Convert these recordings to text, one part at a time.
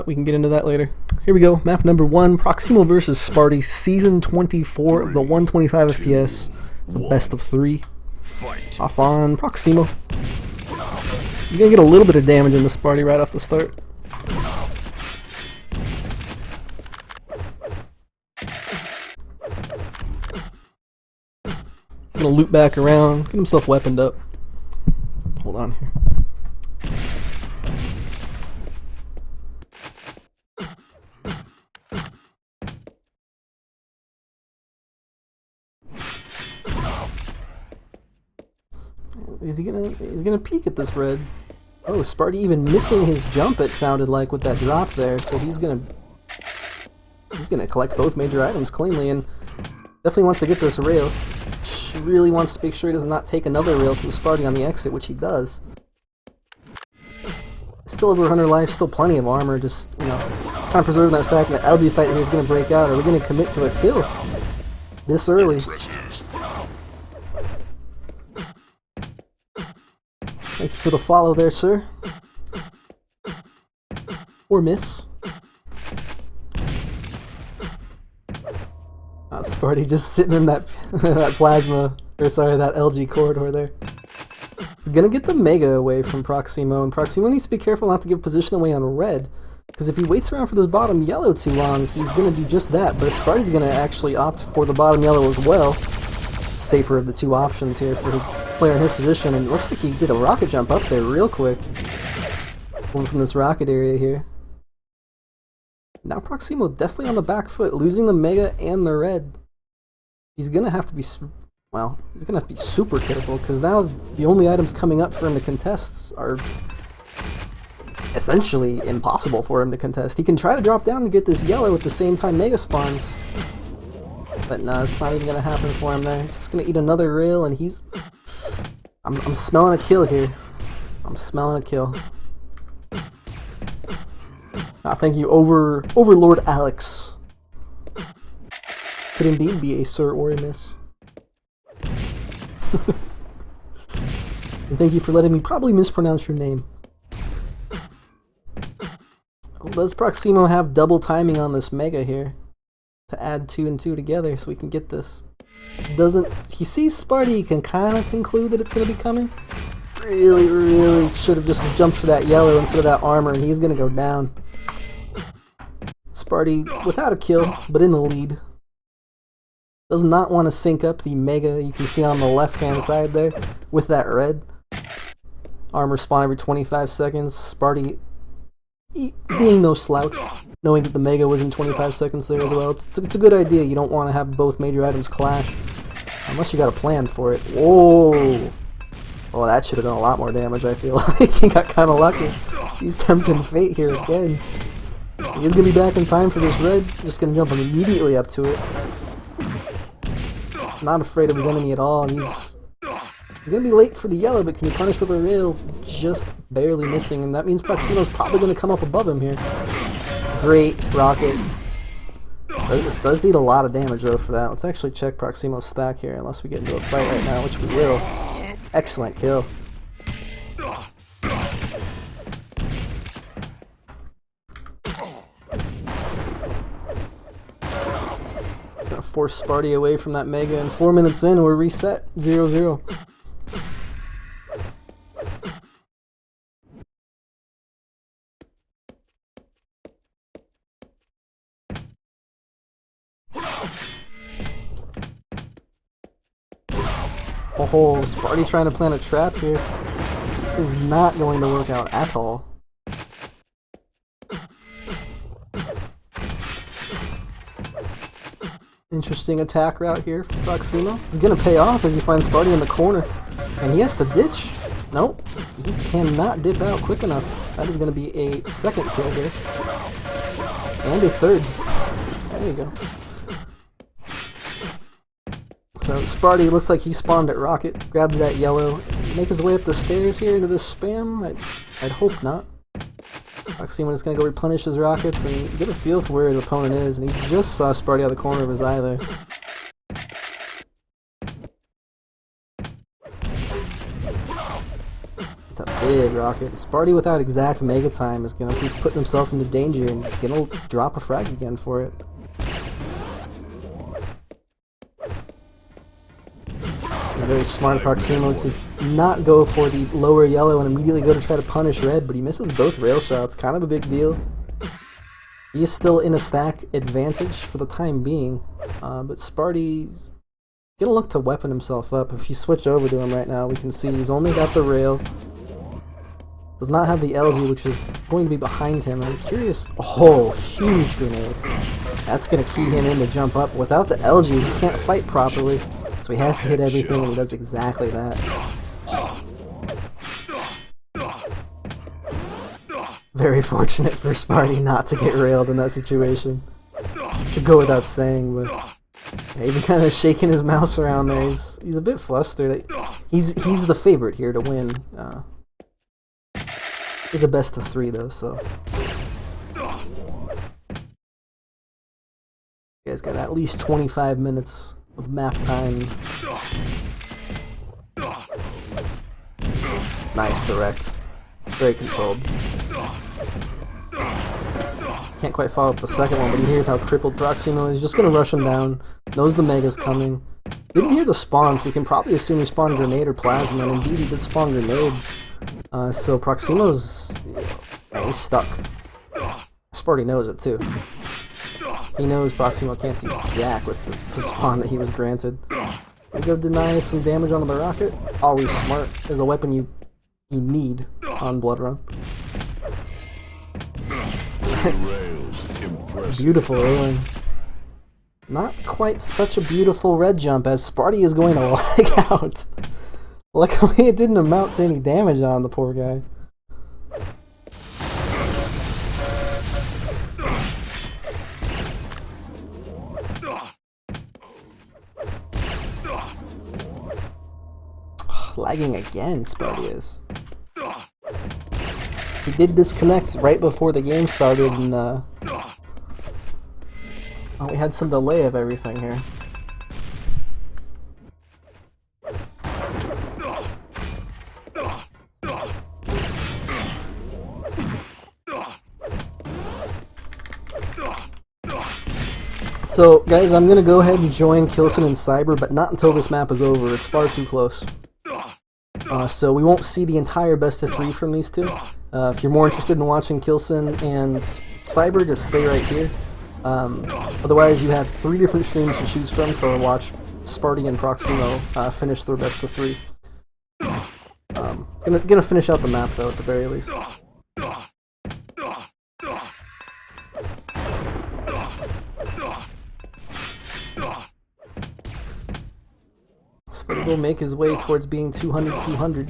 we can get into that later. Here we go. Map number 1, Proximo versus Sparty, Season 24 of the 125 FPS. It's a best of 3. Off on Proximo. He's going to get a little bit of damage in the Sparty right off the start. Gonna loop back around, get himself weaponed up. Hold on here. He's gonna peek at this red. Oh, Sparty even missing his jump, it sounded like, with that drop there, so he's gonna collect both major items cleanly and definitely wants to get this rail. Really wants to make sure he does not take another rail from Sparty on the exit, which he does. Still over 100 life, still plenty of armor, just, you know, trying to preserve that stack. And the LG fight here is going to break out. Are we going to commit to a kill this early? Thank you for the follow there, sir. Or miss. Sparty just sitting in that that plasma, or sorry, that LG corridor there. It's gonna get the Mega away from Proximo, and Proximo needs to be careful not to give position away on red, because if he waits around for this bottom yellow too long, he's gonna do just that. But Sparty's gonna actually opt for the bottom yellow as well. Safer of the two options here for his player in his position, and it looks like he did a rocket jump up there real quick. Over from this rocket area here. Now Proximo definitely on the back foot, losing the Mega and the red. He's gonna have to be, well, he's gonna have to be super careful, because now the only items coming up for him to contest are essentially impossible for him to contest. He can try to drop down and get this yellow at the same time Mega spawns, but no, it's not even gonna happen for him there. He's just gonna eat another rail, and he's... I'm smelling a kill here. I'm smelling a kill. Thank you, Overlord Alex. Could indeed be a sir or a miss. And thank you for letting me probably mispronounce your name. Well, does Proximo have double timing on this Mega here? To add 2 and 2 together so we can get this. Doesn't he sees Sparty, he can kind of conclude that it's going to be coming? Really should have just jumped for that yellow instead of that armor, and he's going to go down. Sparty without a kill, but in the lead. Does not want to sync up the Mega you can see on the left-hand side there with that red. Armor spawn every 25 seconds. Sparty being no slouch, knowing that the Mega was in 25 seconds there as well. It's a good idea. You don't want to have both major items clash unless you got a plan for it. Whoa! Oh, that should have done a lot more damage, I feel like. He got kind of lucky. He's tempting fate here again. He's gonna be back in time for this red. Just gonna jump immediately up to it. Not afraid of his enemy at all, and he's gonna be late for the yellow, but can be punished with a rail, just barely missing, and that means Proximo's probably gonna come up above him here. Great rocket. It does eat a lot of damage though for that. Let's actually check Proximo's stack here, unless we get into a fight right now, which we will. Excellent kill. Force Sparty away from that Mega, and 4 minutes in, we're reset 0-0. Oh, Sparty trying to plant a trap here is not going to work out at all. Interesting attack route here for Proximo. It's going to pay off as he finds Sparty in the corner. And he has to ditch. Nope. He cannot dip out quick enough. That is going to be a second kill here. And a third. There you go. So Sparty looks like he spawned at Rocket. Grabs that yellow. Make his way up the stairs here into this spam? I'd hope not. Proximo is going to go replenish his rockets and get a feel for where his opponent is, and he just saw Sparty out of the corner of his eye there. It's a big rocket. Sparty without exact mega time is gonna be putting himself into danger and gonna drop a frag again for it. Very smart Proximo to not go for the lower yellow and immediately go to try to punish red, but he misses both rail shots. Kind of a big deal. He is still in a stack advantage for the time being, but Sparty's gonna look to weapon himself up. If you switch over to him right now, we can see he's only got the rail. Does not have the LG, which is going to be behind him. I'm curious. Oh, huge grenade. That's gonna key him in to jump up. Without the LG, he can't fight properly. So he has to hit everything, and he does exactly that. Very fortunate for Sparty not to get railed in that situation. Should go without saying, but yeah, even kind of shaking his mouse around there. He's a bit flustered. He's the favorite here to win. He's a best of 3 though, so you guys got at least 25 minutes of map time. Nice direct. Very controlled. Can't quite follow up the second one, but he hears how crippled Proximo is. He's just gonna rush him down. Knows the Mega's coming. Didn't hear the spawns. We can probably assume he spawned grenade or plasma, and indeed he did spawn grenade. So Proximo's he's stuck. Sparty knows it too. He knows Proximo can't do jack with the spawn that he was granted. We go deny some damage onto the rocket. Always smart. Is a weapon you need on Blood Run. Beautiful railing. Not quite such a beautiful red jump as Sparty is going to lag out. Luckily it didn't amount to any damage on the poor guy. Lagging again, Sparty is. He did disconnect right before the game started, and we had some delay of everything here. So, guys, I'm gonna go ahead and join Kilson and Cyber, but not until this map is over. It's far too close. So we won't see the entire best of 3 from these two. If you're more interested in watching Kilson and Cyber, just stay right here. Otherwise, you have 3 different streams to choose from to watch Sparty and Proximo finish their best of 3. Gonna finish out the map though, at the very least. Sparty will make his way towards being 200-200.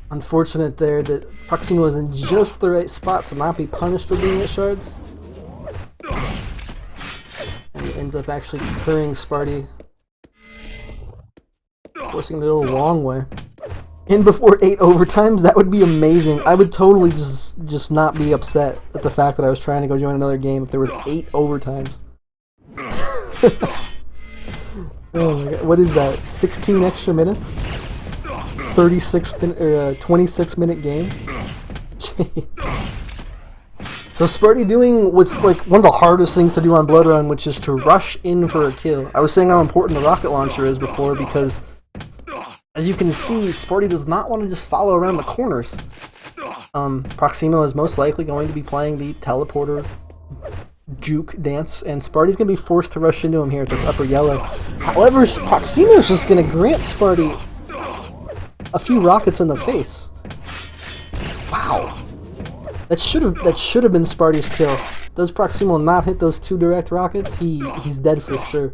Unfortunate there that Proximo was in just the right spot to not be punished for being at shards. And he ends up actually deterring Sparty, forcing him to go a long way. In before 8 overtimes, that would be amazing. I would totally just not be upset at the fact that I was trying to go join another game if there was 8 overtimes. Oh my god, what is that? 16 extra minutes? 26-minute game? Jeez. So Sparty doing what's like one of the hardest things to do on Blood Run, which is to rush in for a kill. I was saying how important the rocket launcher is before because, as you can see, Sparty does not want to just follow around the corners. Proximo is most likely going to be playing the teleporter juke dance, and Sparty's going to be forced to rush into him here at this upper yellow. However, Proximo's just going to grant Sparty a few rockets in the face. Wow. That should have been Sparty's kill. Does Proximo not hit those 2 direct rockets? He's dead for sure.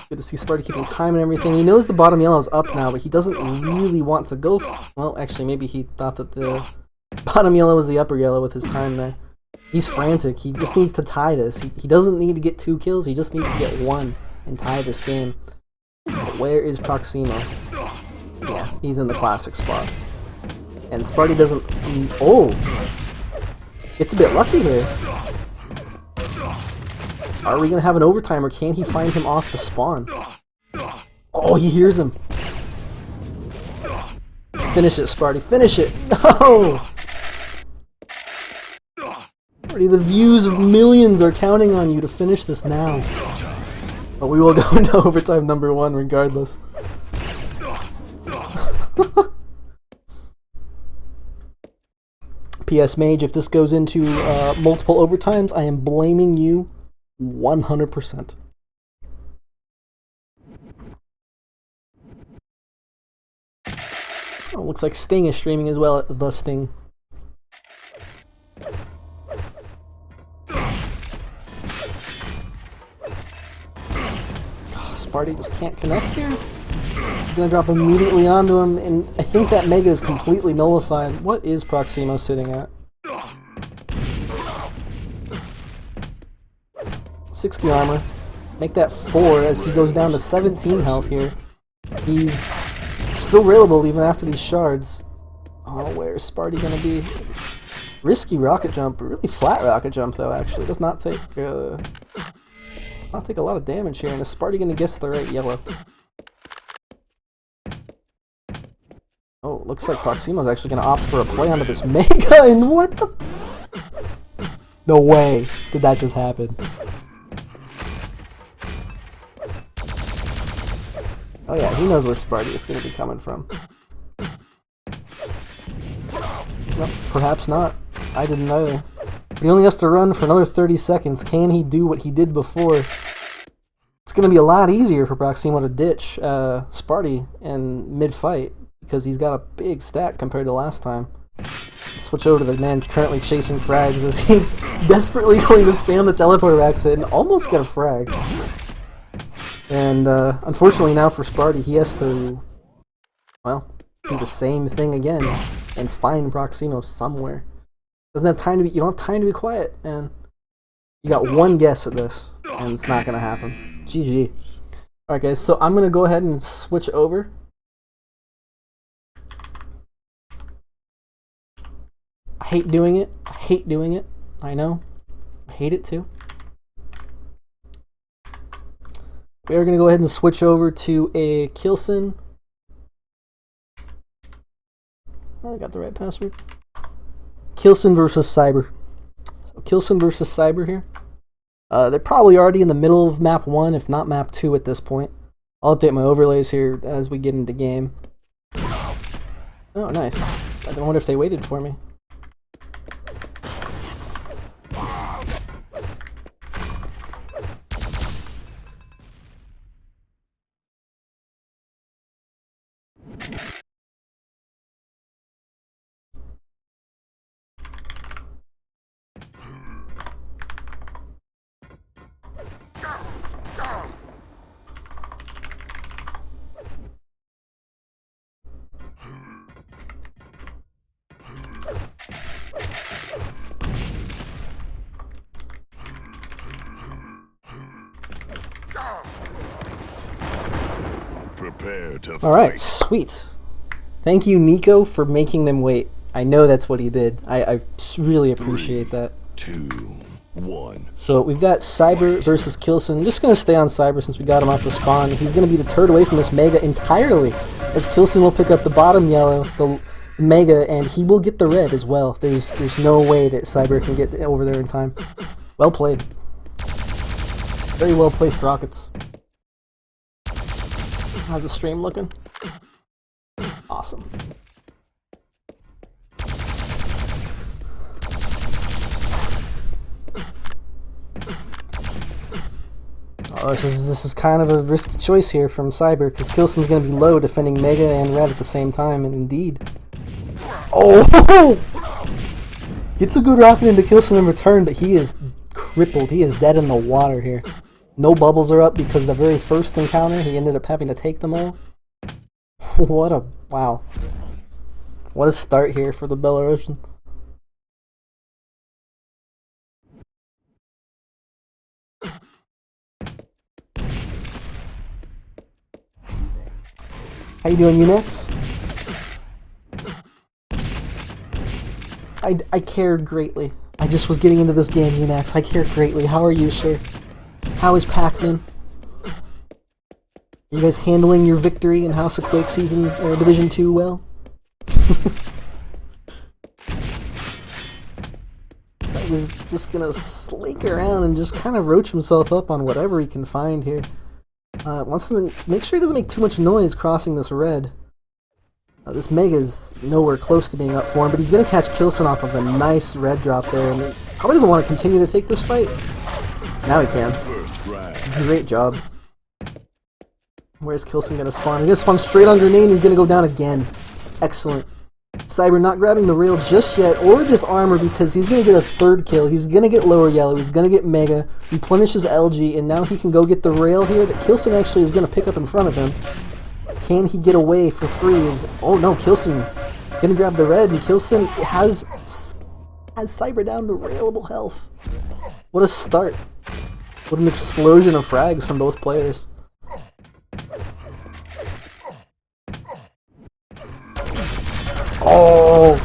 Good to see Sparty keeping time and everything. He knows the bottom yellow is up now, but he doesn't really want to go. Well, actually, maybe he thought that the bottom yellow was the upper yellow with his time there. He's frantic. He just needs to tie this. He doesn't need to get 2 kills. He just needs to get 1 and tie this game. But where is Proximo? Yeah, he's in the classic spot. And Sparty doesn't... Oh! It's a bit lucky here. Are we going to have an overtime, or can he find him off the spawn? Oh, he hears him. Finish it, Sparty. Finish it. No! Already the views of millions are counting on you to finish this now. But we will go into overtime number 1 regardless. PS Mage, if this goes into multiple overtimes, I am blaming you 100%. Oh, looks like Sting is streaming as well at The Sting. Sparty just can't connect here. He's gonna drop immediately onto him, and I think that Mega is completely nullified. What is Proximo sitting at? 60 armor. Make that 4 as he goes down to 17 health here. He's still railable even after these shards. Oh, where's Sparty gonna be? Risky rocket jump, really flat rocket jump though. Actually, does not take a lot of damage here. And is Sparty gonna guess the right yellow? Oh, looks like Proximo's actually gonna opt for a play onto this Mega. And what the? No way! Did that just happen? Oh yeah, he knows where Sparty is going to be coming from. Nope, perhaps not. I didn't either. But he only has to run for another 30 seconds. Can he do what he did before? It's going to be a lot easier for Proximo to ditch Sparty in mid-fight because he's got a big stack compared to last time. Switch over to the man currently chasing frags as he's desperately going to spam the teleporter exit and almost get a frag. And unfortunately now for Sparty, he has to, well, do the same thing again and find Proximo somewhere. Doesn't have time to be. You don't have time to be quiet, man. You got one guess at this, and it's not gonna happen. GG. All right, guys. So I'm gonna go ahead and switch over. I hate doing it. I hate doing it. I know. I hate it too. We are going to go ahead and switch over to a Kilson. Oh, I got the right password. Kilson versus Cyber. So Kilson versus Cyber here. They're probably already in the middle of map 1, if not map 2 at this point. I'll update my overlays here as we get into game. Oh, nice. I wonder if they waited for me. Prepare to fight. Alright, sweet. Thank you, Nico, for making them wait. I know that's what he did. I really appreciate that. 2, 1. So we've got Cyber versus Kilson. I'm just going to stay on Cyber since we got him off the spawn. He's going to be deterred away from this Mega entirely, as Kilson will pick up the bottom yellow, the Mega, and he will get the red as well. There's no way that Cyber can get over there in time. Well played. Very well placed rockets. How's the stream looking? Awesome. Oh, this is kind of a risky choice here from Cyber, because Kilson's going to be low defending Mega and Red at the same time, and indeed. Oh! Gets a good rocket into Kilson in return, but he is crippled. He is dead in the water here. No bubbles are up because the very first encounter, he ended up having to take them all. What a... wow. What a start here for the Belarusian. How you doing, Unix? I cared greatly. I just was getting into this game, Unix. I cared greatly. How are you, sir? How is Pac-Man? You guys handling your victory in House of Quake Season Division 2 well? I was just gonna slink around and just kind of roach himself up on whatever he can find here. Wants to make sure he doesn't make too much noise crossing this red. This Mega's nowhere close to being up for him, but he's gonna catch Kilson off of a nice red drop there, and he probably doesn't want to continue to take this fight. Now he can. Great job. Where's Kilson gonna spawn? He's gonna spawn straight on grenade and he's gonna go down again. Excellent. Cyber not grabbing the rail just yet, or this armor, because he's gonna get a third kill. He's gonna get lower yellow, he's gonna get mega, replenish his LG, and now he can go get the rail here that Kilson actually is gonna pick up in front of him. Can he get away for free? Oh no, Kilson gonna grab the red, and Kilson has Cyber down to railable health. What a start. What an explosion of frags from both players. Oh!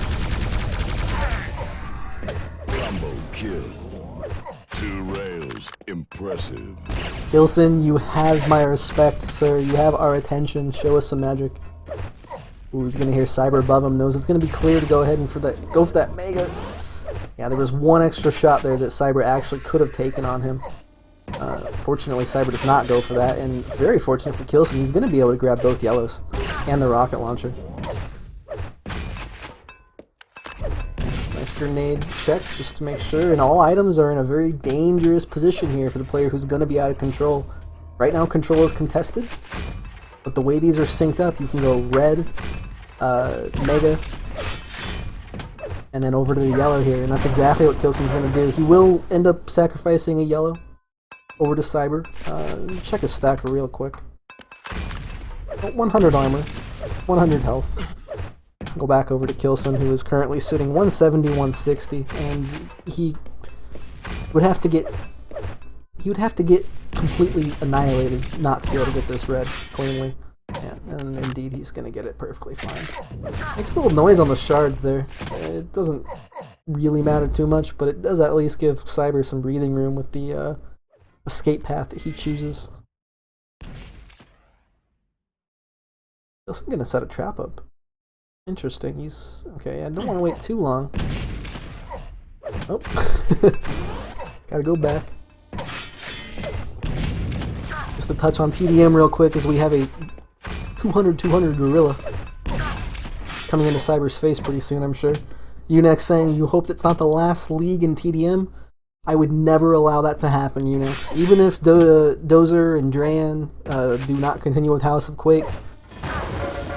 Combo kill. 2 rails. Impressive. Kilson, you have my respect, sir. You have our attention. Show us some magic. Ooh, he's gonna hear Cyber above him. Knows it's gonna be clear to go ahead and go for that mega. Yeah, there was one extra shot there that Cyber actually could have taken on him. Fortunately, Cyber does not go for that, and very fortunate for Kilson, he's gonna be able to grab both yellows and the rocket launcher. Nice grenade check just to make sure, and all items are in a very dangerous position here for the player who's going to be out of control. Right now control is contested, but the way these are synced up, you can go red, mega, and then over to the yellow here, and that's exactly what Kilson's going to do. He will end up sacrificing a yellow over to Cyber. Check his stack real quick. 100 armor, 100 health. Go back over to Kilson, who is currently sitting 170, 160, and he would have to get completely annihilated not to be able to get this red cleanly. Yeah, and indeed he's gonna get it perfectly fine. Makes a little noise on the shards there. It doesn't really matter too much, but it does at least give Cyber some breathing room with the escape path that he chooses. Kilson gonna set a trap up. Interesting, he's... okay, I don't want to wait too long. Oh. Gotta go back. Just a touch on TDM real quick as we have a 200 gorilla coming into Cyber's face pretty soon, I'm sure. Unex saying, you hope that's not the last league in TDM? I would never allow that to happen, Unex. Even if Dozer and Dran do not continue with House of Quake.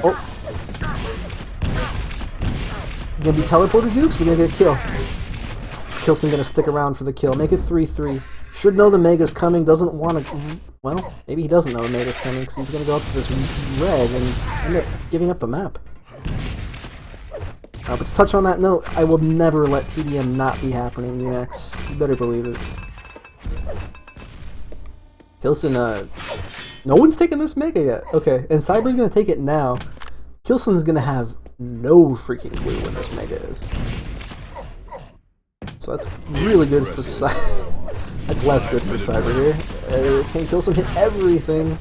Oh. Gonna be teleporter jukes? We're gonna get a kill. Kilson gonna stick around for the kill. Make it 3-3. Should know the Mega's coming. Doesn't want to... well, maybe he doesn't know the Mega's coming because he's gonna go up to this red and end up giving up the map. But to touch on that note, I will never let TDM not be happening, Unex. You better believe it. Kilson, no one's taken this Mega yet. Okay, and Cyber's gonna take it now. Kilson's gonna have no freaking clue when this Mega is. So that's really good for Cyber. That's less good for Cyber here. Can Kilson hit everything?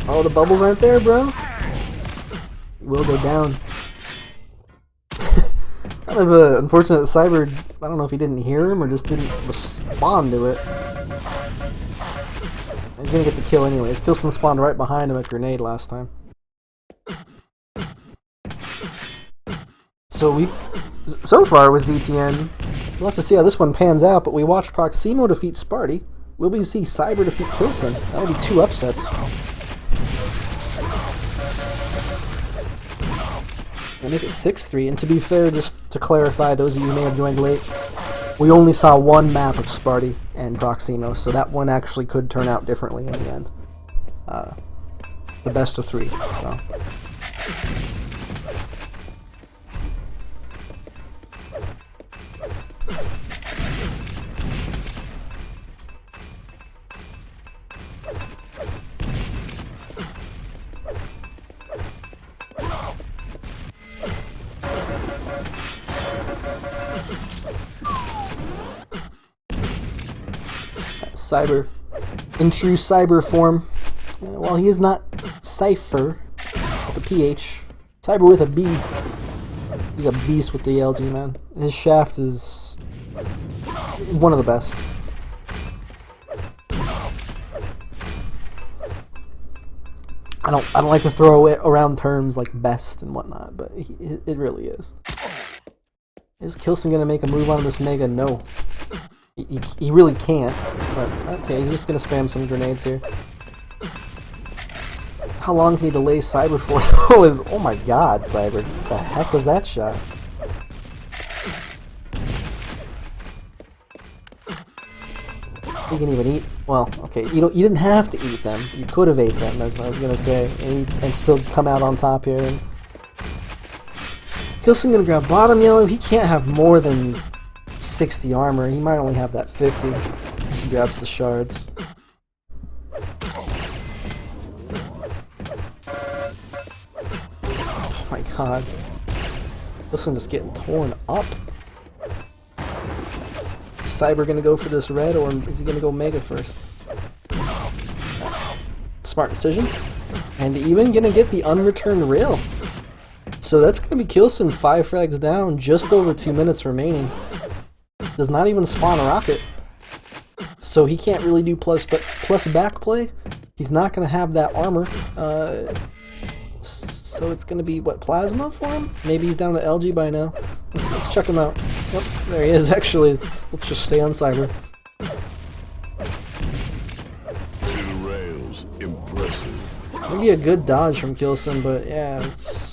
Oh, the bubbles aren't there, bro. Will go down. Kind of unfortunate that Cyber, I don't know if he didn't hear him or just didn't respond to it. He's gonna get the kill anyways. Kilson spawned right behind him at grenade last time. So far with ZTN, we'll have to see how this one pans out, but we watched Proximo defeat Sparty. Will we see Cyber defeat Kilson? That'll be 2 upsets. We'll make it 6-3, and to be fair, just to clarify, those of you who may have joined late, we only saw one map of Sparty and Proximo, so that one actually could turn out differently in the end. The best of 3, so... Cyber. In true Cyber form. While he is not Cypher with a PH, Cyber with a B. He's a beast with the LG, man. His shaft is one of the best. I don't like to throw around terms like best and whatnot, but it really is. Is Kilson gonna make a move on this Mega? No. He really can't, but okay, he's just gonna spam some grenades here. How long can he delay Cyber for? Oh my god, Cyber. What the heck was that shot? You can even eat. Well, okay, you didn't have to eat them. You could have ate them, as I was gonna say, and still come out on top here. And Kilson gonna grab bottom yellow. He can't have more than 60 armor. He might only have that 50 as he grabs the shards. Oh my god. Kilson just getting torn up. Is Cyber gonna go for this red, or is he gonna go Mega first? Smart decision. And even gonna get the unreturned rail. So that's gonna be Kilson 5 frags down, just over 2 minutes remaining. Does not even spawn a rocket. So he can't really do plus back play. He's not gonna have that armor. So it's gonna be what, plasma for him? Maybe he's down to LG by now. Let's check him out. Yep, there he is. Actually, let's just stay on Cyber. 2 rails, impressive. Maybe a good dodge from Kilson, but yeah, it's.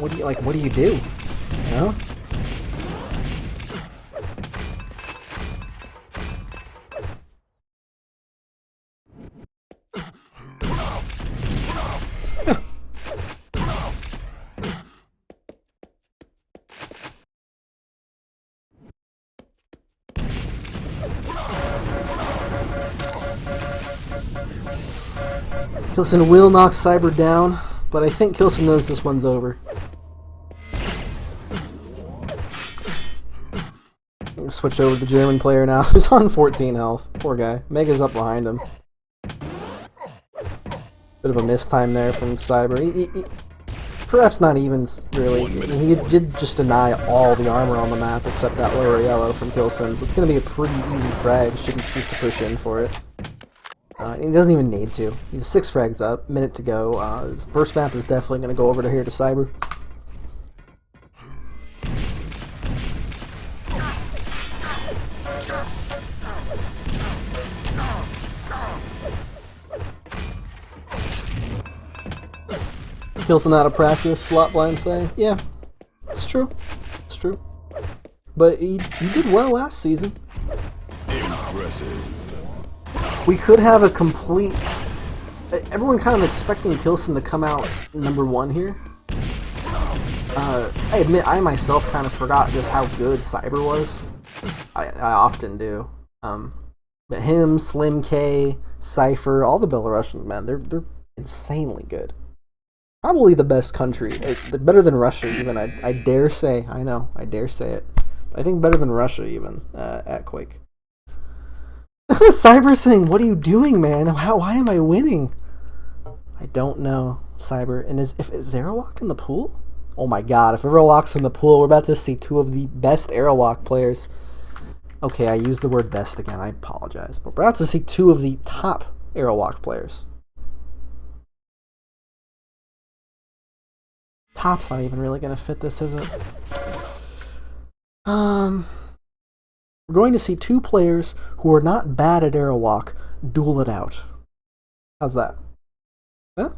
What do you do? You know? Kilson will knock Cyber down, but I think Kilson knows this one's over. I'm gonna switch over to the German player now, who's on 14 health. Poor guy. Mega's up behind him. Bit of a mistime there from Cyber. He perhaps not even really. He did just deny all the armor on the map except that lower yellow from Kilson, so it's gonna be a pretty easy frag should he choose to push in for it. He doesn't even need to. He's 6 frags up, minute to go. First map is definitely going to go over to here to Cyber. Kilson out of practice, slot blind say. Yeah, it's true. It's true. But he did well last season. Impressive. We could have a complete... Everyone kind of expecting Kilson to come out #1 here. I admit I myself kind of forgot just how good Cyber was. I often do. But him, Slim K, Cypher, all the Belarusians, man, they're insanely good. Probably the best country. Better than Russia even, I dare say. I know, I dare say it. I think better than Russia even at Quake. Cyber saying, "What are you doing, man? Why am I winning?" I don't know, Cyber. And is Aerowalk in the pool? Oh my god, if Aerowalk's in the pool, we're about to see 2 of the best Aerowalk players. Okay, I used the word best again, I apologize. But we're about to see 2 of the top Aerowalk players. Top's not even really going to fit this, is it? We're going to see 2 players who are not bad at Aerowalk duel it out. How's that? Huh?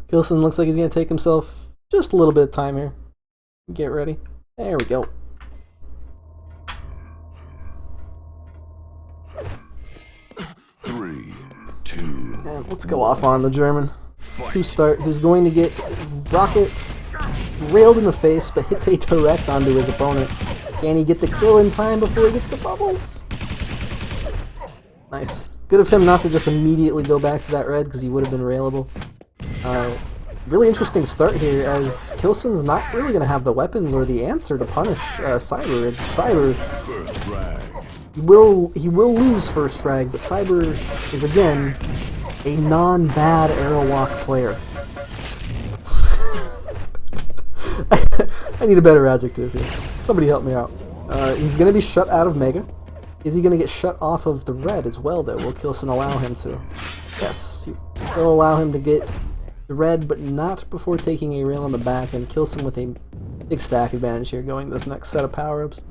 Kilson looks like he's going to take himself just a little bit of time here. Get ready. There we go. Three, 2. And let's go off on the German. To start, who's going to get rockets railed in the face, but hits a direct onto his opponent. Can he get the kill in time before he gets the bubbles? Nice. Good of him not to just immediately go back to that red, because he would have been railable. really interesting start here, as Kilson's not really going to have the weapons or the answer to punish Cyber. And Cyber, First drag. he will lose first frag, but Cyber is again a non-bad arrow walk player. I need a better adjective here. Somebody help me out. He's going to be shut out of Mega. Is he going to get shut off of the red as well, though? Will Kilson allow him to? Yes, he will allow him to get the red, but not before taking a rail on the back, and Kilson with a big stack advantage here going this next set of power-ups.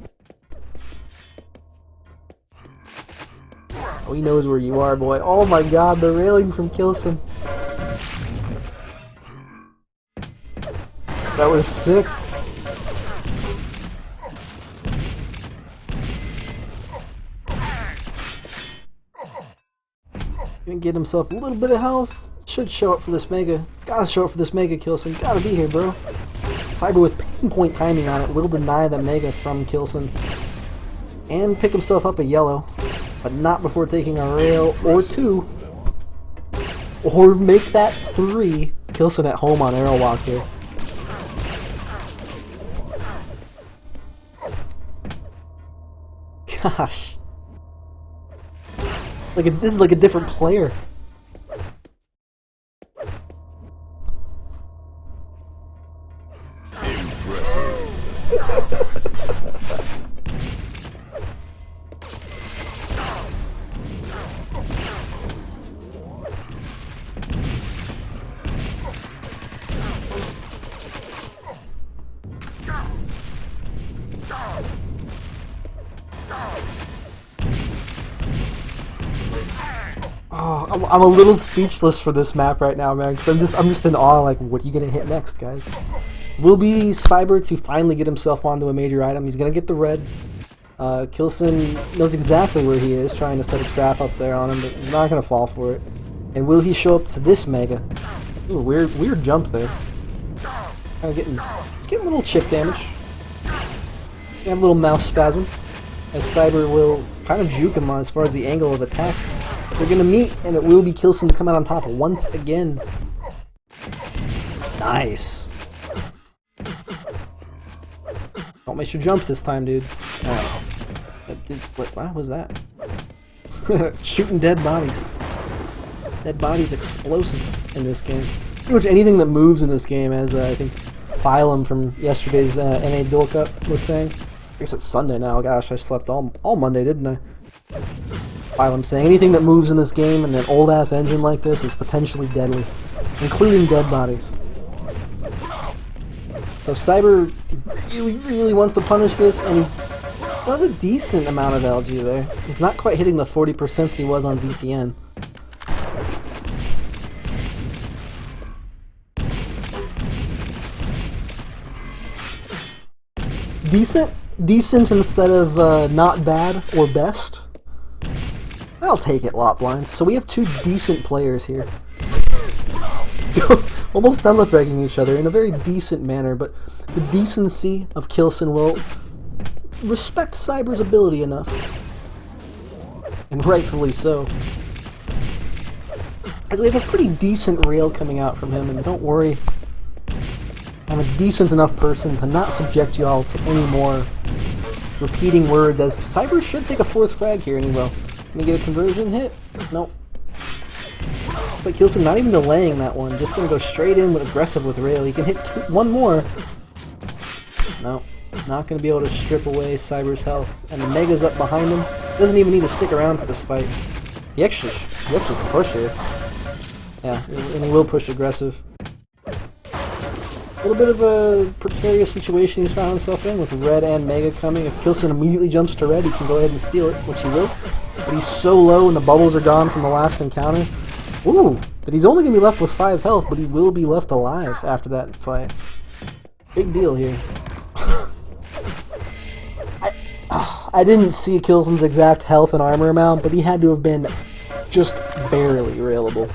Oh, he knows where you are, boy. Oh my god, the railing from Kilson. That was sick. Gonna get himself a little bit of health. Should show up for this Mega. Gotta show up for this Mega, Kilson. Gotta be here, bro. Cyber with pinpoint timing on it will deny the Mega from Kilson. And pick himself up a yellow. But not before taking a rail or two. Or make that 3. Kilson at home on arrow walk here. Gosh. This is like a different player. Oh, I'm a little speechless for this map right now, man, because I'm just in awe. Like, what are you gonna hit next, guys? Will be Cyber to finally get himself onto a major item. He's gonna get the red. Kilson knows exactly where he is, trying to set a trap up there on him, but he's not gonna fall for it. And will he show up to this Mega? Ooh, weird jump there. Kind of getting a little chip damage. You have a little mouse spasm, as Cyber will kind of juke him as far as the angle of attack. They're gonna meet, and it will be Kilson to come out on top once again. Nice. Don't miss your jump this time, dude. What was that? Shooting dead bodies. Dead bodies explosive in this game. Pretty much anything that moves in this game, as I think Phylum from yesterday's NA Duel Cup was saying. I guess it's Sunday now. Gosh, I slept all Monday, didn't I? I'm saying anything that moves in this game and an old ass engine like this is potentially deadly, including dead bodies. So Cyber really wants to punish this, and he does a decent amount of LG there. He's not quite hitting the 40% that he was on ZTN. Decent instead of not bad or best. I'll take it, lot blinds. So we have 2 decent players here. Almost done with wrecking each other in a very decent manner, but the decency of Kilson will respect Cyber's ability enough. And rightfully so. As we have a pretty decent rail coming out from him, and don't worry, I'm a decent enough person to not subject you all to any more repeating words, as Cyber should take a 4th frag here, and he will. Can he get a conversion hit? Nope. Looks like Kilson not even delaying that one, just gonna go straight in with aggressive with rail. He can hit 1 more. No, not gonna be able to strip away Cyber's health. And the Mega's up behind him. Doesn't even need to stick around for this fight. He actually can push here. Yeah, and he will push aggressive. A little bit of a precarious situation he's found himself in with red and Mega coming. If Kilson immediately jumps to red, he can go ahead and steal it, which he will. But he's so low and the bubbles are gone from the last encounter. Ooh, but he's only going to be left with 5 health, but he will be left alive after that fight. Big deal here. I didn't see Kilson's exact health and armor amount, but he had to have been just barely railable.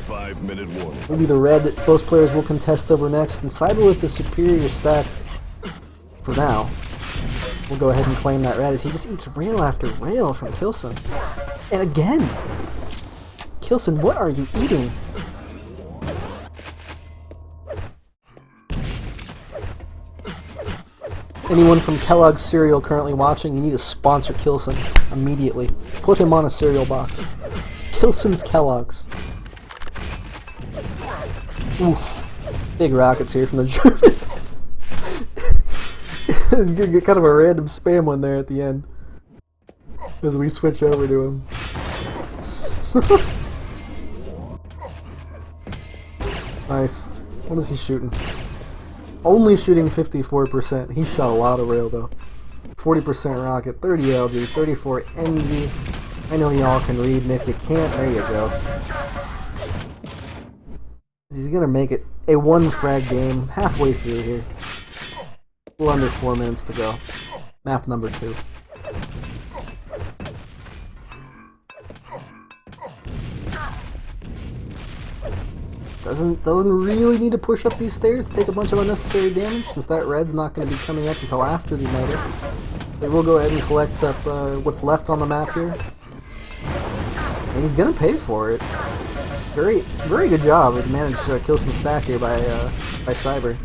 5-minute warning. Will be the red that both players will contest over next, and Cyber with the superior stack for now. We'll go ahead and claim that red as he just eats rail after rail from Kilson. And again! Kilson, what are you eating? Anyone from Kellogg's cereal currently watching, you need to sponsor Kilson immediately. Put him on a cereal box. Kilson's Kellogg's. Oof. Big rockets here from the German. He's gonna get kind of a random spam one there at the end. As we switch over to him. Nice. What is he shooting? Only shooting 54%. He shot a lot of rail though. 40% rocket, 30 LG, 34 NG. I know y'all can read, and if you can't, there you go. He's gonna make it a one frag game halfway through here. A little under 4 minutes to go. Map number 2. Doesn't really need to push up these stairs, take a bunch of unnecessary damage, since that red's not going to be coming up until after the mega. They will go ahead and collect up what's left on the map here. And he's going to pay for it. Very good job to manage Kilson stack here by Cyber.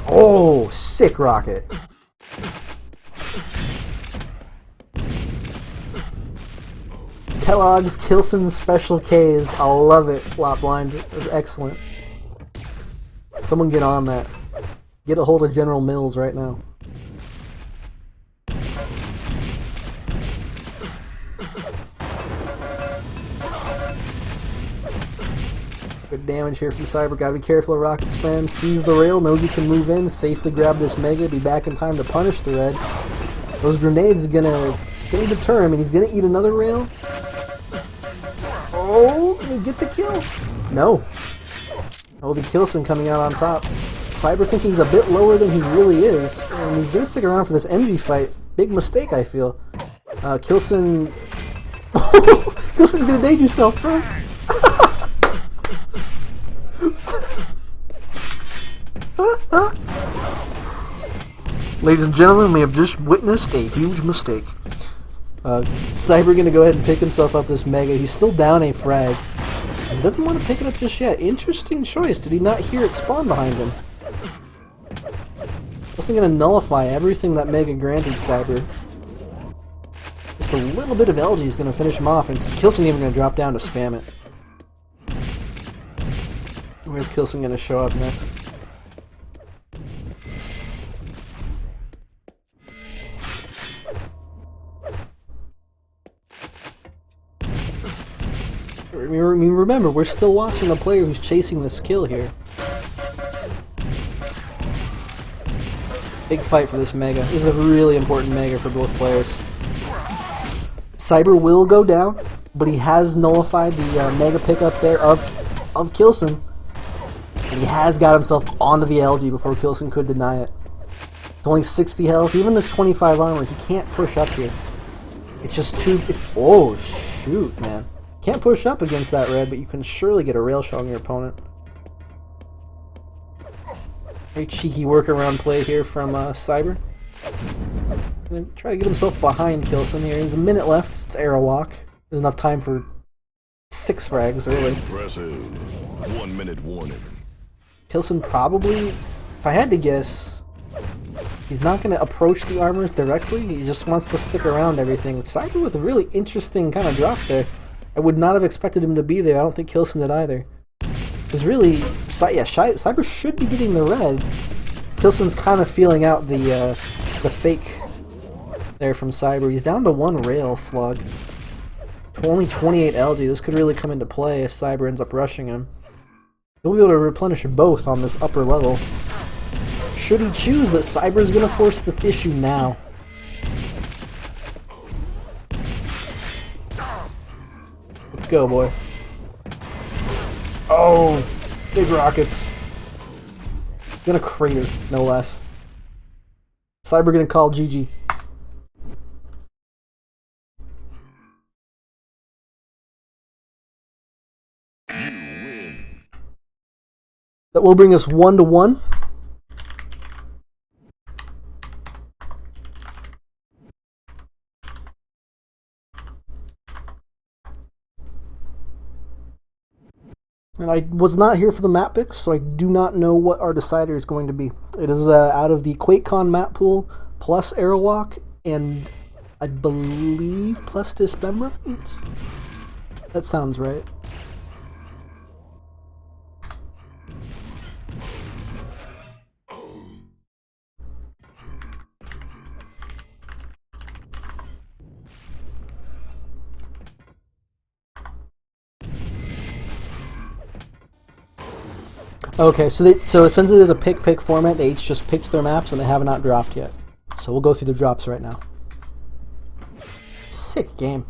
Oh, sick rocket. Kellogg's Kilson Special Ks. I love it. Flop blind. It was excellent. Someone get on that. Get a hold of General Mills right now. Good damage here from Cyber. Gotta be careful of rocket spam. Sees the rail, knows he can move in, safely grab this mega, be back in time to punish the red. Those grenades are gonna deter him, and he's gonna eat another rail. Oh, can he get the kill? No. It will be Kilson coming out on top. Cyber thinking he's a bit lower than he really is, and he's gonna stick around for this MG fight. Big mistake, I feel. Kilson... Kilson, you're gonna nade yourself, bro! Ladies and gentlemen, we have just witnessed a huge mistake. Cyber gonna go ahead and pick himself up this mega. He's still down a frag. And doesn't want to pick it up just yet. Interesting choice. Did he not hear it spawn behind him? Also gonna nullify everything that mega granted Cyber. Just a little bit of LG is gonna finish him off, and Kilson even gonna drop down to spam it. Where's Kilson gonna show up next? I mean, remember, we're still watching the player who's chasing this kill here. Big fight for this mega. This is a really important mega for both players. Cyber will go down, but he has nullified the mega pickup there of Kilson. And he has got himself onto the LG before Kilson could deny it. It's only 60 health. Even this 25 armor, he can't push up here. It's just too... Oh, shoot, man. Can't push up against that red, but you can surely get a rail shot on your opponent. Very cheeky workaround play here from Cyber. Gonna try to get himself behind Kilson here. There's a minute left. It's arrow walk. There's enough time for 6 frags, really. Impressive. 1 minute warning. Kilson probably, if I had to guess, he's not going to approach the armors directly. He just wants to stick around everything. Cyber with a really interesting kind of drop there. I would not have expected him to be there. I don't think Kilson did either. Because really, Cyber should be getting the red. Kilson's kind of feeling out the fake there from Cyber. He's down to 1 rail slug. Only 28 LG. This could really come into play if Cyber ends up rushing him. He'll be able to replenish both on this upper level. Should he choose, but Cyber's going to force the issue now. Let's go, boy. Oh, big rockets. Gonna crater, no less. Cyber gonna call GG. That will bring us 1-1. And I was not here for the map picks, so I do not know what our decider is going to be. It is out of the QuakeCon map pool, plus Airwalk, and I believe plus Dismemberment? That sounds right. Okay, so since it is a pick format, they each just picked their maps and they have not dropped yet. So we'll go through the drops right now. Sick game.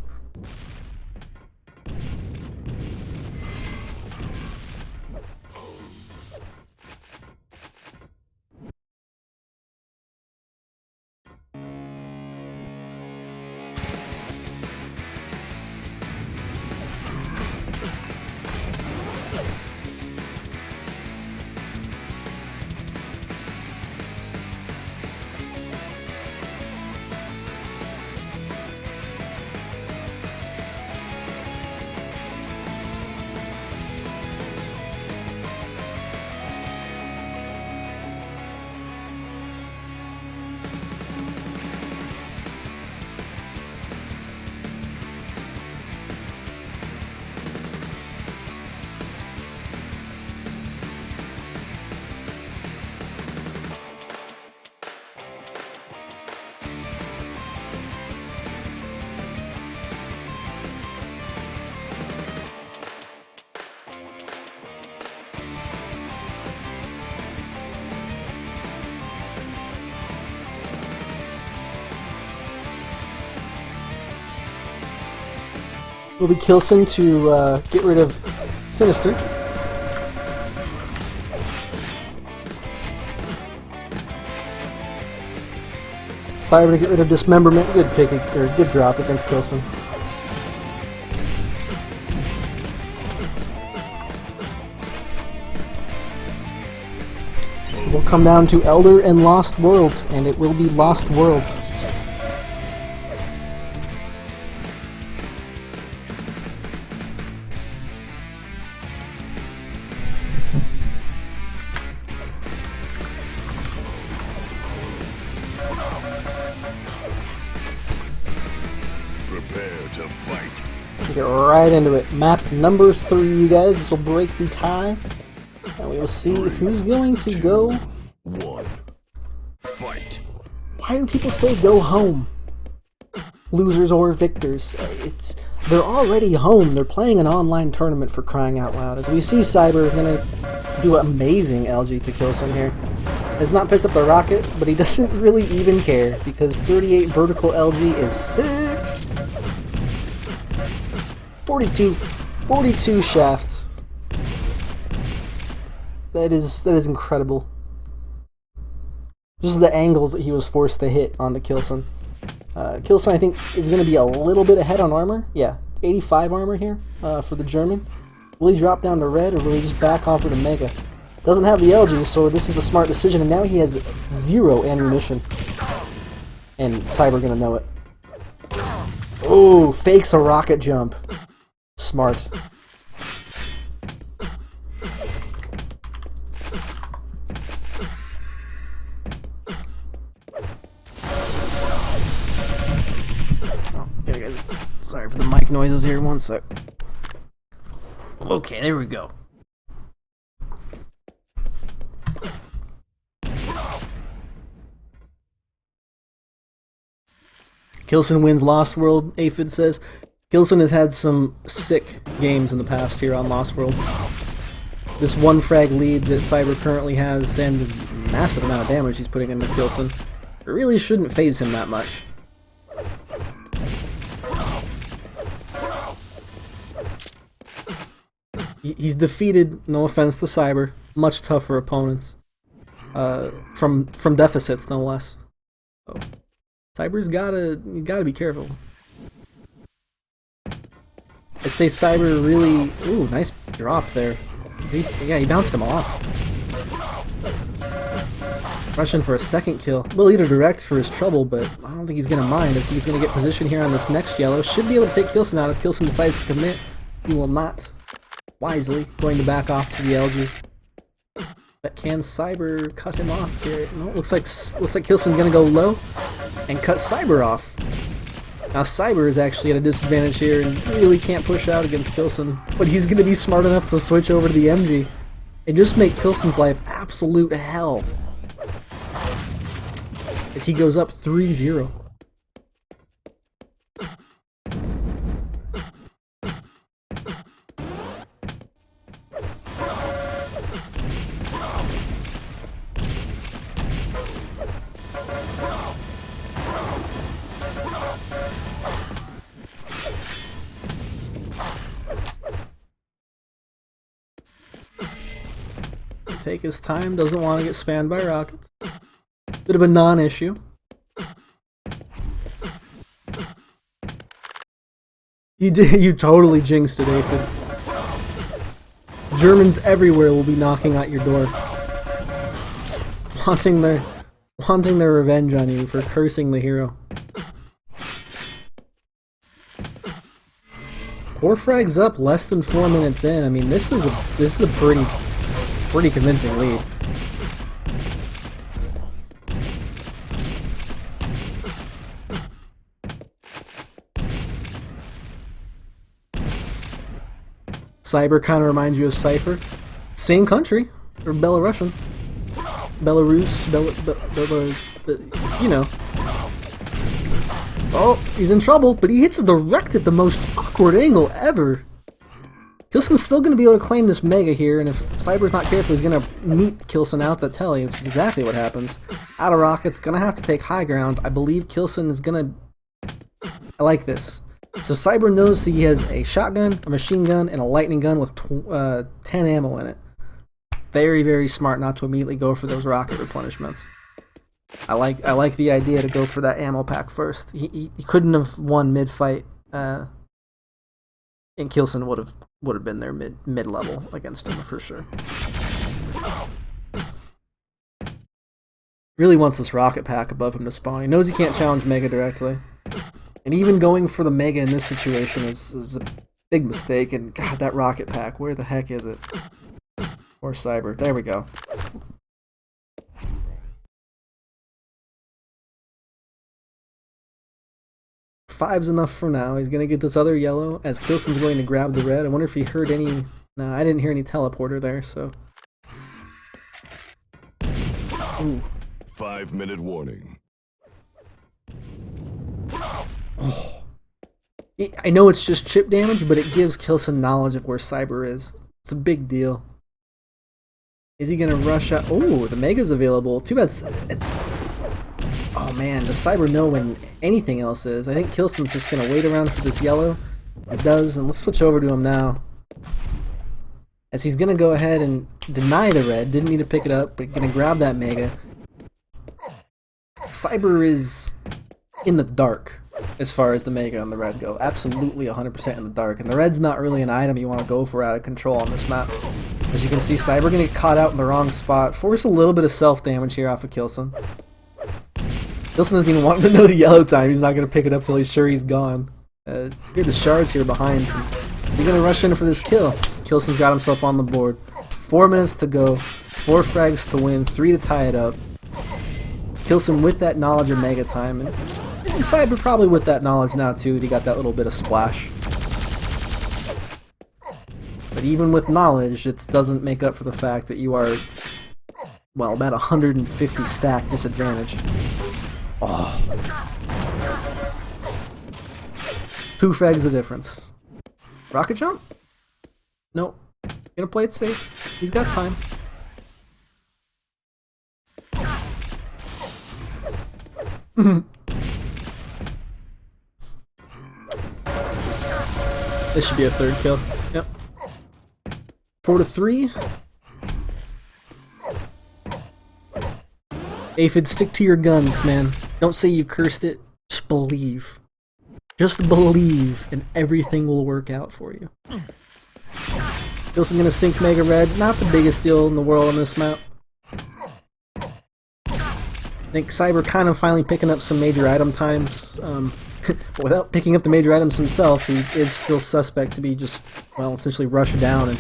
Will be Kilson to get rid of Sinister. Cyber to get rid of Dismemberment. Good pick, or good drop against Kilson. We'll come down to Elder and Lost World, and it will be Lost World. Prepare to fight. Get right into it. Map number 3, you guys. This will break the tie. And we will see who's going to go. 1. Fight. Why do people say go home? Losers or victors. They're already home. They're playing an online tournament, for crying out loud. As we see Cyber gonna do an amazing LG to Kilson here. Has not picked up the rocket, but he doesn't really even care because 38 vertical LG is sick. 42 shafts. That is incredible. Just the angles that he was forced to hit onto Kilson. Kilson, I think, is going to be a little bit ahead on armor. Yeah, 85 armor here for the German. Will he drop down to red, or will he just back off with a mega? Doesn't have the LG, so this is a smart decision, and now he has 0 ammunition. And Cyber going to know it. Oh, fakes a rocket jump. Smart. Yeah, guys. Sorry for the mic noises here. One sec. Okay, there we go. Kilson wins Lost World, Aphid says. Kilson has had some sick games in the past here on Lost World. This one frag lead that Cyber currently has, and the massive amount of damage he's putting into Kilson, really shouldn't phase him that much. He's defeated, no offense to Cyber, much tougher opponents. From deficits, no less. So, Cyber's you gotta be careful. I'd say Cyber really... Ooh, nice drop there. He bounced him off. Rushing for a second kill. Will either direct for his trouble, but I don't think he's gonna mind, as he's gonna get position here on this next yellow. Should be able to take Kilson out if Kilson decides to commit. He will not. wisely, going to back off to the LG. But can Cyber cut him off here? No, looks like Kilson's gonna go low and cut Cyber off. Now Cyber is actually at a disadvantage here and really can't push out against Kilson, but he's gonna be smart enough to switch over to the MG and just make Kilson's life absolute hell as he goes up 3-0. Take his time, doesn't want to get spammed by rockets. Bit of a non-issue. You totally jinxed it, Aphid. Germans everywhere will be knocking at your door, wanting their revenge on you for cursing the hero. 4 frags up, less than 4 minutes in. I mean, this is a pretty convincing lead. Cyber kind of reminds you of Cypher. Same country, or Belarusian. Belarus, you know. Oh, he's in trouble, but he hits it direct at the most awkward angle ever. Kilson's still going to be able to claim this Mega here, and if Cyber's not careful, he's going to meet Kilson out the telly, which is exactly what happens. Out of rockets, going to have to take high ground. I believe Kilson is going to... I like this. So Cyber knows he has a shotgun, a machine gun, and a lightning gun with 10 ammo in it. Very, very smart not to immediately go for those rocket replenishments. I like the idea to go for that ammo pack first. He couldn't have won mid-fight, and Kilson would have been there mid-level against him for sure. Really wants this rocket pack above him to spawn. He knows he can't challenge Mega directly. And even going for the Mega in this situation is a big mistake. And God, that rocket pack, where the heck is it? Or Cyber. There we go. Five's enough for now. He's going to get this other yellow as Kilson's going to grab the red. I wonder if he heard any... No, I didn't hear any teleporter there, so... Ooh. 5-minute warning. Oh. I know it's just chip damage, but it gives Kilson knowledge of where Cyber is. It's a big deal. Is he going to rush out? Oh, the Mega's available. Too bad it's... Oh man, does Cyber know when anything else is? I think Kilson's just going to wait around for this yellow. It does, and let's switch over to him now. As he's going to go ahead and deny the red. Didn't need to pick it up, but going to grab that Mega. Cyber is in the dark as far as the Mega and the red go. Absolutely 100% in the dark. And the red's not really an item you want to go for out of control on this map. As you can see, Cyber going to get caught out in the wrong spot. Force a little bit of self-damage here off of Kilson. Kilson doesn't even want him to know the yellow time. He's not going to pick it up till he's sure he's gone. Hear the shards here behind. He's going to rush in for this kill. Kilson's got himself on the board. 4 minutes to go. 4 frags to win. 3 to tie it up. Kilson with that knowledge of Mega time. And Cyber probably with that knowledge now too. He got that little bit of splash. But even with knowledge, it doesn't make up for the fact that you are, well, about 150 stack disadvantage. Oh. 2 frags the difference. Rocket jump? Nope. Gonna play it safe. He's got time. This should be a 3rd kill. Yep. 4-3. Aphid, stick to your guns, man. Don't say you cursed it. Just believe. Just believe, and everything will work out for you. Kilson gonna sink Mega Red. Not the biggest deal in the world on this map. I think Cyber kind of finally picking up some major item times. Without picking up the major items himself, he is still suspect to be just, well, essentially rushed down. And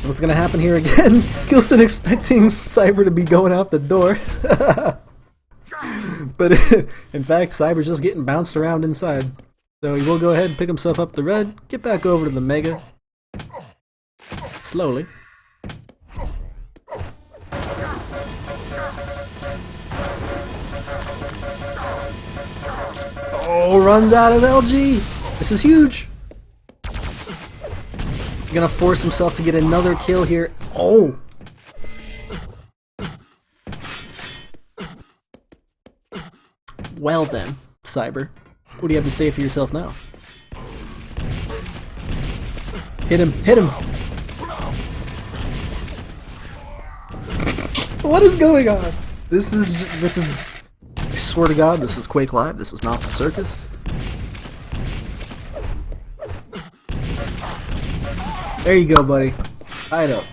what's going to happen here again? Kilson expecting Cyber to be going out the door. But in fact, Cyber's just getting bounced around inside. So he will go ahead and pick himself up the red, get back over to the Mega. Slowly. Oh, runs out of LG! This is huge! Gonna force himself to get another kill here. Oh! Well then, Cyber. What do you have to say for yourself now? Hit him! Hit him! What is going on? This is... I swear to God, this is Quake Live. This is not the circus. There you go, buddy. Tie it up.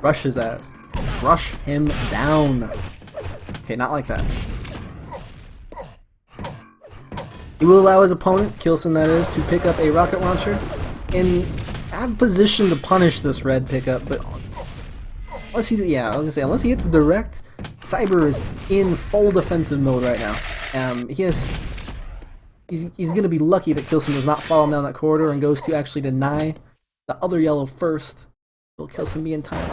Rush his ass. Rush him down. Okay, not like that. He will allow his opponent, Kilson that is, to pick up a rocket launcher and have position to punish this red pickup, but unless he, yeah, I was gonna say, unless he hits direct, Cyber is in full defensive mode right now. He's gonna be lucky that Kilson does not follow him down that corridor and goes to actually deny the other yellow first. Will Kilson be in time?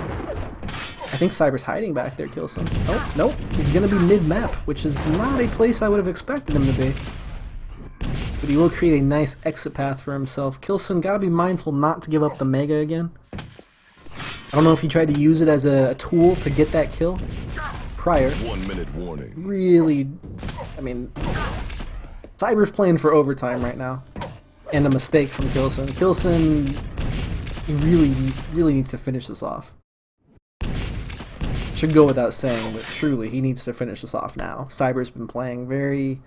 I think Cyber's hiding back there, Kilson. Oh, nope, he's gonna be mid-map, which is not a place I would have expected him to be. But he will create a nice exit path for himself. Kilson gotta be mindful not to give up the Mega again. I don't know if he tried to use it as a tool to get that kill prior. 1 minute warning. Really, I mean, Cyber's playing for overtime right now. And a mistake from Kilson. Kilson, he really needs to finish this off. Should go without saying, but truly, he needs to finish this off now. Cyber's been playing very...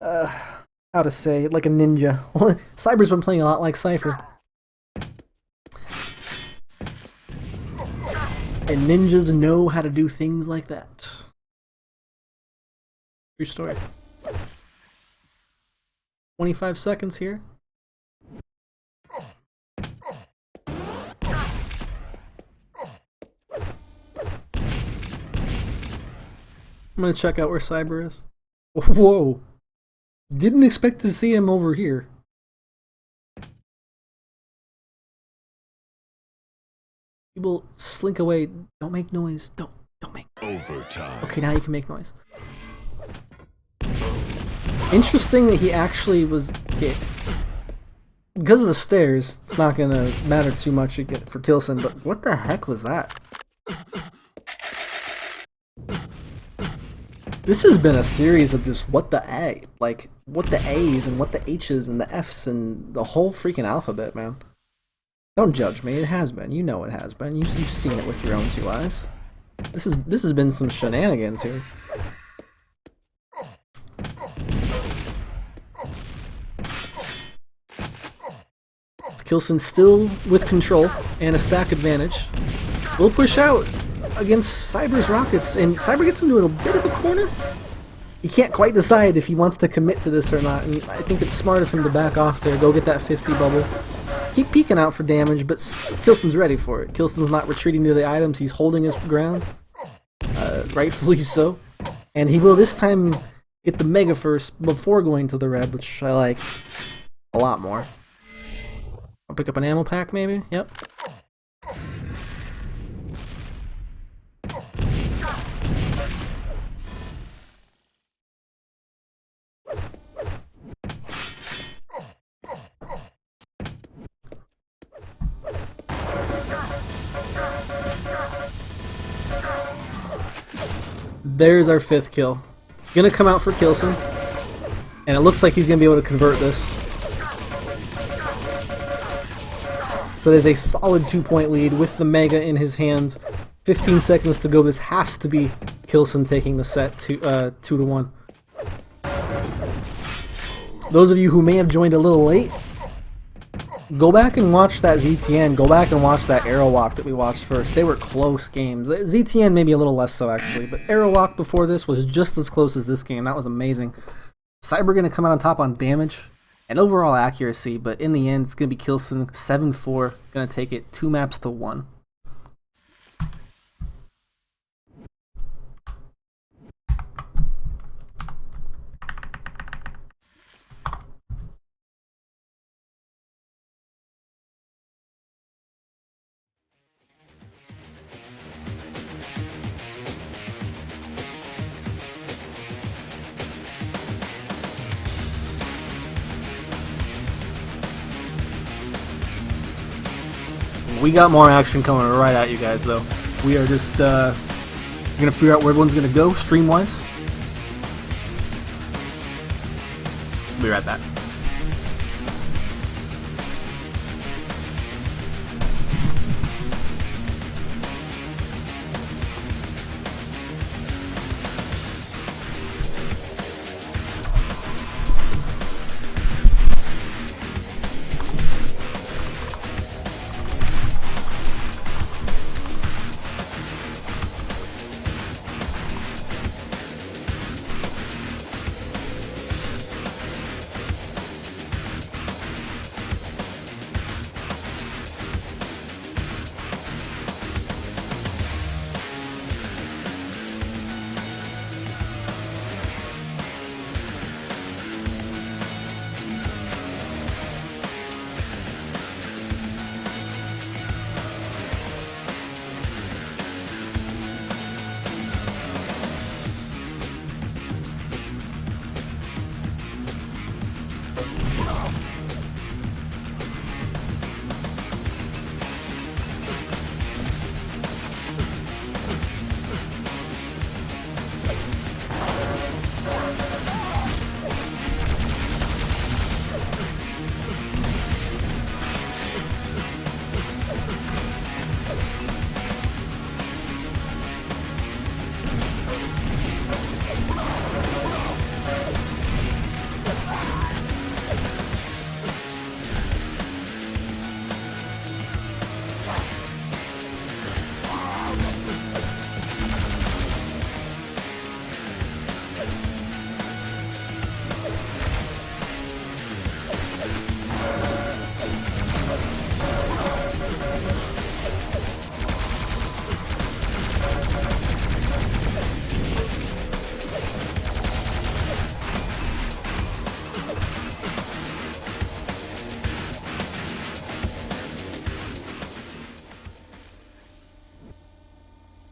how to say, like a ninja. Cyber's been playing a lot like Cypher. And ninjas know how to do things like that. True story. 25 seconds here. I'm gonna check out where Cyber is. Whoa! Didn't expect to see him over here. People slink away. Don't make noise. Don't make noise. Overtime. Okay, now you can make noise. Interesting that he actually was... Okay. Because of the stairs, it's not gonna matter too much for Kilson, but what the heck was that? This has been a series of just what the A, like what the A's and what the H's and the F's and the whole freaking alphabet, man. Don't judge me. It has been. You know it has been. You've seen it with your own two eyes. This has been some shenanigans here. Kilson still with control and a stack advantage. We'll push out against Cyber's rockets, and Cyber gets into a bit of a corner. He can't quite decide if he wants to commit to this or not, and I think it's smart of him to back off there, go get that 50 bubble. Keep peeking out for damage, but Kilson's ready for it. Kilson's not retreating to the items, he's holding his ground. Rightfully so. And he will this time get the Mega first before going to the red, which I like a lot more. I'll pick up an ammo pack maybe? Yep. There's our 5th kill. Gonna come out for Kilson, and it looks like he's gonna be able to convert this. So there's a solid 2-point lead with the Mega in his hand. 15 seconds to go. This has to be Kilson taking the set to 2-1. Those of you who may have joined a little late, go back and watch that ZTN. Go back and watch that Arrow Walk that we watched first. They were close games. ZTN maybe a little less so actually, but Arrow Walk before this was just as close as this game. That was amazing. Cyber gonna come out on top on damage and overall accuracy, but in the end, it's gonna be Kilson 7-4, gonna take it 2 maps to 1. We got more action coming right at you guys, though. We are just gonna figure out where everyone's gonna go stream-wise. Be right back.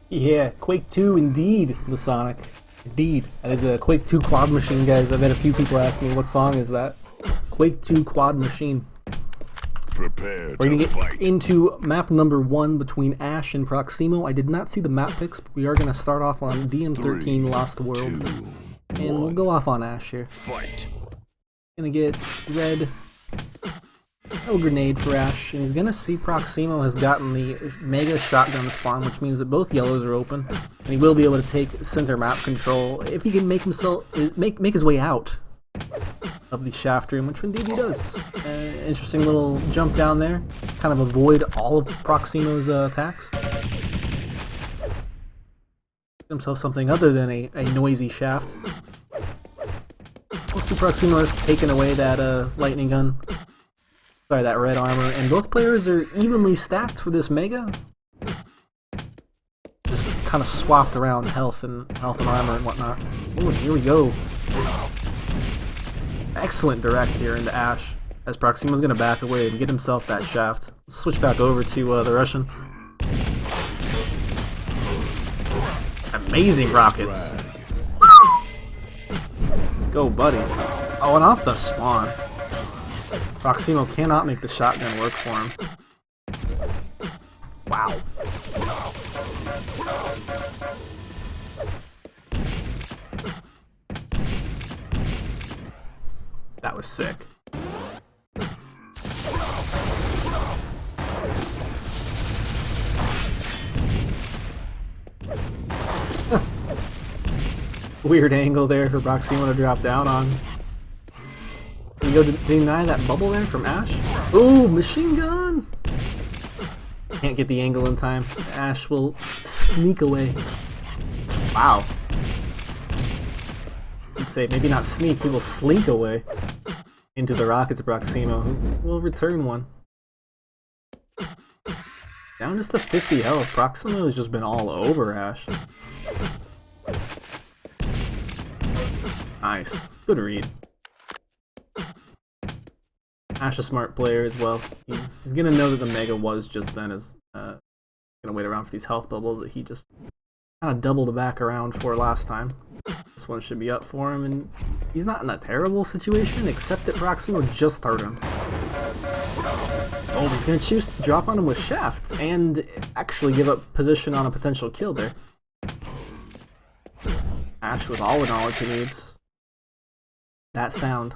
Yeah, Quake 2 indeed, the Sonic. Indeed. That is a Quake 2 quad machine, guys. I've had a few people ask me what song is that. Quake 2 quad machine. Prepare We're gonna to get fight. into map number 1 between Ash and Proximo. I did not see the map picks, but we are gonna start off on DM13 3, Lost World. 2, And we'll 1. go off on Ash here. Fight. Gonna get red. No grenade for Ash, and he's gonna see Proximo has gotten the mega shotgun spawn, which means that both yellows are open, and he will be able to take center map control if he can make his way out of the shaft room, which indeed he does. Interesting little jump down there, kind of avoid all of Proximo's attacks. Get himself something other than a noisy shaft. We'll see Proximo has taken away that lightning gun. Sorry, that red armor, and both players are evenly stacked for this mega. Just kind of swapped around health and armor and whatnot. Ooh, here we go. Excellent direct here into Ash, as Proximo's gonna back away and get himself that shaft. Let's switch back over to the Russian. Amazing rockets. Go, buddy. Oh, and off the spawn. Proximo cannot make the shotgun work for him. Wow. That was sick. Weird angle there for Proximo to drop down on. Can you go deny that bubble there from Ash? Ooh, machine gun! Can't get the angle in time. Ash will sneak away. Wow. should say, maybe not sneak, he will slink away into the rockets of Proximo, who will return one. Down just to 50 health. Proximo has just been all over Ash. Nice. Good read. Ash a smart player as well. He's gonna know that the Mega was just then, is gonna wait around for these health bubbles that he just kind of doubled back around for last time. This one should be up for him, and he's not in a terrible situation, except that Proximo just hurt him. Oh, he's gonna choose to drop on him with Shaft, and actually give up position on a potential kill there. Ash with all the knowledge he needs. That sound.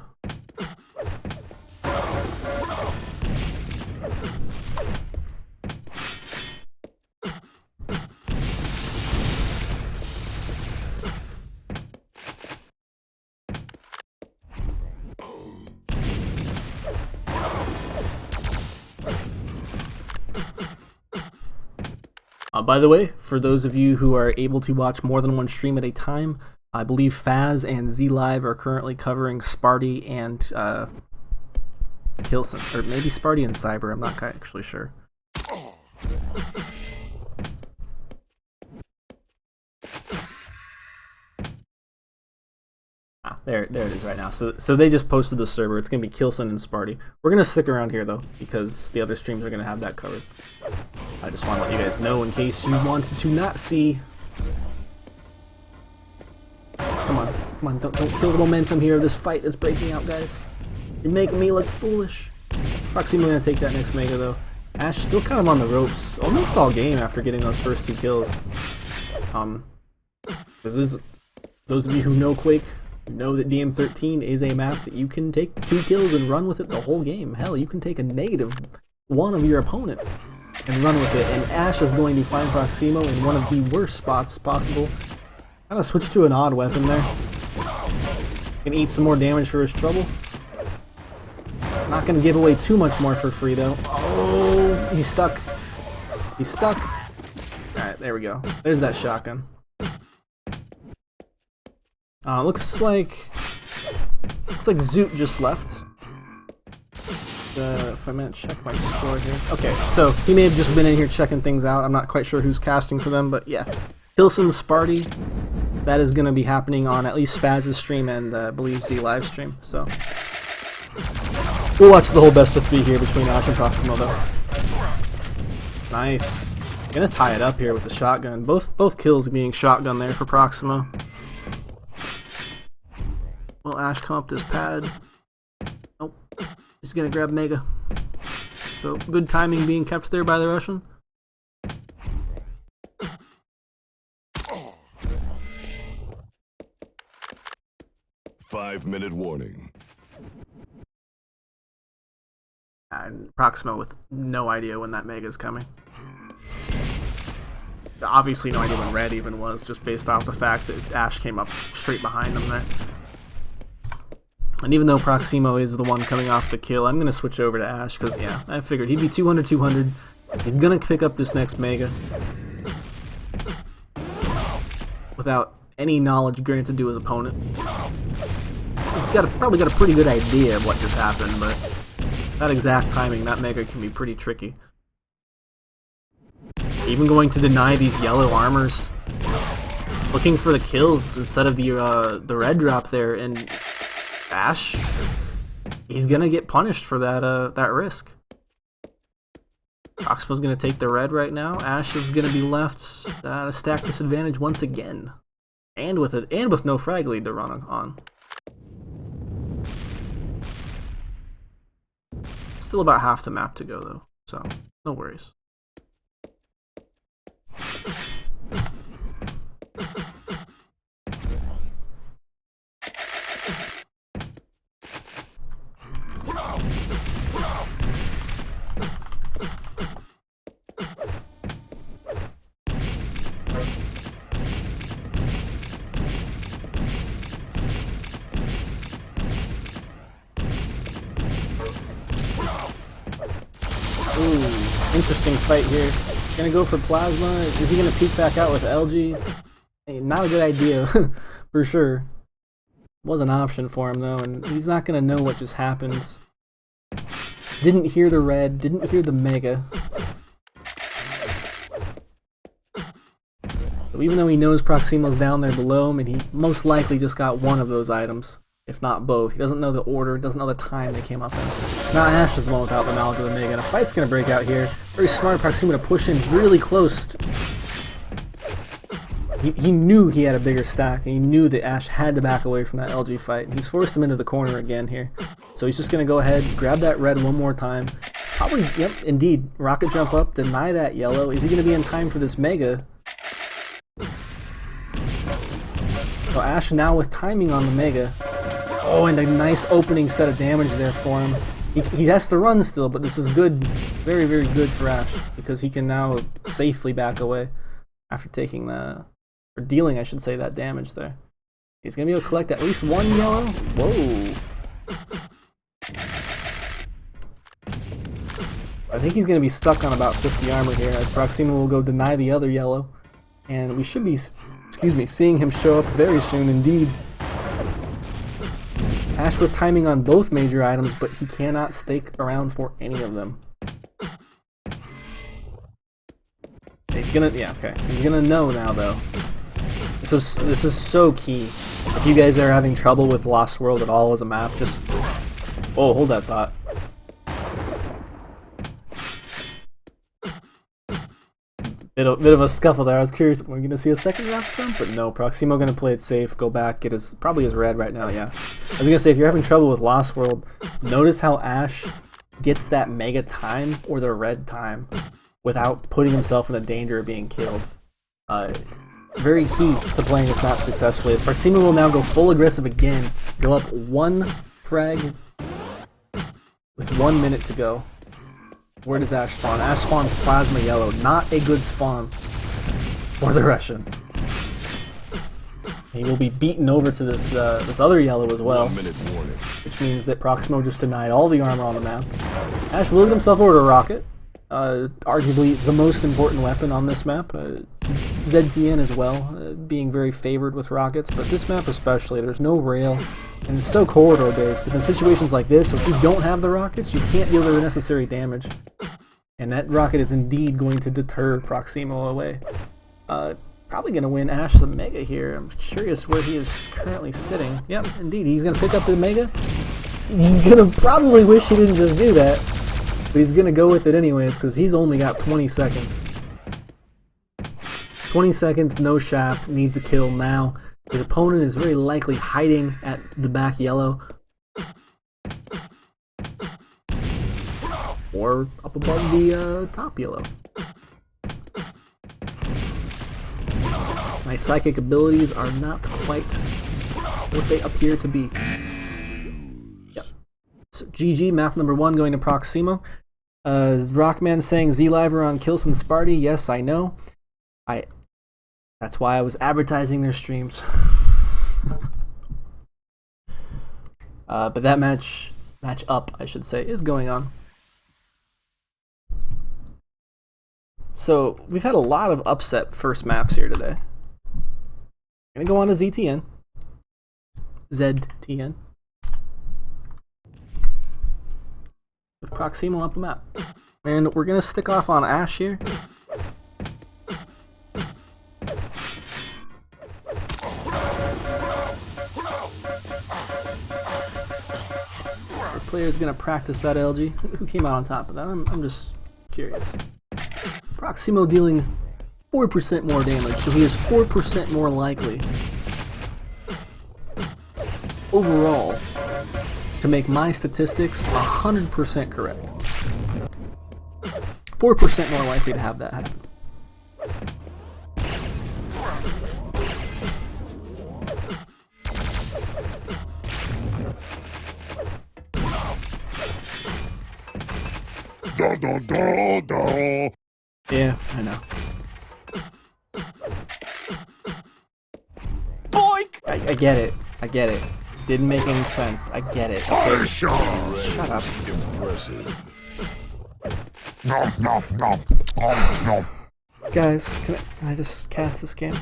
By the way, for those of you who are able to watch more than one stream at a time, I believe Faz and Z-Live are currently covering Sparty and Kilson, or maybe Sparty and Cyber, I'm not actually sure. There it is right now. So they just posted the server. It's going to be Kilson and Sparty. We're going to stick around here, though, because the other streams are going to have that covered. I just want to let you guys know in case you wanted to not see. Come on, don't kill the momentum here of this fight that's breaking out, guys. You're making me look foolish. Proximo going to take that next Mega, though. Ash still kind of on the ropes, almost all game after getting those first 2 kills. Those of you who know Quake know that DM13 is a map that you can take 2 kills and run with it the whole game. Hell, you can take a -1 of your opponent and run with it, and Ash is going to find Proximo in one of the worst spots possible. Kind of switch to an odd weapon there. Can eat some more damage for his trouble. Not going to give away too much more for free, though. Oh, he's stuck. He's stuck. Alright, there we go. There's that shotgun. Looks like Zoot just left. If I meant check my score here. Okay, so he may have just been in here checking things out. I'm not quite sure who's casting for them, but yeah. Kilson, Sparty, that is going to be happening on at least Faz's stream and I believe Z live stream. So we'll watch the whole best of 3 here between Ash and Proximo, though. Nice. Gonna tie it up here with the shotgun. Both kills being shotgun there for Proximo. Will Ash come up this pad? Nope. He's gonna grab Mega. So good timing being kept there by the Russian. Five-minute warning. And Proximo with no idea when that Mega's coming. Obviously no idea when Red even was, just based off the fact that Ash came up straight behind him there. And even though Proximo is the one coming off the kill, I'm going to switch over to Ash, because, yeah, I figured he'd be 200-200. He's going to pick up this next Mega without any knowledge granted to his opponent. He's probably got a pretty good idea of what just happened, but that exact timing, that Mega can be pretty tricky. Even going to deny these yellow armors. Looking for the kills instead of the red drop there, and Ash, he's gonna get punished for that risk. Proximo's gonna take the red right now. Ash is gonna be left at a stack disadvantage once again, and with no frag lead to run on. Still about half the map to go though, so no worries. Interesting fight here. Gonna go for Plasma. Is he gonna peek back out with LG? Hey, not a good idea, for sure. Was an option for him though, and he's not gonna know what just happened. Didn't hear the red, didn't hear the mega. So even though he knows Proximo's down there below him, and he most likely just got one of those items, if not both. He doesn't know the order, doesn't know the time they came up in. Now Ash is the one without the knowledge of the mega, and a fight's gonna break out here. Very smart Proximo to push in really close. He knew he had a bigger stack, and he knew that Ash had to back away from that LG fight. And he's forced him into the corner again here. So he's just going to go ahead, grab that red one more time. Probably, yep, indeed, rocket jump up, deny that yellow. Is he going to be in time for this mega? So Ash now with timing on the mega. Oh, and a nice opening set of damage there for him. He has to run still, but this is good, very, very good for Ash, because he can now safely back away after taking the... or dealing, I should say, that damage there. He's gonna be able to collect at least one yellow. Whoa! I think he's gonna be stuck on about 50 armor here, as Proximo will go deny the other yellow, and we should be, excuse me, seeing him show up very soon indeed. Ash with timing on both major items, but he cannot stake around for any of them. He's gonna, yeah, okay. He's gonna know now, though. This is so key. If you guys are having trouble with Lost World at all as a map, just... Oh, hold that thought. Bit of a scuffle there. I was curious, we're gonna see a second round from, but no. Proximo gonna play it safe, go back, get his, probably his red right now, yeah. I was gonna say, if you're having trouble with Lost World, notice how Ash gets that mega time, or the red time, without putting himself in the danger of being killed. Very key to playing this map successfully, as Proximo will now go full aggressive again, go up one frag with 1 minute to go. Where does Ash spawn? Ash spawns Plasma Yellow, not a good spawn for the Russian. He will be beaten over to this this other yellow as well, which means that Proximo just denied all the armor on the map. Ash will get himself over to Rocket, arguably the most important weapon on this map. ZTN as well, being very favored with rockets, but this map especially, there's no rail, and it's so corridor based that in situations like this, if you don't have the rockets, you can't deal the necessary damage. And that rocket is indeed going to deter Proximo away. Probably going to win Ash the Mega here. I'm curious where he is currently sitting. Yep, indeed, he's going to pick up the Mega. He's going to probably wish he didn't just do that, but he's going to go with it anyways, because he's only got 20 seconds. 20 seconds, no shaft, needs a kill now. His opponent is very likely hiding at the back yellow. Or up above the top yellow. My psychic abilities are not quite what they appear to be. Yep. So GG, map number 1 going to Proximo. Rockman saying Z-Liver on Kilson Sparty. Yes, I know. That's why I was advertising their streams. But that match up, I should say, is going on. So we've had a lot of upset first maps here today. Gonna go on to ZTN. ZTN. With Proximo up the map. And we're gonna stick off on Ash here. Player's gonna practice that LG. Who came out on top of that? I'm just curious. Proximo dealing 4% more damage, so he is 4% more likely overall to make my statistics 100% correct. 4% more likely to have that happen. Yeah, I know. Boink! I get it. I get it. Didn't make any sense. I get it. Okay. Shut up. Impressive. Guys, can I just cast this game?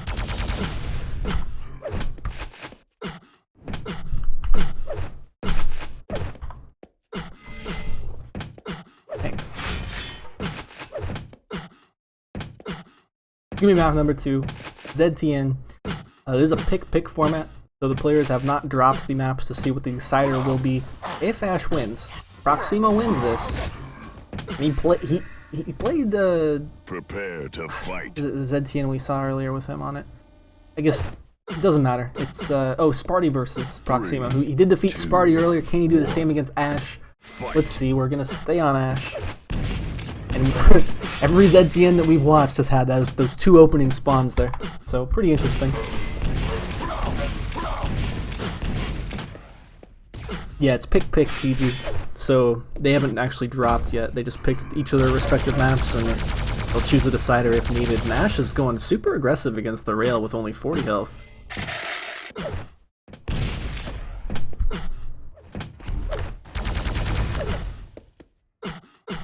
Give me map number 2, ZTN. This is a pick format, so the players have not dropped the maps to see what the decider will be if Ash wins. Proximo wins this. He played Prepare to fight. the ZTN we saw earlier with him on it. I guess it doesn't matter. It's Sparty versus Proximo. He did defeat Sparty earlier. Can he do the same against Ash? Fight. Let's see. We're gonna stay on Ash. And every ZTN that we've watched has had those 2 opening spawns there. So pretty interesting. Yeah, it's pick TG. So they haven't actually dropped yet. They just picked each of their respective maps and they'll choose a decider if needed. And Ash is going super aggressive against the rail with only 40 health.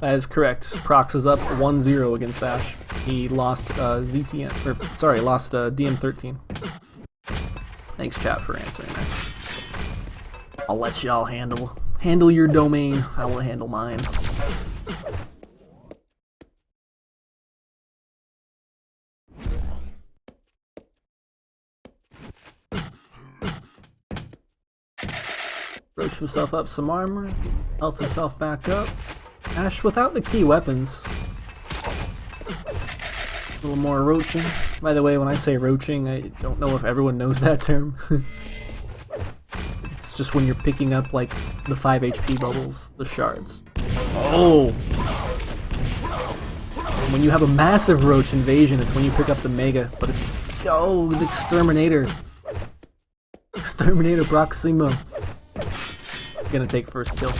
That is correct. Prox is up 1-0 against Ash. He lost lost DM13. Thanks, chat, for answering that. I'll let y'all handle your domain. I will handle mine. Roach himself up some armor, health himself back up. Ash without the key weapons. A little more roaching. By the way, when I say roaching, I don't know if everyone knows that term. It's just when you're picking up like the 5 HP bubbles, the shards. Oh! When you have a massive roach invasion, it's when you pick up the mega, but it's the exterminator. Exterminator Proximo. Gonna take first kill.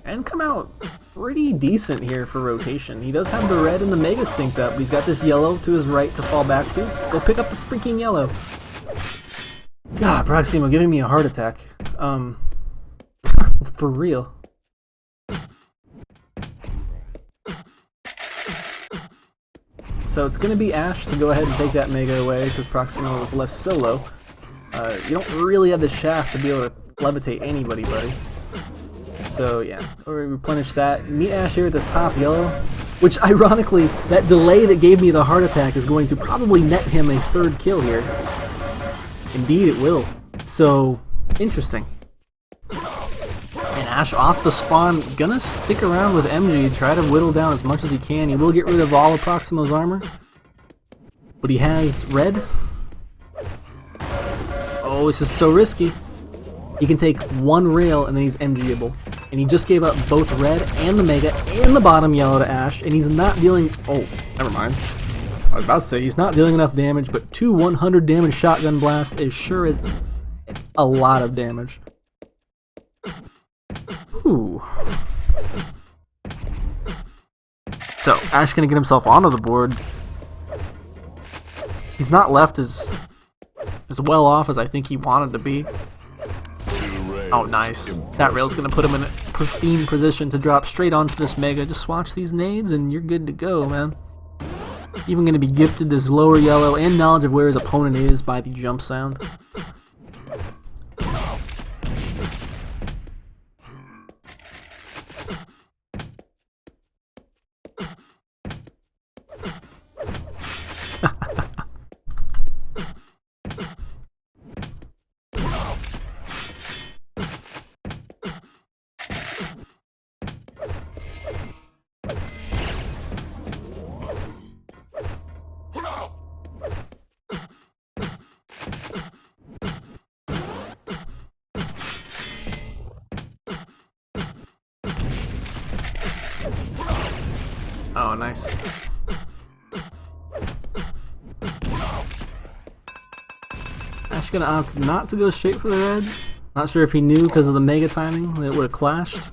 And come out pretty decent here for rotation. He does have the red and the mega synced up. He's got this yellow to his right to fall back to. Go pick up the freaking yellow. God, Proximo giving me a heart attack. For real. So it's gonna be Ash to go ahead and take that mega away because Proximo was left solo. You don't really have the shaft to be able to levitate anybody, buddy. So yeah, or replenish that. Meet Ash here at this top yellow, which ironically, that delay that gave me the heart attack is going to probably net him a 3rd kill here. Indeed it will. So, interesting. And Ash off the spawn, gonna stick around with MG, try to whittle down as much as he can. He will get rid of all of Proximo's armor. But he has red. Oh, this is so risky. He can take 1 rail and then he's MGable. And he just gave up both red and the mega and the bottom yellow to Ash, and he's not dealing... Oh, never mind. I was about to say, he's not dealing enough damage, but 2 100 damage shotgun blasts is sure is a lot of damage. Ooh. So, Ash gonna get himself onto the board. He's not left as well off as I think he wanted to be. Oh, nice. That rail's gonna put him in a pristine position to drop straight onto this mega. Just watch these nades and you're good to go, man. Even gonna be gifted this lower yellow and knowledge of where his opponent is by the jump sound. Oh, nice. Ash gonna opt not to go straight for the red. Not sure if he knew because of the mega timing that it would have clashed,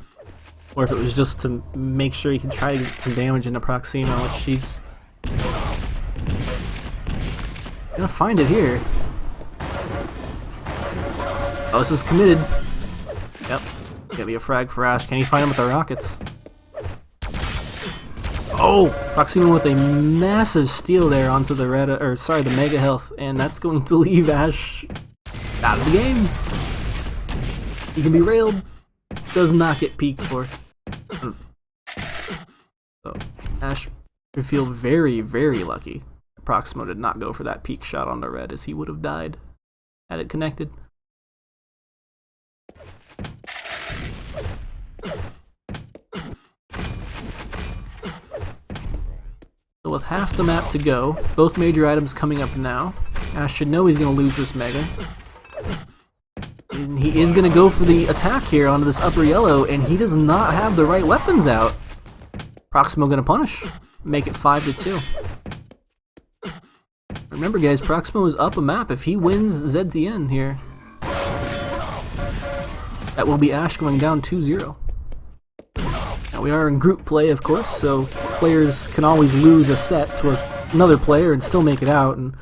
or if it was just to make sure he could try to get some damage into Proximo, which he's gonna find it here. Oh, this is committed. Yep. Gonna be a frag for Ash. Can he find him with the rockets? Oh! Proximo with a massive steal there onto the red, the mega health, and that's going to leave Ash out of the game. He can be railed, does not get peeked for. So, Ash We feel very, very lucky that Proximo did not go for that peak shot on the red, as he would have died had it connected. So with half the map to go, both major items coming up now, Ash should know he's going to lose this Mega. And he is going to go for the attack here onto this upper yellow, and he does not have the right weapons out. Proximo going to punish, make it 5-2. Remember guys, Proximo is up a map. If he wins ZTN here, that will be Ash going down 2-0. Now we are in group play, of course, so players can always lose a set to another player and still make it out. And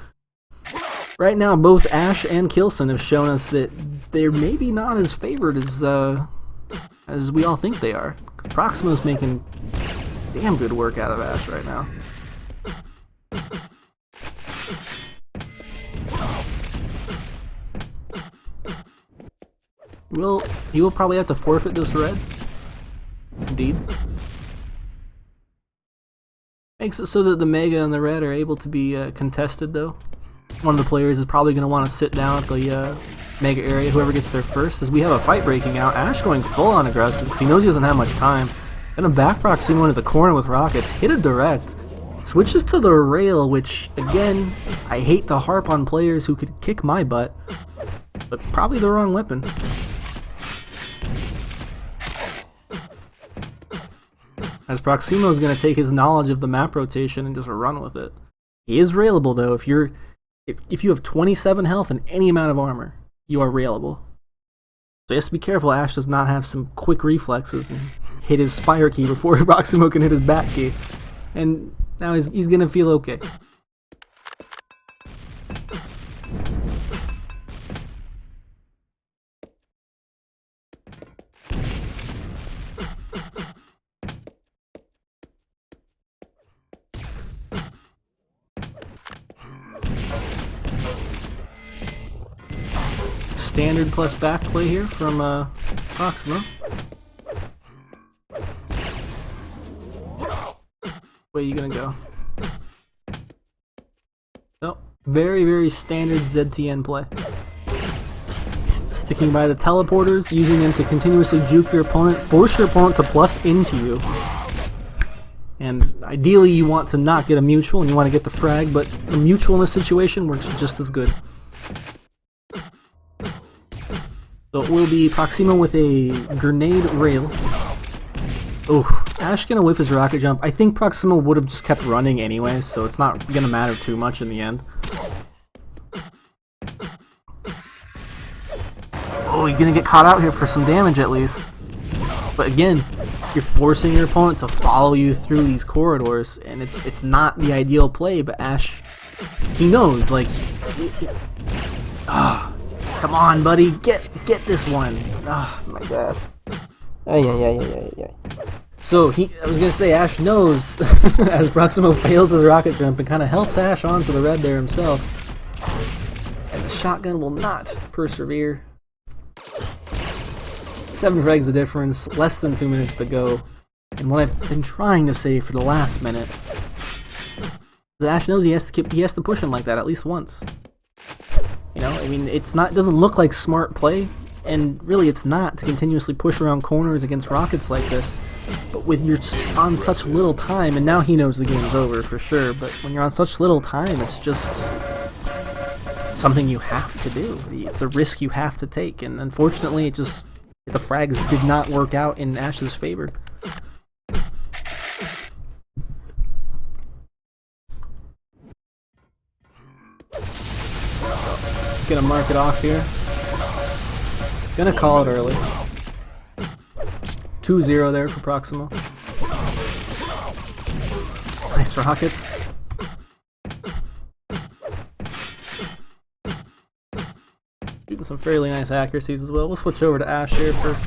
right now, both Ash and Kilson have shown us that they're maybe not as favored as we all think they are. Proximo's making damn good work out of Ash right now. He will probably have to forfeit this red. Indeed. Makes it so that the Mega and the red are able to be contested, though. One of the players is probably going to want to sit down at the Mega area, whoever gets there first, as we have a fight breaking out. Ash going full-on aggressive, because he knows he doesn't have much time. Gonna back Proximo into the corner with rockets, hit a direct, switches to the rail, which, again, I hate to harp on players who could kick my butt, but probably the wrong weapon. As Proximo is going to take his knowledge of the map rotation and just run with it. He is railable though. If you have 27 health and any amount of armor, you are railable. So he has to be careful Ash does not have some quick reflexes and hit his fire key before Proximo can hit his back key. And now he's going to feel okay. Standard plus back play here from Proximo. Where are you gonna go? Oh, very, very standard ZTN play. Sticking by the teleporters, using them to continuously juke your opponent, force your opponent to plus into you. And ideally you want to not get a mutual and you want to get the frag, but a mutual in this situation works just as good. So it will be Proximo with a grenade rail. Oh, Ash gonna whiff his rocket jump. I think Proximo would have just kept running anyway, so it's not gonna matter too much in the end. Oh, you're gonna get caught out here for some damage at least. But again, you're forcing your opponent to follow you through these corridors, and it's not the ideal play, but Ash, he knows, like, come on, buddy, get this one. Oh my gosh. So I was gonna say Ash knows as Proximo fails his rocket jump and kind of helps Ash onto the red there himself. And the shotgun will not persevere. 7 frags the difference, less than 2 minutes to go. And what I've been trying to say for the last minute is Ash knows he has to push him like that at least once. You know, I mean, it doesn't look like smart play, and really it's not to continuously push around corners against rockets like this. But when you're on such little time, and now he knows the game's over for sure, but when you're on such little time, it's just something you have to do. It's a risk you have to take, and unfortunately the frags did not work out in Ash's favor. Gonna mark it off here. Gonna call it early. 2-0 there for Proximo. Nice rockets. Shooting some fairly nice accuracies as well. We'll switch over to Ash here for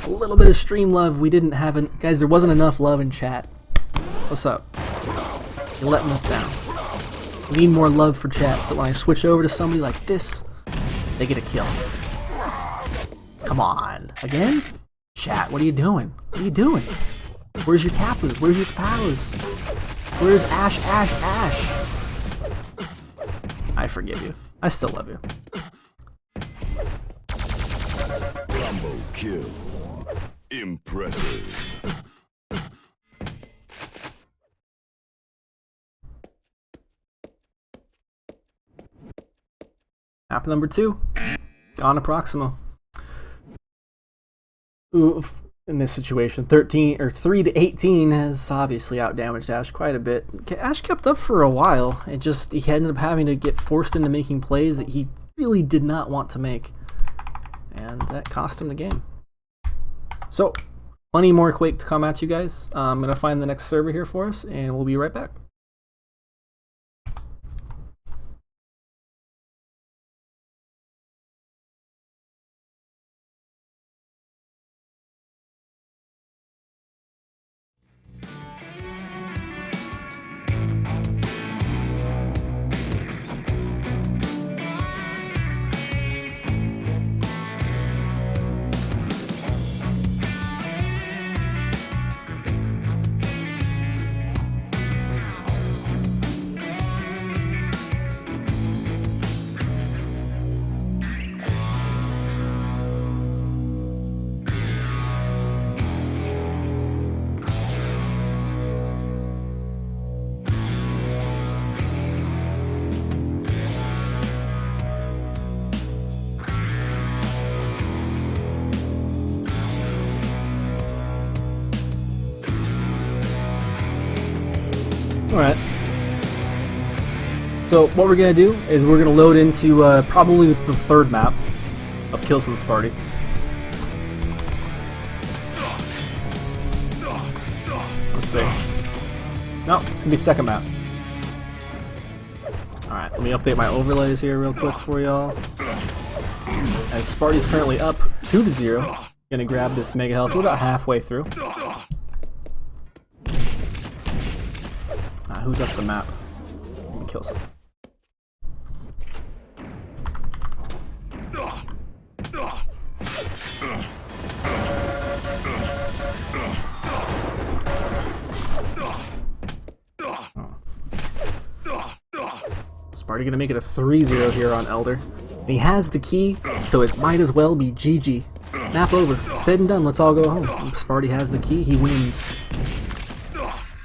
a little bit of stream love. We didn't have guys, there wasn't enough love in chat. What's up? You're letting us down. We need more love for chat, so when I switch over to somebody like this, they get a kill. Come on. Again? Chat, what are you doing? What are you doing? Where's your Kappas? Where's your Kapalas? Where's Ash, Ash, Ash? I forgive you. I still love you. Combo kill. Impressive. Map number 2. On to Proximo. Ooh, in this situation, 3 to 18 has obviously outdamaged Ash quite a bit. Ash kept up for a while. He ended up having to get forced into making plays that he really did not want to make, and that cost him the game. So, plenty more Quake to come at you guys. I'm gonna find the next server here for us, and we'll be right back. Alright. So what we're going to do is we're going to load into probably the third map of Kilson's Sparty. Let's see. No, it's going to be second map. Alright, let me update my overlays here real quick for y'all. As Sparty's currently up 2-0. Gonna grab this mega health. We're about halfway through. Who's up the map? Let me kill some. Sparty gonna make it a 3-0 here on Elder. And he has the key, so it might as well be GG. Map over. Said and done. Let's all go home. Sparty has the key. He wins.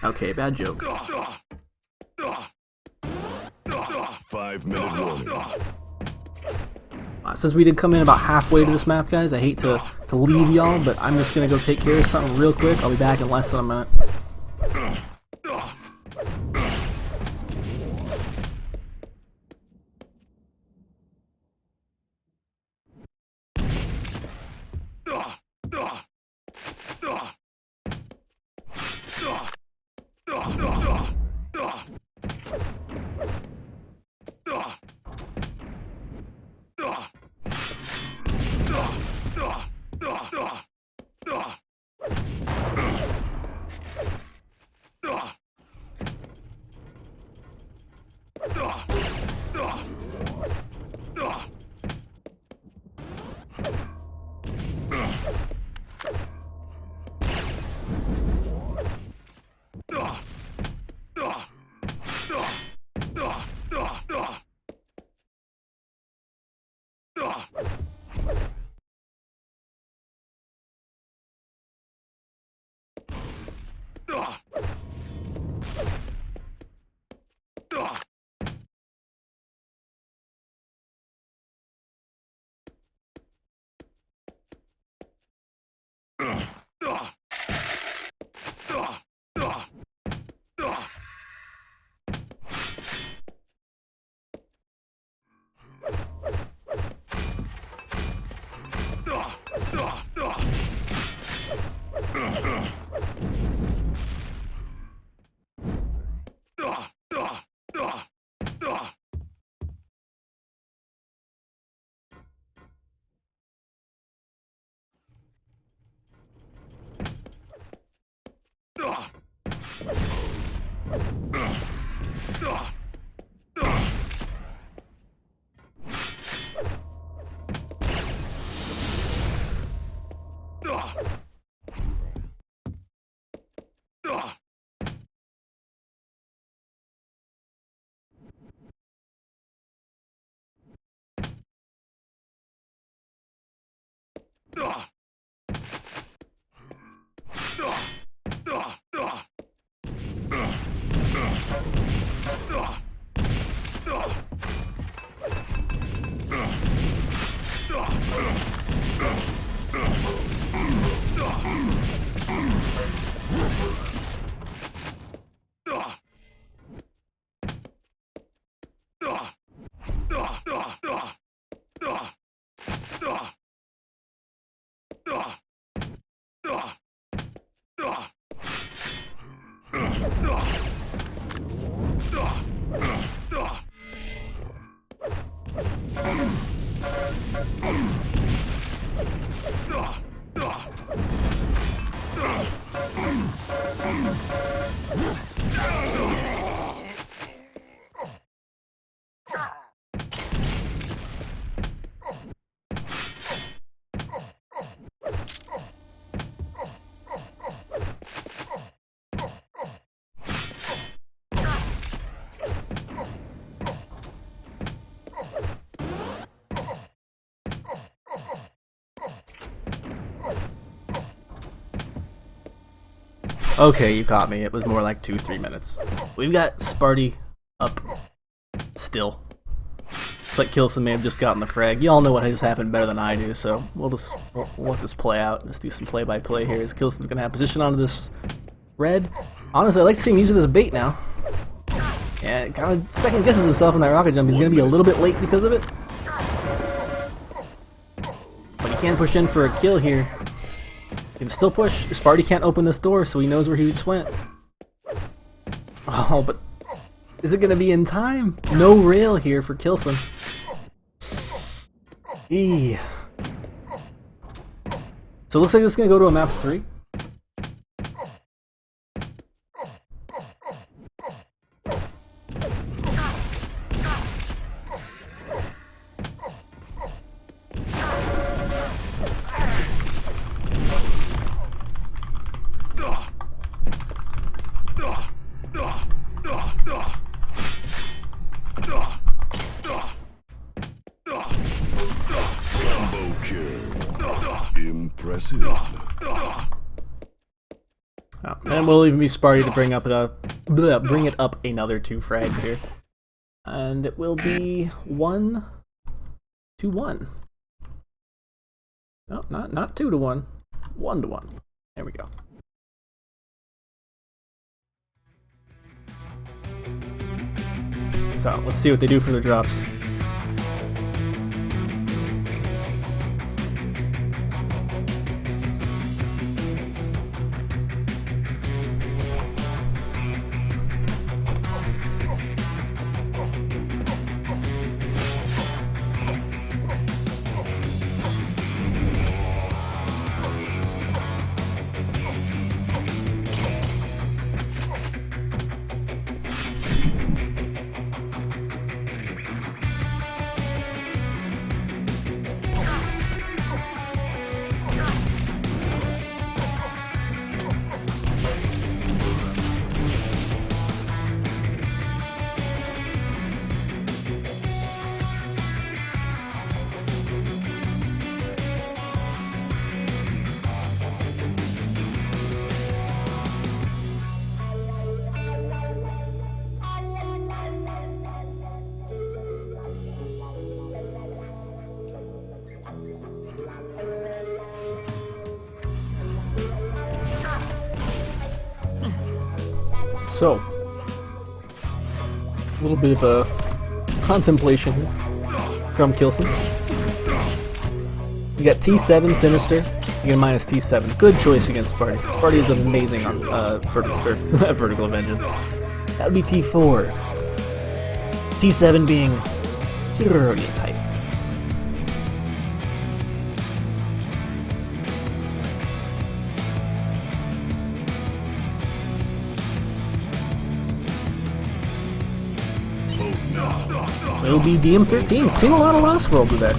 Okay, bad joke. 5-minute warning. Since we did come in about halfway to this map, guys, I hate to leave y'all, but I'm just gonna go take care of something real quick. I'll be back in less than a minute. Okay, you caught me. It was more like 2-3 minutes. We've got Sparty up still. It's like Kilson may have just gotten the frag. Y'all know what has happened better than I do, so we'll let this play out. Just do some play-by-play here as Kilson's gonna have position onto this red. Honestly, I like to see him use it as a bait now. Yeah, kind of second guesses himself in that rocket jump. He's gonna be a little bit late because of it. But he can push in for a kill here. He can still push. Sparty can't open this door, so he knows where he just went. Oh, but is it gonna be in time? No rail here for Kilson. Eee. So it looks like this is gonna go to a map 3. Combo kill. Impressive. Oh, and we'll even be Sparty to bring it up another 2 frags here, and it will be 1-1. No, not 2-1, 1-1. There we go. So let's see what they do for their drops. So, a little bit of a contemplation here from Kilson. You got T7 Sinister, you get minus T7. Good choice against Sparty. Sparty is amazing on vertical vengeance. That would be T4. T7 being Furious Heights. It'll be DM13. Seen a lot of Lost World with that.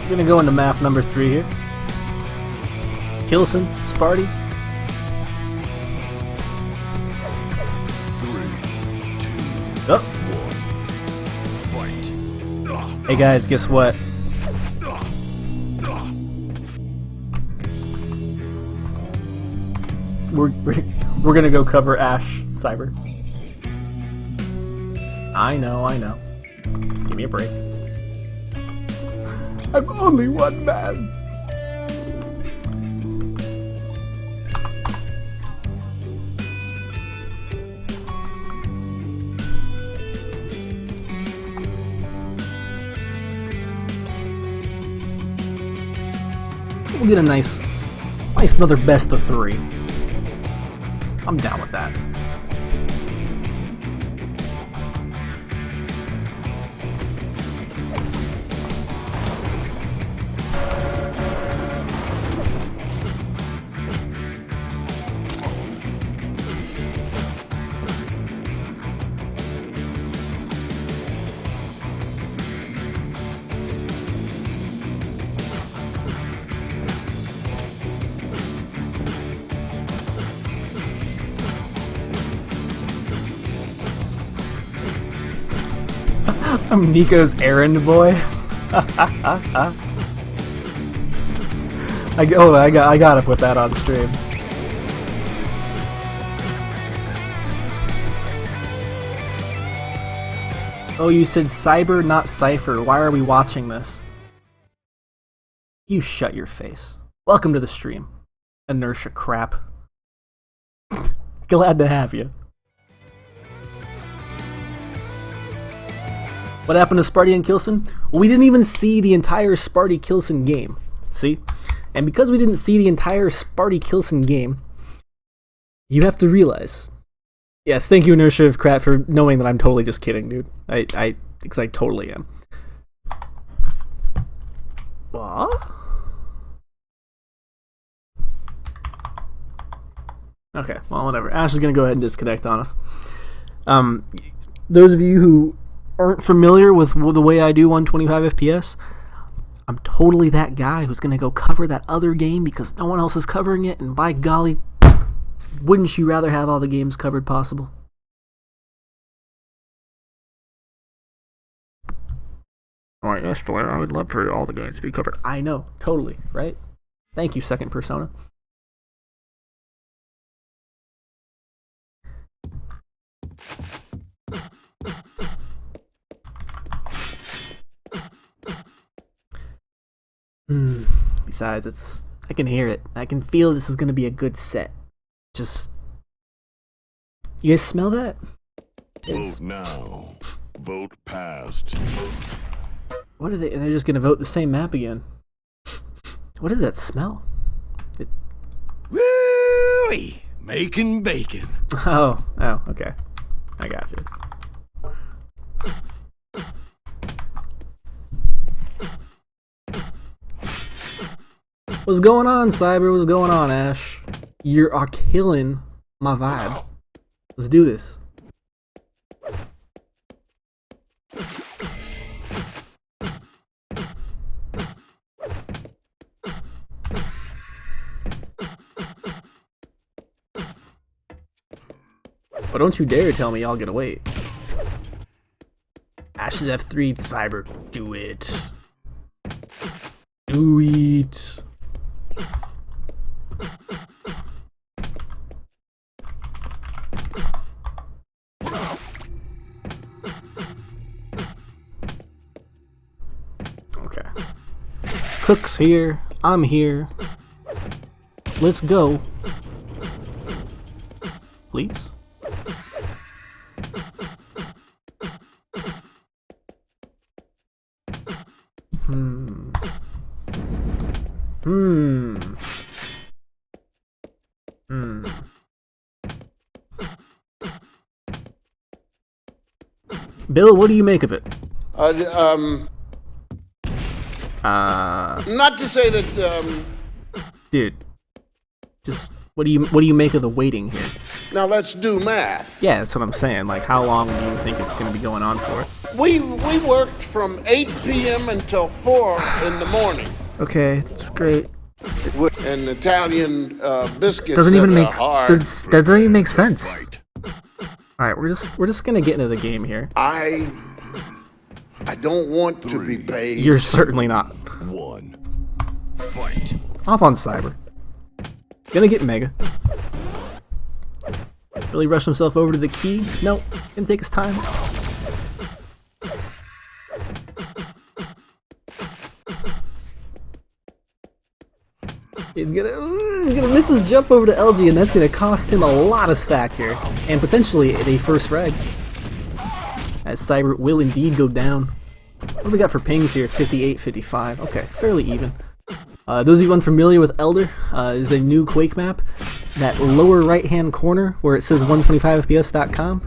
We're gonna go into map number 3 here. Kilson, Sparty. 3, 2, Oh. 1. Fight. Hey guys, guess what? We're gonna go cover Ash Cyber. I know. Give me a break. I'm only one man. We'll get a nice another best of 3. I'm down with that. I'm Nico's errand boy. I gotta put that on stream. Oh, you said cyber, not cipher. Why are we watching this? You shut your face. Welcome to the stream. Inertia crap. Glad to have you. What happened to Sparty and Kilson? Well, we didn't even see the entire Sparty-Kilson game. See? And because we didn't see the entire Sparty-Kilson game, you have to realize... Yes, thank you, Inertia of Crap, for knowing that I'm totally just kidding, dude. Because I totally am. What? Okay, well, whatever. Ash is going to go ahead and disconnect on us. Those of you who aren't familiar with the way I do 125 FPS, I'm totally that guy who's going to go cover that other game because no one else is covering it, and by golly, wouldn't you rather have all the games covered possible? Alright, yes, Blair, I would love for all the games to be covered. I know, totally, right? Thank you, Second Persona. Besides, I can hear it. I can feel this is going to be a good set. Just... You guys smell that? Vote now. Vote passed. What are they? They're just going to vote the same map again. What does that smell? Woo-wee! Making bacon. Oh, okay. I got you. What's going on, Cyber? What's going on, Ash? You are killing my vibe. Let's do this. But don't you dare tell me y'all gonna wait. Ash is F3, Cyber. Do it. Do it. Okay. Cook's here. I'm here. Let's go. Please. Bill, what do you make of it? Not to say that, Dude, just what do you make of the waiting here? Now let's do math. Yeah, that's what I'm saying. Like, how long do you think it's going to be going on for? We worked from 8 p.m. until 4 in the morning. Okay, it's great. And Italian biscuits Doesn't even make hard. doesn't even make sense. All right, we're just gonna get into the game here. I don't want to be paid. You're certainly not. One. Fight. Off on Cyber. Gonna get Mega. Really rush himself over to the key? Nope. Gonna take his time. He's gonna miss his jump over to LG, and that's gonna cost him a lot of stack here, and potentially a first frag. As Cyber will indeed go down. What do we got for pings here? 58, 55. Okay, fairly even. Those of you unfamiliar with Elder, is a new Quake map. That lower right-hand corner where it says 125fps.com,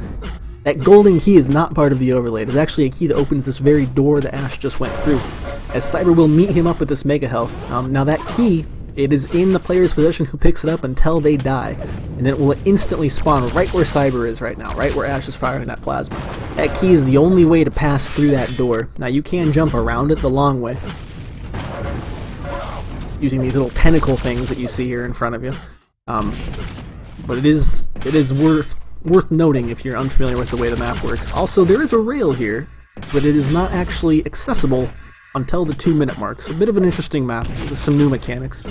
that golden key is not part of the overlay. It is actually a key that opens this very door that Ash just went through. As Cyber will meet him up with this mega health. Now that key, it is in the player's possession who picks it up until they die, and then it will instantly spawn right where Cyber is right now, right where Ash is firing that plasma. That key is the only way to pass through that door. Now you can jump around it the long way, using these little tentacle things that you see here in front of you. But it is worth noting if you're unfamiliar with the way the map works. Also, there is a rail here but it is not actually accessible until the 2-minute mark. So a bit of an interesting map with some new mechanics.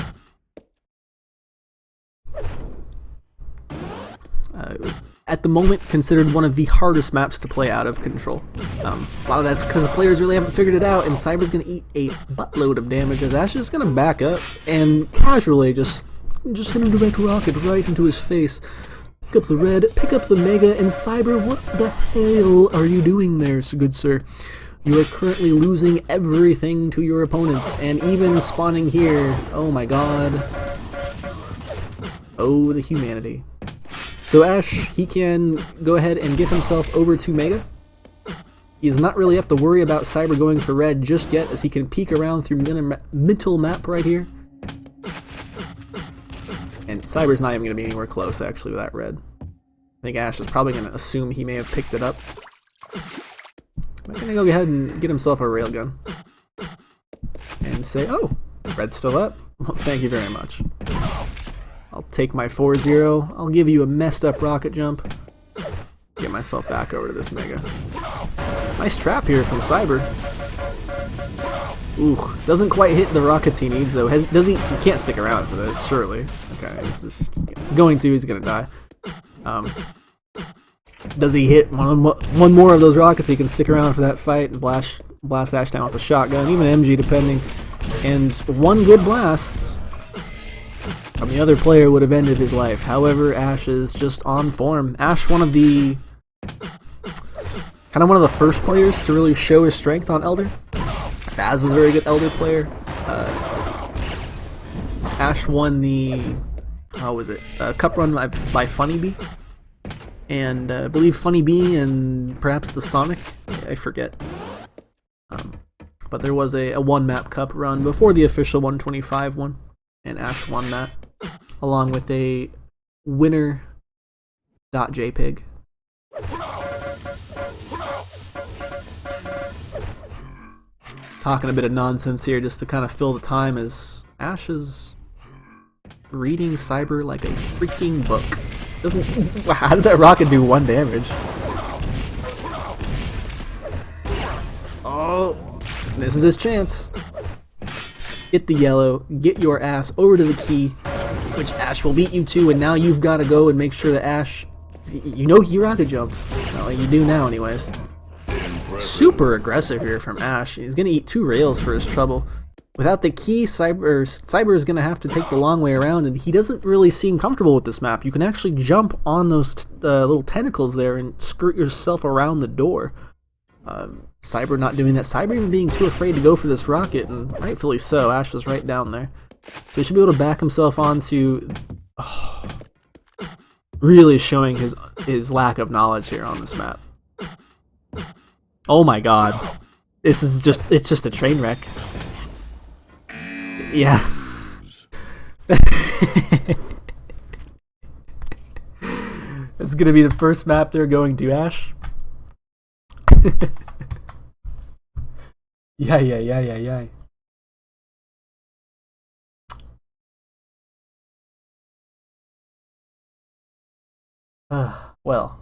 At the moment, considered one of the hardest maps to play out of Control. A lot of that's because the players really haven't figured it out, and Cyber's going to eat a buttload of damage as Ash is going to back up and casually just hit a direct rocket right into his face. Pick up the red, pick up the mega, and Cyber, what the hell are you doing there, good sir? You are currently losing everything to your opponents, and even spawning here. Oh my god. Oh, the humanity. So Ash, he can go ahead and get himself over to Mega. He does not really have to worry about Cyber going for red just yet, as he can peek around through middle map right here. And Cyber's not even going to be anywhere close, actually, with that red. I think Ash is probably going to assume he may have picked it up. I'm going to go ahead and get himself a railgun. And say, oh, red's still up? Well, thank you very much. I'll take my 4-0, I'll give you a messed up rocket jump, get myself back over to this Mega. Nice trap here from Cyber. Ooh, doesn't quite hit the rockets he needs though. Does he? He can't stick around for this, surely. Okay, he's going to, he's gonna die. Does he hit one more of those rockets? He can stick around for that fight and blast Ash down with a shotgun, even MG depending. And one good blast from the other player would have ended his life. However, Ash is just on form. Ash, one of the first players to really show his strength on Elder. Faz was a very good Elder player. Ash won the cup run by Funny Bee, and I believe Funny Bee and perhaps the Sonic. I forget. But there was a one-map cup run before the official 125 one, and Ash won that, along with a winner.jpg. Talking a bit of nonsense here just to kind of fill the time, as Ash is reading Cyber like a freaking book. How did that rocket do 1 damage? Oh, this is his chance. Get the yellow, get your ass over to the key, which Ash will beat you to, and now you've got to go and make sure that Ash, you know he rocket jumped. Well, you do now anyways. Super aggressive here from Ash. He's going to eat 2 rails for his trouble. Without the key, Cyber is going to have to take the long way around, and he doesn't really seem comfortable with this map. You can actually jump on those little tentacles there and skirt yourself around the door. Cyber not doing that. Cyber even being too afraid to go for this rocket, and rightfully so. Ash was right down there. So he should be able to back himself onto... Oh, really showing his lack of knowledge here on this map. Oh my god. It's just a train wreck. Yeah. It's gonna be the first map they're going to, Ash. Yeah. Well,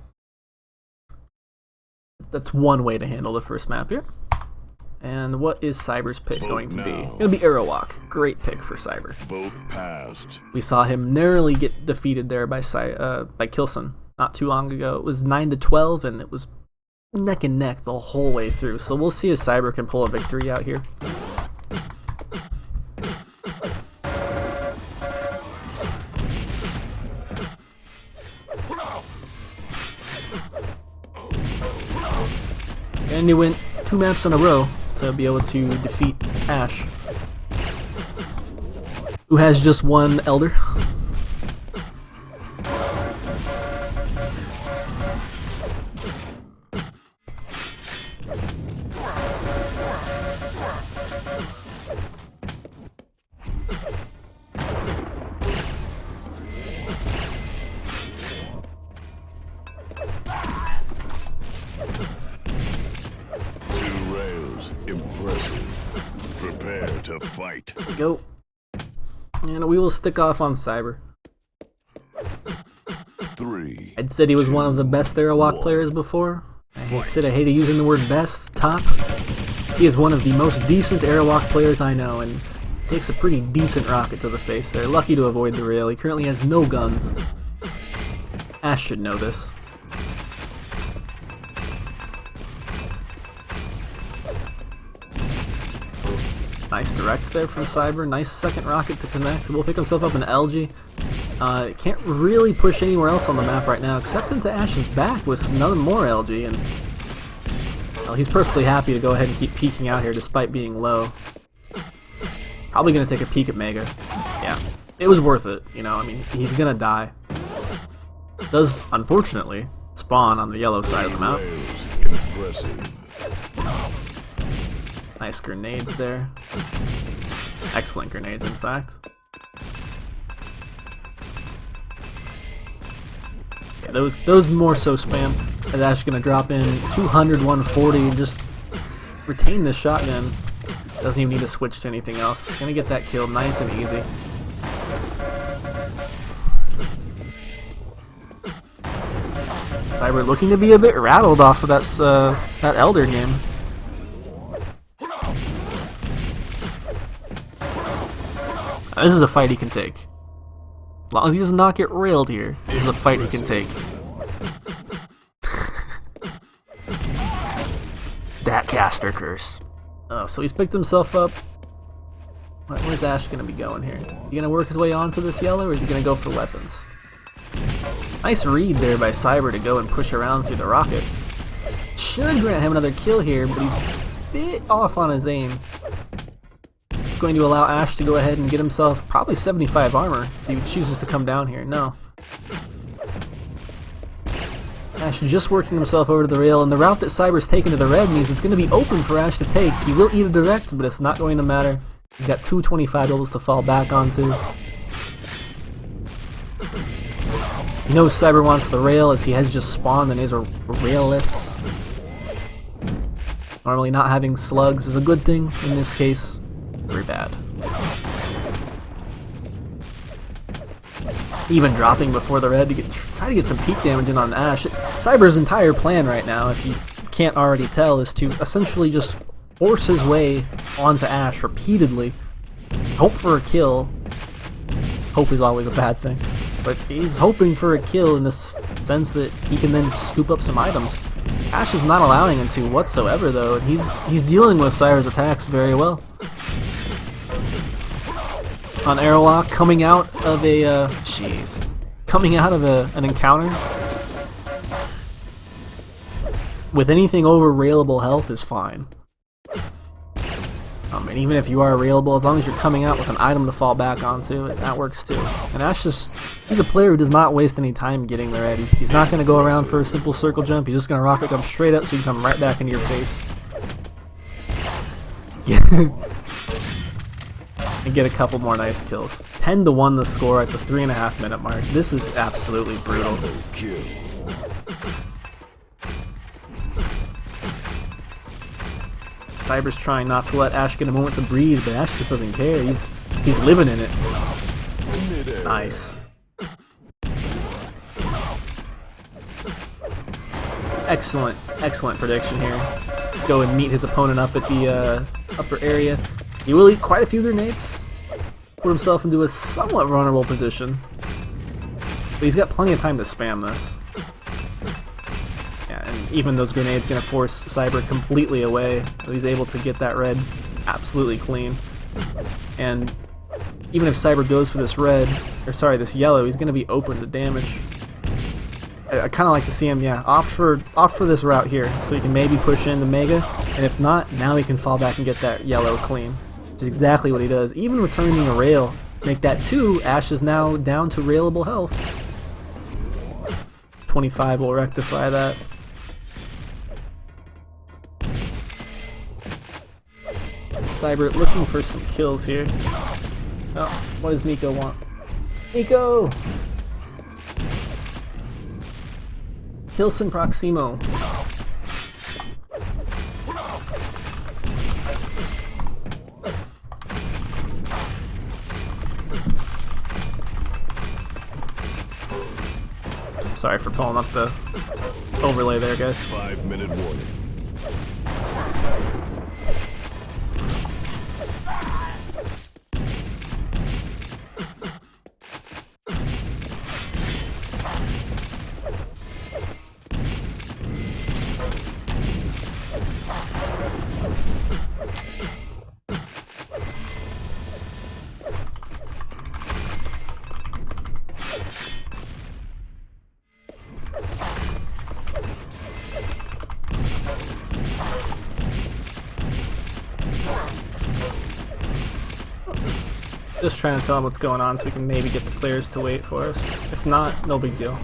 that's one way to handle the first map here. And what is Cyber's pick going to be? It's going to be Aerowalk. Great pick for Cyber. Vote passed. We saw him narrowly get defeated there by Kilson not too long ago. It was 9-12, and it was neck and neck the whole way through. So we'll see if Cyber can pull a victory out here. And he went 2 maps in a row to be able to defeat Ash, who has just 1 Elder. Impressive. Prepare to fight. Go. And we will stick off on Cyber. 3. I'd said he was one of the best Aerowalk players before. I hate using the word best, top. He is one of the most decent airlock players I know, and takes a pretty decent rocket to the face there. Lucky to avoid the rail. He currently has no guns. Ash should know this. Nice direct there from Cyber. Nice second rocket to connect. Will pick himself up an LG. Can't really push anywhere else on the map right now, except into Ash's back with another more LG, and well, he's perfectly happy to go ahead and keep peeking out here despite being low. Probably gonna take a peek at Mega. Yeah, it was worth it. You know, I mean, he's gonna die. Does unfortunately spawn on the yellow side of the map. Impressive. Nice grenades there. Excellent grenades, in fact. Yeah, those more so spam. As Ash gonna drop in 200, 140 and just retain this shotgun. Doesn't even need to switch to anything else. Gonna get that kill nice and easy. Cyber looking to be a bit rattled off of that Elder game. This is a fight he can take. As long as he does not get railed here, this is a fight he can take. That caster curse. Oh, so he's picked himself up. Where's Ash gonna be going here? He gonna work his way onto this yellow, or is he gonna go for weapons? Nice read there by Cyber to go and push around through the rocket. Should grant him another kill here, but he's a bit off on his aim. Going to allow Ash to go ahead and get himself probably 75 armor if he chooses to come down here. No. Ash just working himself over to the rail, and the route that Cyber's taken to the red means it's going to be open for Ash to take. He will eat a direct, but it's not going to matter. He's got 225 doubles to fall back onto. He knows Cyber wants the rail as he has just spawned and is a railless. Normally not having slugs is a good thing. In this case, very bad. Even dropping before the red to try to get some peak damage in on Ash. Cyber's entire plan right now, if you can't already tell, is to essentially just force his way onto Ash repeatedly. Hope for a kill. Hope is always a bad thing. But he's hoping for a kill in the sense that he can then scoop up some items. Ash is not allowing him to whatsoever, though, and he's dealing with Cyber's attacks very well. On airlock, coming out of a an encounter with anything over railable health is fine. And even if you are railable, as long as you're coming out with an item to fall back onto, that works too. And Ash he's a player who does not waste any time getting the red. He's not going to go around for a simple circle jump. He's just going to rocket jump straight up so you can come right back into your face. And get a couple more nice kills. 10-1 the score at the 3.5 minute mark. This is absolutely brutal. Cyber's trying not to let Ash get a moment to breathe, but Ash just doesn't care. He's living in it. Nice. Excellent prediction here. Go and meet his opponent up at the upper area. He will eat quite a few grenades. Put himself into a somewhat vulnerable position. But he's got plenty of time to spam this. Yeah, and even those grenades gonna force Cyber completely away. He's able to get that red absolutely clean. And even if Cyber goes for this this yellow, he's gonna be open to damage. I kind of like to see him, opt for this route here, so he can maybe push into Mega, and if not, now he can fall back and get that yellow clean. Which is exactly what he does. Even returning a rail, make that 2, Ash is now down to railable health. 25 will rectify that. Cyber looking for some kills here. Oh, what does Nico want? Nico! Kilson Proximo. Sorry for pulling up the overlay there, guys. 5-minute warning. Just trying to tell him what's going on so we can maybe get the players to wait for us. If not, no big deal.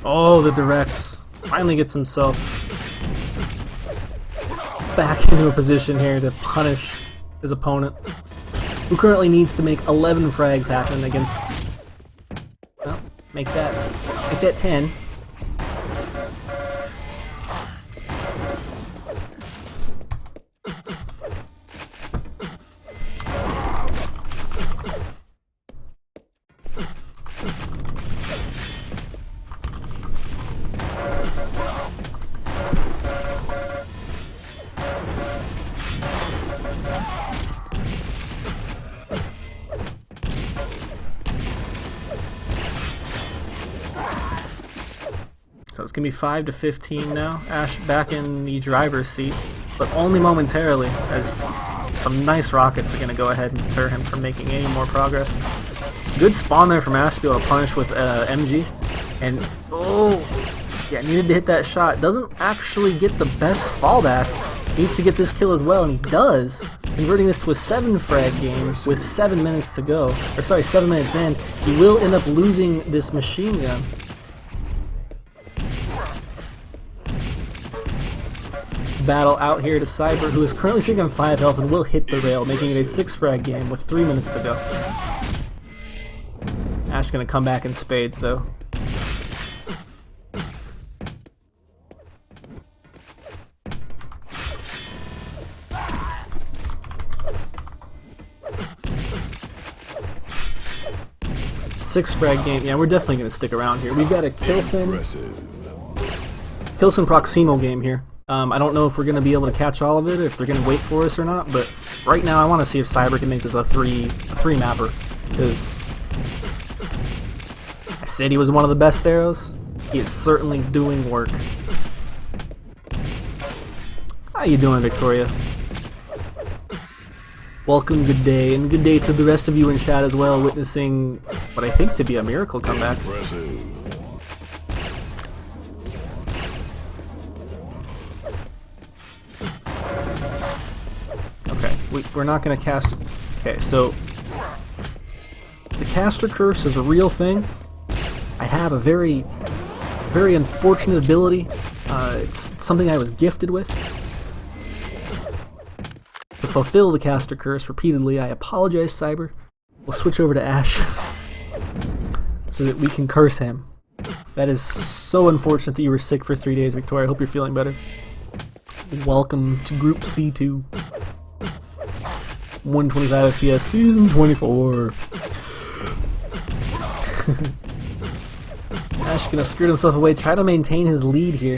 Oh, the directs. Finally gets himself back into a position here to punish his opponent, who currently needs to make 11 frags happen against... Well, make that 10. So it's going to be 5 to 15 now. Ash back in the driver's seat, but only momentarily, as some nice rockets are going to go ahead and deter him from making any more progress. Good spawn there from Ash to be able to punish with MG. And, oh, yeah, needed to hit that shot. Doesn't actually get the best fallback. Needs to get this kill as well, and he does. Converting this to a 7-frag game with 7 minutes to go. Or sorry, 7 minutes in. He will end up losing this machine gun. Battle out here to Cyber, who is currently sitting on 5 health and will hit the rail, making it a 6-frag game with 3 minutes to go. Ash gonna come back in spades though. Six frag game. Yeah, we're definitely gonna stick around here. We've got a Kilson Proximo game here. I don't know if we're going to be able to catch all of it, or if they're going to wait for us or not, but right now I want to see if Cyber can make this a three mapper, because I said he was one of the best arrows. He is certainly doing work. How you doing, Victoria? Welcome, good day, and good day to the rest of you in chat as well, witnessing what I think to be a miracle comeback. We're not going to cast... Okay, so the caster curse is a real thing. I have a very unfortunate ability. It's something I was gifted with. To fulfill the caster curse repeatedly, I apologize, Cyber. We'll switch over to Ash so that we can curse him. That is so unfortunate that you were sick for 3 days, Victoria. I hope you're feeling better. Welcome to GroupC2. 125 FPS, Season 24. Ash gonna skirt himself away, try to maintain his lead here.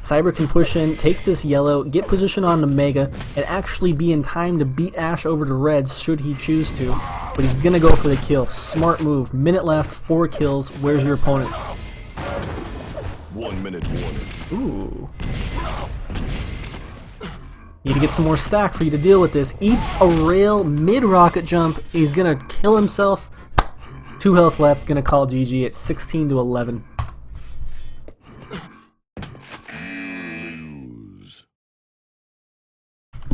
Cyber can push in, take this yellow, get position on the Mega, and actually be in time to beat Ash over to red should he choose to. But he's gonna go for the kill. Smart move. Minute left, 4 kills. Where's your opponent? 1 minute warning. Ooh. Need to get some more stack for you to deal with this. Eats a rail mid-rocket jump. He's gonna kill himself. 2 health left. Gonna call GG at 16 to 11.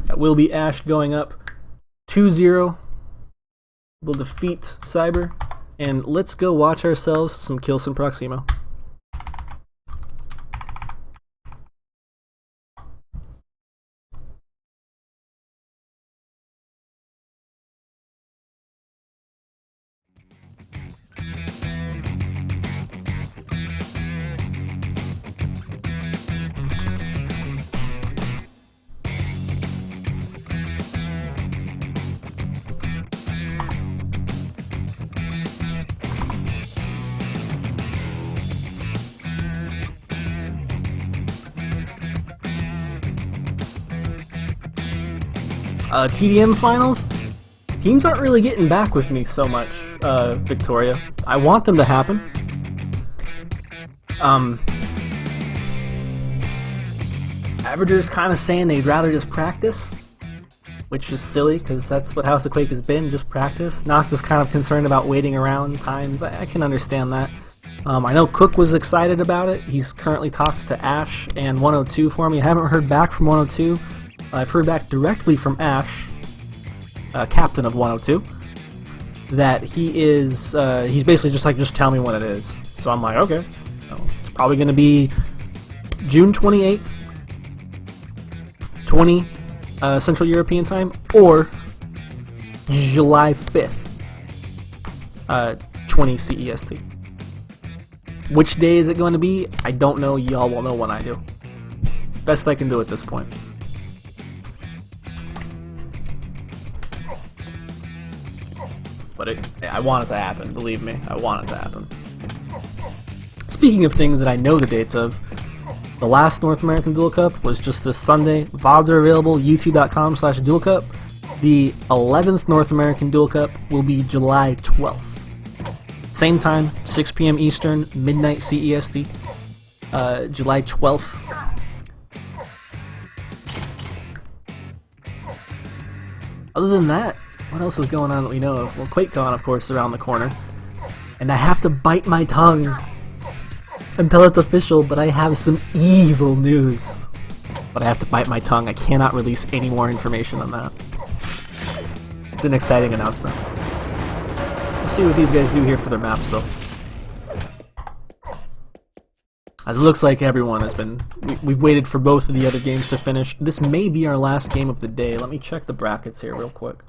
That will be Ash going up 2-0. We'll defeat Cyber. And let's go watch ourselves some Kilson Proximo. TDM finals, teams aren't really getting back with me so much, Victoria. I want them to happen. Averagers kind of saying they'd rather just practice, which is silly because that's what House of Quake has been, just practice. Not just kind of concerned about waiting around times. I can understand that. I know Cook was excited about it. He's currently talked to Ash and 102 for me. I haven't heard back from 102. I've heard back directly from Ash, captain of 102, that he is, he's basically just like, just tell me when it is. So I'm like, okay. So it's probably going to be June 28th, 20 Central European time, or July 5th, 20 CEST. Which day is it going to be? I don't know. Y'all will know when I do. Best I can do at this point. But I want it to happen, believe me. I want it to happen. Speaking of things that I know the dates of, the last North American Duel Cup was just this Sunday. VODs are available, youtube.com/Duel Cup. The 11th North American Duel Cup will be July 12th. Same time, 6 p.m. Eastern, midnight CEST, July 12th. Other than that, what else is going on that we know of? Well, QuakeCon, of course, is around the corner. And I have to bite my tongue until it's official, but I have some evil news. But I have to bite my tongue. I cannot release any more information on that. It's an exciting announcement. We'll see what these guys do here for their maps, though. As it looks like everyone has been... We've waited for both of the other games to finish. This may be our last game of the day. Let me check the brackets here real quick.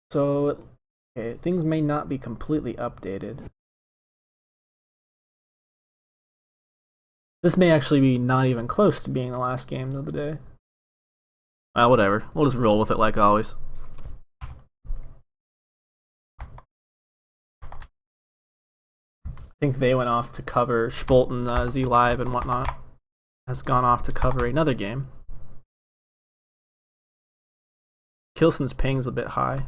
So, okay, things may not be completely updated. This may actually be not even close to being the last game of the day. Whatever. We'll just roll with it like always. I think they went off to cover Spolten, Z Live and whatnot. Has gone off to cover another game. Kilson's ping's a bit high.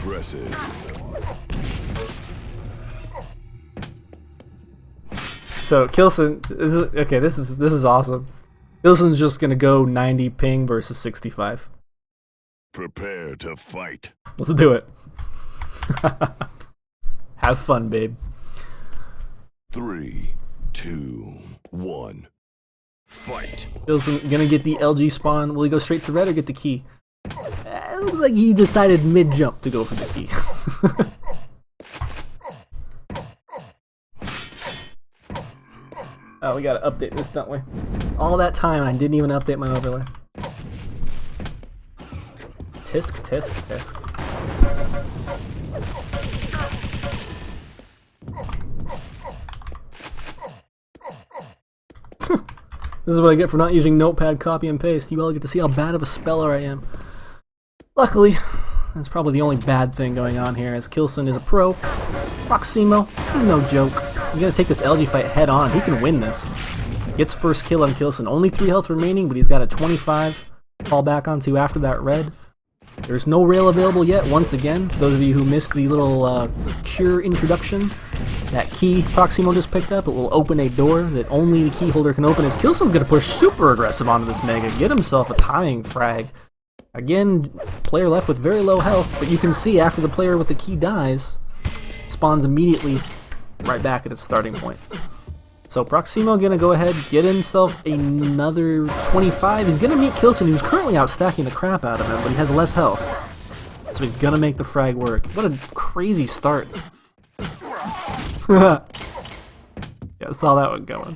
Impressive. So Kilson, this is awesome. Kilson's just gonna go 90 ping versus 65. Prepare to fight. Let's do it. Have fun, babe. 3, 2, 1. Fight. Kilson gonna get the LG spawn. Will he go straight to red or get the key? It looks like he decided mid-jump to go for the key. Oh, we gotta update this, don't we? All that time and I didn't even update my overlay. Tisk, tisk, tisk. This is what I get for not using Notepad, copy and paste. You all get to see how bad of a speller I am. Luckily, that's probably the only bad thing going on here, as Kilson is a pro. Proximo, no joke. You gotta take this LG fight head on. He can win this. Gets first kill on Kilson. Only 3 health remaining, but he's got a 25 to fall back onto after that red. There's no rail available yet, once again. For those of you who missed the little cure introduction, that key Proximo just picked up, it will open a door that only the key holder can open, as Kilson's gonna push super aggressive onto this Mega, get himself a tying frag. Again, player left with very low health, but you can see after the player with the key dies, spawns immediately right back at its starting point. So Proximo gonna go ahead, get himself another 25. He's gonna meet Kilson, who's currently out stacking the crap out of him, but he has less health. So he's gonna make the frag work. What a crazy start. Yeah, I saw that one going.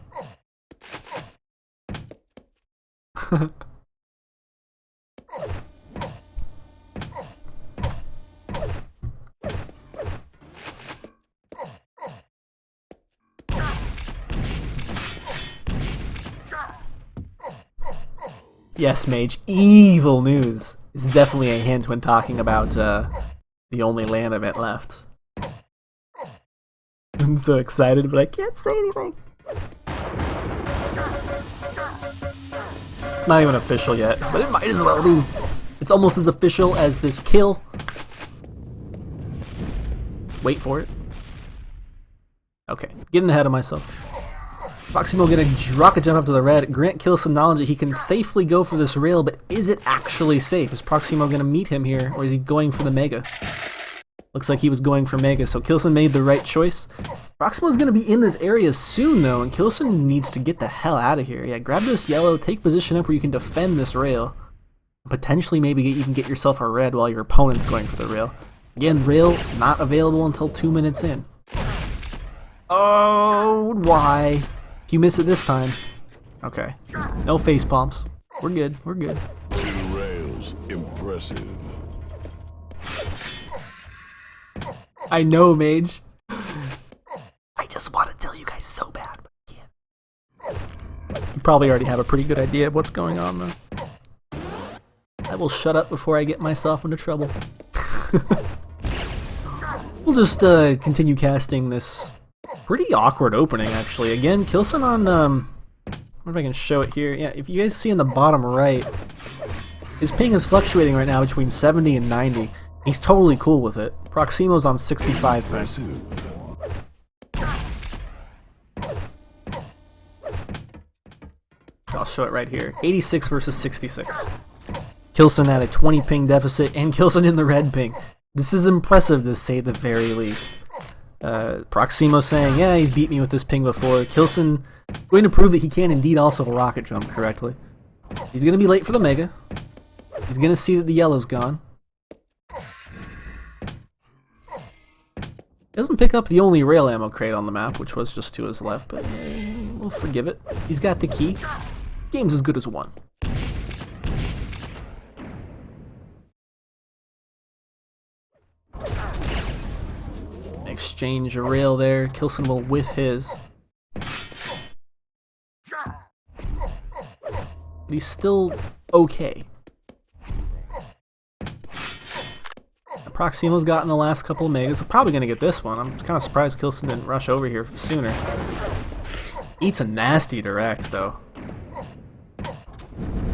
Yes, Mage, evil news is definitely a hint when talking about the only LAN event left. I'm so excited, but I can't say anything. It's not even official yet, but it might as well be. It's almost as official as this kill. Wait for it. Okay, getting ahead of myself. Proximo gonna rocket jump up to the red, grant Kilson knowledge that he can safely go for this rail, but is it actually safe? Is Proximo gonna meet him here, or is he going for the Mega? Looks like he was going for Mega, so Kilson made the right choice. Proximo's gonna be in this area soon though, and Kilson needs to get the hell out of here. Yeah, grab this yellow, take position up where you can defend this rail. Potentially maybe you can get yourself a red while your opponent's going for the rail. Again, rail not available until 2 minutes in. Oh, why? You miss it this time. Okay. No face pumps. We're good. We're good. 2 rails. Impressive. I know, Mage. I just want to tell you guys so bad, but I can't. You probably already have a pretty good idea of what's going on, though. I will shut up before I get myself into trouble. We'll just continue casting this pretty awkward opening, actually. Again, Kilson on, I wonder if I can show it here. Yeah, if you guys see in the bottom right, his ping is fluctuating right now between 70 and 90. He's totally cool with it. Proximo's on 65 ping. Impressive. I'll show it right here. 86 versus 66. Kilson at a 20 ping deficit, and Kilson in the red ping. This is impressive to say the very least. Proximo saying, yeah, he's beat me with this ping before. Kilson going to prove that he can indeed also rocket jump correctly. He's going to be late for the Mega. He's going to see that the yellow's gone. Doesn't pick up the only rail ammo crate on the map, which was just to his left, but we'll forgive it. He's got the key. Game's as good as one. Exchange a rail there. Kilson will whiff his. But he's still okay. Proximo's gotten the last couple of Megas. I'm probably going to get this one. I'm kind of surprised Kilson didn't rush over here sooner. Eats a nasty direct, though.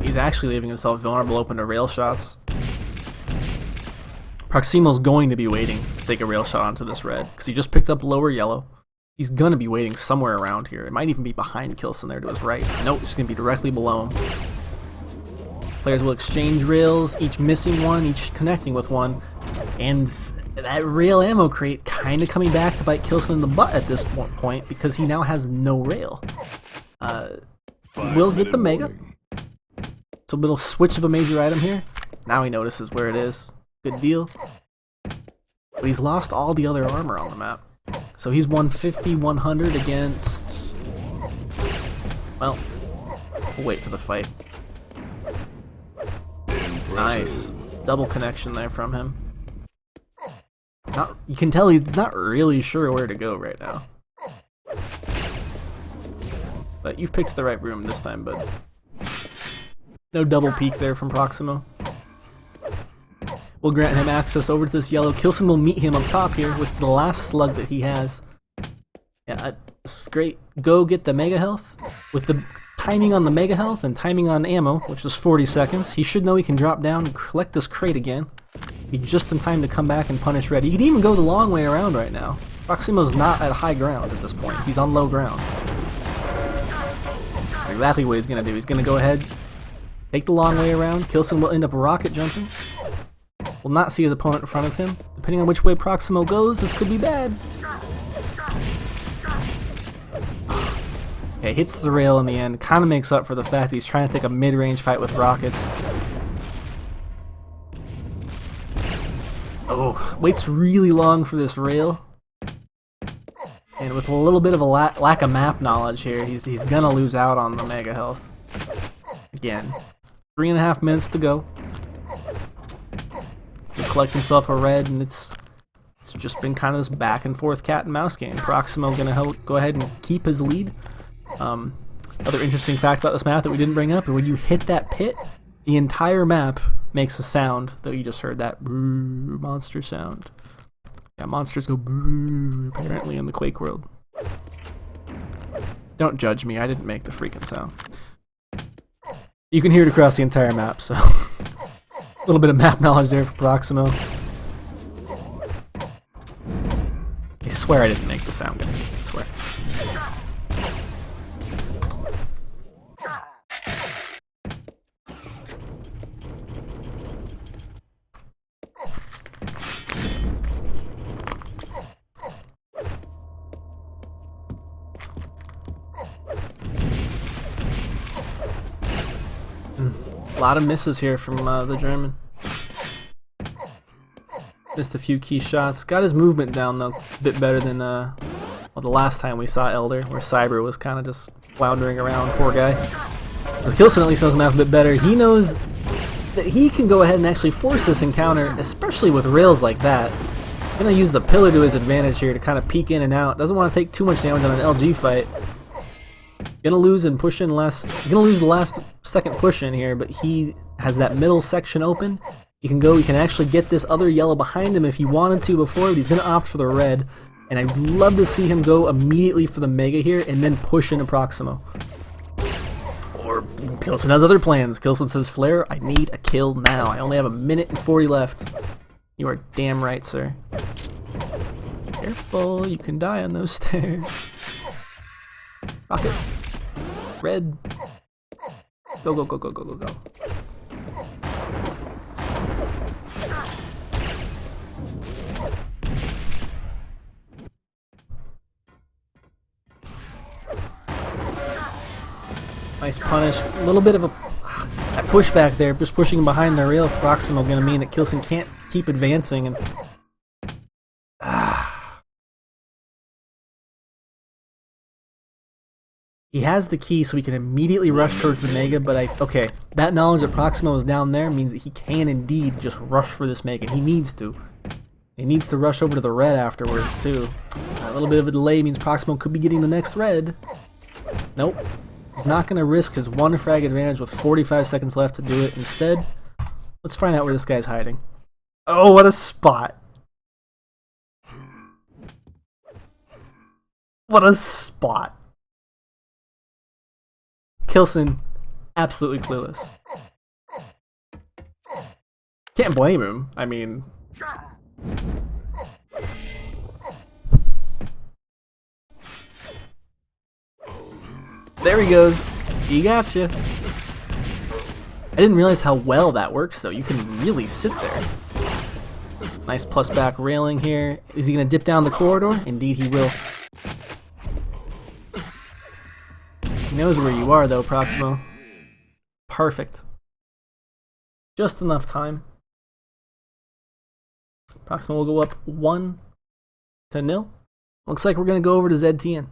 He's actually leaving himself vulnerable open to rail shots. Proximo's going to be waiting to take a rail shot onto this red, because he just picked up lower yellow. He's going to be waiting somewhere around here. It might even be behind Kilson there to his right. Nope, it's going to be directly below him. Players will exchange rails, each missing one, each connecting with one. And that rail ammo crate kind of coming back to bite Kilson in the butt at this point, because he now has no rail. He will get the Mega. It's a little switch of a major item here. Now he notices where it is. Good deal. But he's lost all the other armor on the map. So he's 150, 100 against... Well, we'll wait for the fight. Nice. Double connection there from him. You can tell he's not really sure where to go right now. But you've picked the right room this time, bud. No double peek there from Proximo. We'll grant him access over to this yellow. Kilson will meet him up top here with the last slug that he has. Yeah, it's great. Go get the Mega Health. With the timing on the Mega Health and timing on ammo, which is 40 seconds, he should know he can drop down and collect this crate again. Be just in time to come back and punish red. He can even go the long way around right now. Proximo's not at high ground at this point. He's on low ground. That's exactly what he's going to do. He's going to go ahead, take the long way around. Kilson will end up rocket jumping. Will not see his opponent in front of him. Depending on which way Proximo goes, this could be bad. Okay, hits the rail in the end. Kind of makes up for the fact that he's trying to take a mid-range fight with rockets. Oh, waits really long for this rail. And with a little bit of a lack of map knowledge here, he's gonna lose out on the Mega Health. again. 3.5 minutes to go. He'll collect himself a red, and it's just been kind of this back and forth cat and mouse game. Proximo gonna go ahead and keep his lead. Other interesting fact about this map that we didn't bring up, and when you hit that pit, the entire map makes a sound that you just heard, that brrr monster sound. Yeah, monsters go brrr apparently in the Quake world. Don't judge me, I didn't make the freaking sound. You can hear it across the entire map, so a little bit of map knowledge there for Proximo. I swear I didn't make the sound, guys. I swear. A lot of misses here from the German. Missed a few key shots. Got his movement down though, a bit better than well, the last time we saw Elder, where Cyber was kind of just floundering around. Poor guy. But Kilson at least knows the map a bit better. He knows that he can go ahead and actually force this encounter, especially with rails like that. Gonna use the pillar to his advantage here to kind of peek in and out. Doesn't want to take too much damage on an LG fight. Gonna lose and push in less. Gonna lose the last second push in here, but he has that middle section open. He can actually get this other yellow behind him if he wanted to before, but he's gonna opt for the red. And I'd love to see him go immediately for the Mega here and then push into Proximo. Or Kilson has other plans. Kilson says, Flare, I need a kill now. I only have 1 minute and 40 left. You are damn right, sir. Careful, you can die on those stairs. Rocket. Red. Go, go, go, go, go, go, go. Nice punish. A little bit of a that pushback there, just pushing him behind the rail. Proximo gonna mean that Kilson can't keep advancing, and he has the key, so he can immediately rush towards the Mega. But okay, that knowledge that Proximo is down there means that he can indeed just rush for this Mega. He needs to. He needs to rush over to the red afterwards too. A little bit of a delay means Proximo could be getting the next red. Nope. He's not going to risk his 1 frag advantage with 45 seconds left to do it. Instead, let's find out where this guy's hiding. Oh, what a spot. What a spot. Kilson, absolutely clueless. Can't blame him. I mean... There he goes. He gotcha. I didn't realize how well that works, though. You can really sit there. Nice plus back railing here. Is he going to dip down the corridor? Indeed he will. He knows where you are, though, Proximo. Perfect. Just enough time. Proximo will go up 1-0. Looks like we're going to go over to ZTN.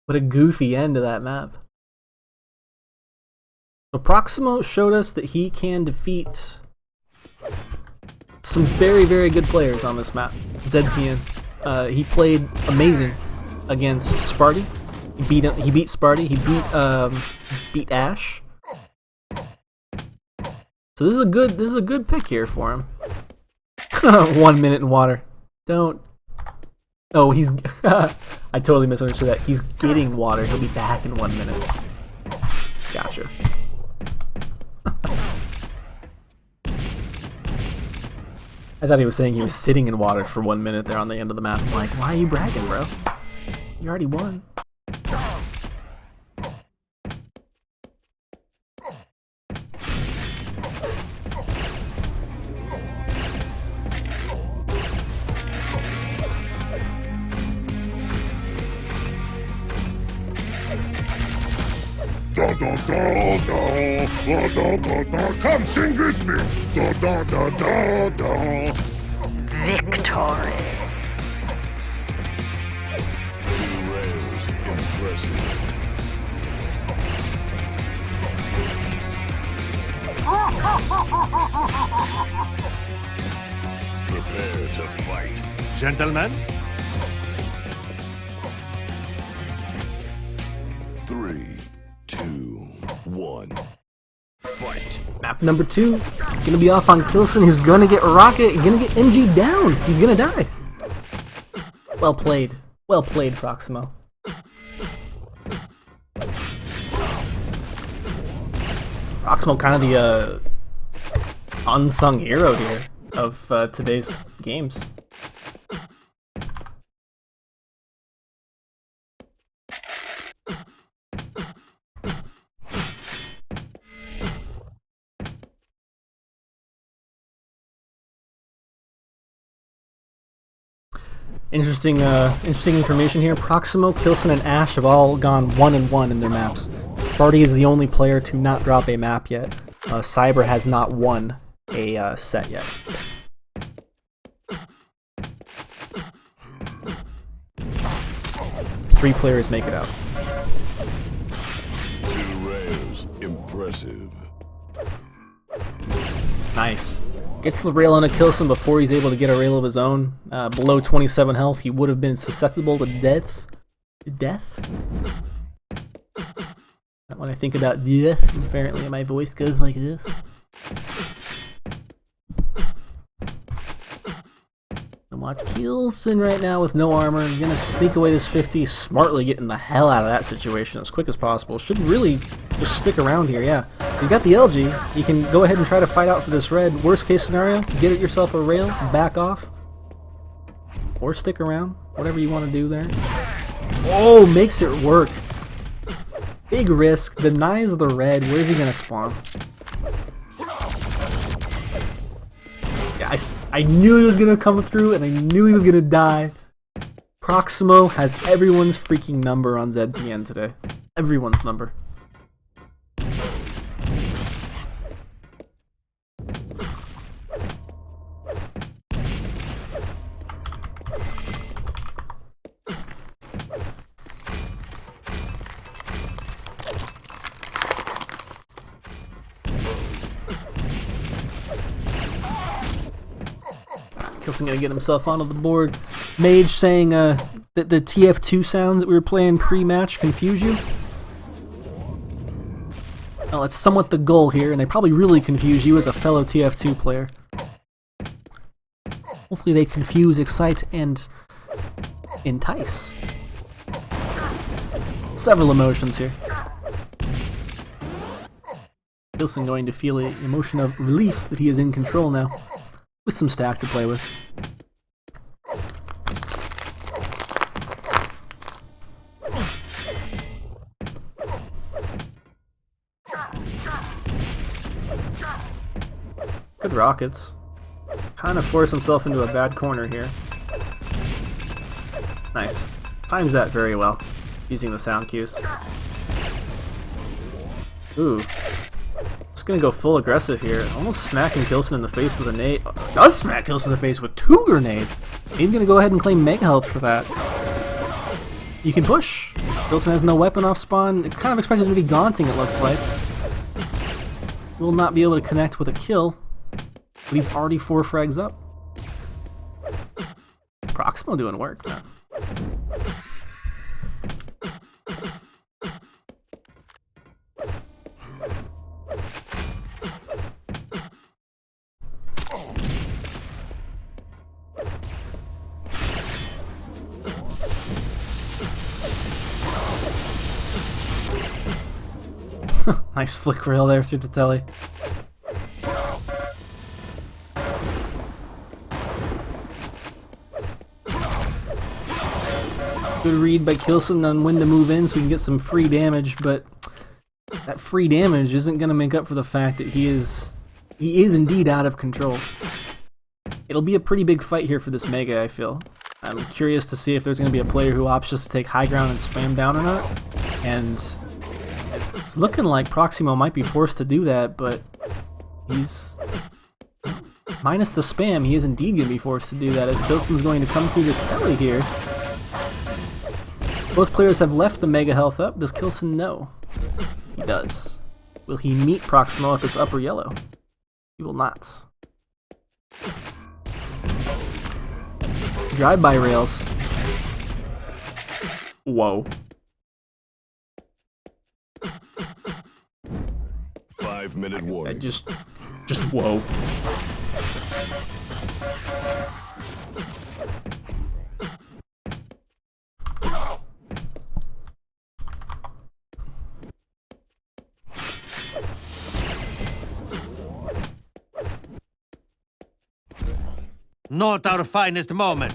What a goofy end to that map. So Proximo showed us that he can defeat some very, very good players on this map. ZTN. He played amazing against Sparty. He beat Sparty. He beat Ash. So this is a good pick here for him. 1 minute in water. Don't. Oh, he's... I totally misunderstood that. He's getting water. He'll be back in 1 minute. Gotcha. I thought he was saying he was sitting in water for 1 minute there on the end of the map. I'm like, why are you bragging, bro? You already won. Da da da da, da da da da. Come sing with me. Da da da da da. Victory. 2 rails, impressive. Prepare to fight. Gentlemen, 3, 2, 1. Fight. Map number 2, gonna be off on Kilson, who's gonna get Rocket, gonna get MG down. He's gonna die. Well played. Well played, Proximo. Proximo kind of the unsung hero here of today's games. Interesting information here. Proximo, Kilson, and Ash have all gone 1-1 in their maps. Sparty is the only player to not drop a map yet. Cyber has not won a set yet. Three players make it out. 2 rails, impressive. Nice. Gets the rail on a Kilson before he's able to get a rail of his own. Below 27 health, he would have been susceptible to death. When I think about death, apparently my voice goes like this. And watch Kilson right now with no armor. He's gonna sneak away this 50, smartly getting the hell out of that situation as quick as possible. Should really just stick around here, yeah. You got the LG, you can go ahead and try to fight out for this red. Worst case scenario, get it yourself a rail, back off. Or stick around, whatever you want to do there. Oh, makes it work. Big risk, denies the red. Where's he gonna spawn? Yeah, I knew he was gonna come through and I knew he was gonna die. Proximo has everyone's freaking number on ZTN today. Everyone's number. Kilson gonna get himself onto the board. Mage saying that the TF2 sounds that we were playing pre-match confuse you. Well, it's somewhat the goal here, and they probably really confuse you as a fellow TF2 player. Hopefully they confuse, excite, and entice. Several emotions here. Kilson going to feel an emotion of relief that he is in control now, with some stack to play with. Good rockets. Kind of force himself into a bad corner here. Nice. Times that very well, using the sound cues. Ooh. Just gonna go full aggressive here. Almost smacking Kilson in the face with a nade. Does smack Kilson in the face with 2 grenades. He's gonna go ahead and claim mega health for that. You can push. Kilson has no weapon off spawn. It's kind of expected to be gaunting, it looks like. Will not be able to connect with a kill. But he's already 4 frags up. Proximo doing work, man. Nice flick rail there through the telly. Good read by Kilson on when to move in so we can get some free damage, but that free damage isn't going to make up for the fact that he is indeed out of control. It'll be a pretty big fight here for this Mega, I feel. I'm curious to see if there's going to be a player who opts just to take high ground and spam down or not. And It's looking like Proximo might be forced to do that, but he's... minus the spam, he is indeed going to be forced to do that, as Kilson's going to come through this telly here. Both players have left the Mega Health up. Does Kilson know? He does. Will he meet Proximo at this upper yellow? He will not. Drive-by rails. Whoa. 5-minute warning. Just whoa. Not our finest moment.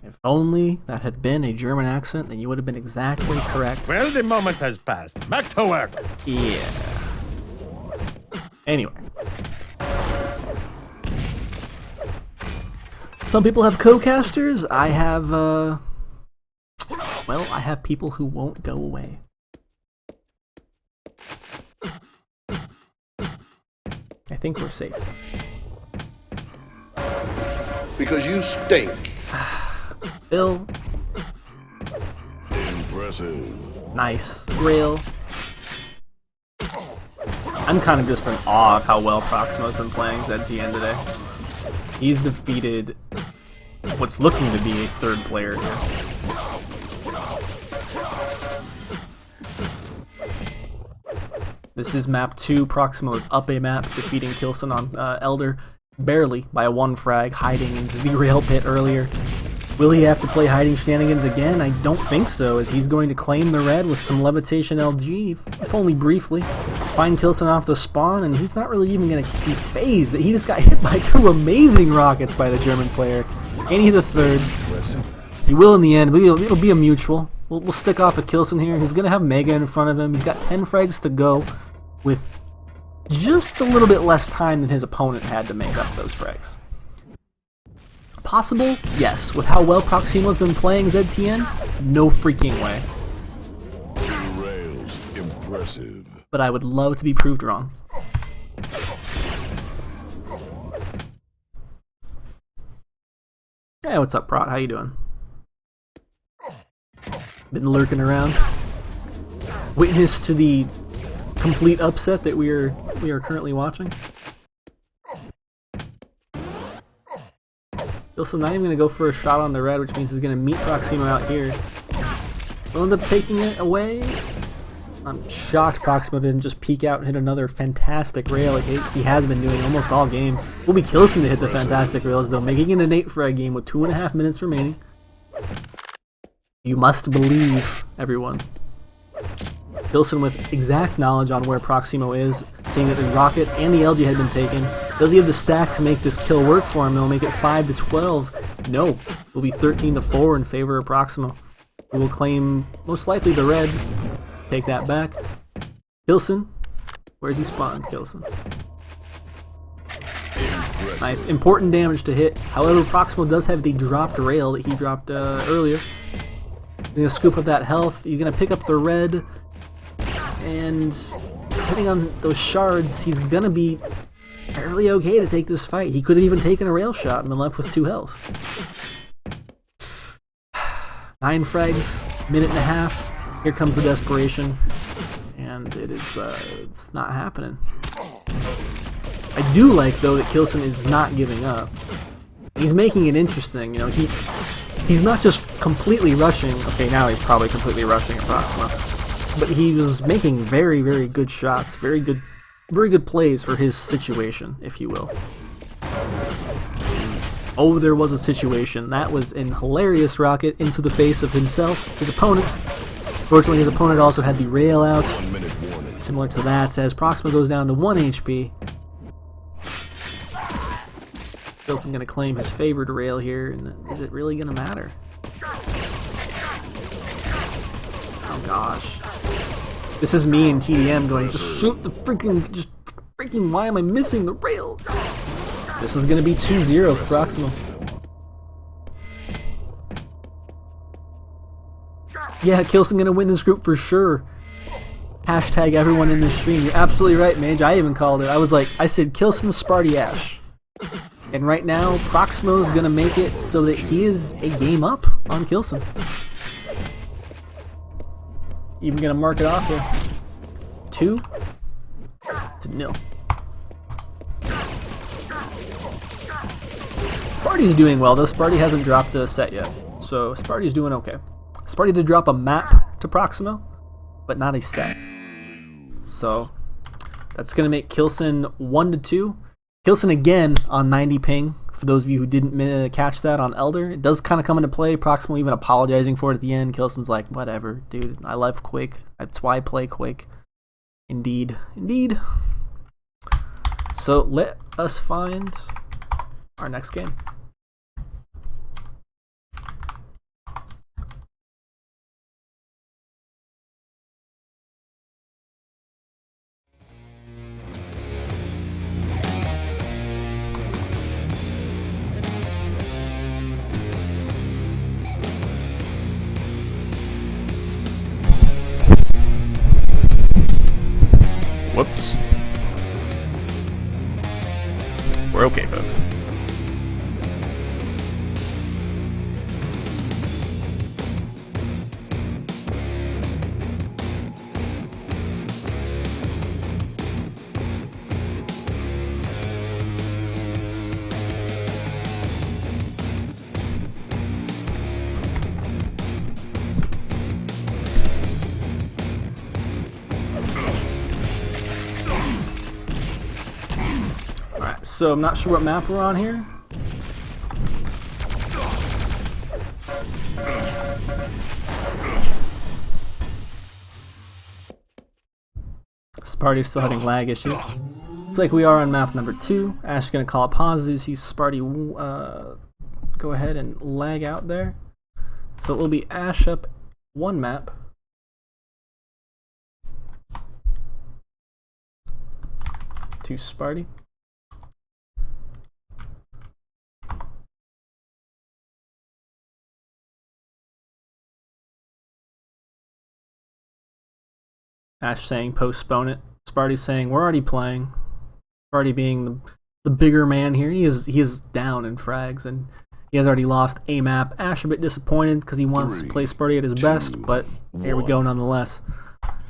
If only that had been a German accent, then you would have been exactly correct. Well, the moment has passed. Back to work. Yeah. Anyway. Some people have co-casters. I have, well, I have people who won't go away. I think we're safe. Because you stink. Bill. Impressive. Nice. Rail. I'm kind of just in awe of how well Proximo's been playing ZTN today. He's defeated what's looking to be a third player here. This is map 2. Proximo is up a map, defeating Kilson on Elder, barely by a 1 frag, hiding into the rail pit earlier. Will he have to play hiding shenanigans again? I don't think so, as he's going to claim the red with some levitation LG, if only briefly. Find Kilson off the spawn, and he's not really even going to be phased. He just got hit by 2 amazing rockets by the German player, and he hit a 3rd. He will in the end, but it'll be a mutual. We'll stick off at Kilson here. He's going to have Mega in front of him. He's got 10 frags to go, with just a little bit less time than his opponent had to make up those frags. Possible? Yes. With how well Proximo's been playing ZTN? No freaking way. 2 rails. Impressive. But I would love to be proved wrong. Hey, what's up, Prot? How you doing? Been lurking around. Witness to the complete upset that we are currently watching. Kilson not even going to go for a shot on the red, which means he's going to meet Proximo out here. He'll end up taking it away. I'm shocked Proximo didn't just peek out and hit another fantastic rail like he has been doing almost all game. Will be Kilson to hit the fantastic rails though, making it an 8 frag game with 2.5 minutes remaining. You must believe, everyone. Kilson with exact knowledge on where Proximo is, seeing that the rocket and the LG had been taken. Does he have the stack to make this kill work for him? They'll make it 5-12. No, it will be 13-4 in favor of Proximo, who will claim most likely the red. Take that back. Kilson, where's he spawned? Kilson. Nice, important damage to hit. However, Proximo does have the dropped rail that he dropped earlier. He's gonna scoop up that health. He's gonna pick up the red. And depending on those shards, he's gonna be fairly okay to take this fight. He could have even taken a rail shot and been left with 2 health. 9 frags, 1.5 minutes. Here comes the desperation, and it's not happening. I do like though that Kilson is not giving up. He's making it interesting. You know, he's not just completely rushing. Okay, now he's probably completely rushing at Proximo. But he was making very, very good shots, very good plays for his situation, if you will. Oh, there was a situation. That was an hilarious rocket into the face of himself, his opponent. Fortunately, his opponent also had the rail out. Similar to that, as Proximo goes down to 1 HP. Kilson going to claim his favored rail here, and is it really going to matter? Oh gosh. This is me and TDM going, just shoot the freaking, why am I missing the rails? This is going to be 2-0 for Proximo. Yeah, Kilson gonna win this group for sure. Hashtag everyone in this stream. You're absolutely right, Mage. I even called it. I said Kilson, Sparty, Ash. And right now, Proximo is gonna make it so that he is a game up on Kilson. Even gonna mark it off here. 2-0. Sparty's doing well though. Sparty hasn't dropped a set yet, so Sparty's doing okay. Sparty did drop a map to Proximo, but not a set. So that's gonna make Kilson 1-2. Kilson again on 90 ping. For those of you who didn't catch that on Elder, it does kind of come into play. Proximo even apologizing for it at the end. Kilson's like, whatever, dude. I love Quake. That's why I play Quake. Indeed, indeed. So let us find our next game. Whoops. We're okay, folks. So I'm not sure what map we're on here. Sparty's still having lag issues. Looks like we are on map number 2. Ash is gonna call it pauses. He's Sparty. Go ahead and lag out there. So it will be Ash up 1 map. To Sparty. Ash saying postpone it. Sparty saying we're already playing. Sparty being the bigger man here. He is down in frags and he has already lost a map. Ash a bit disappointed because he wants to play Sparty at his best, but here we go nonetheless.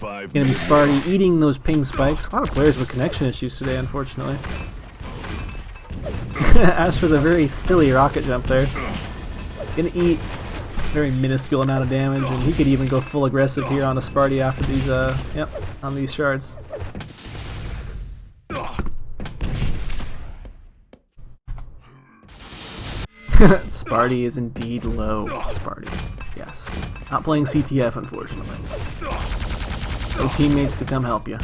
It's gonna be Sparty eating those ping spikes. A lot of players with connection issues today, unfortunately. Ash with a very silly rocket jump there. Gonna eat very minuscule amount of damage, and he could even go full aggressive here on a Sparty after these, on these shards. Sparty is indeed low. Sparty, yes. Not playing CTF, unfortunately. No teammates to come help you.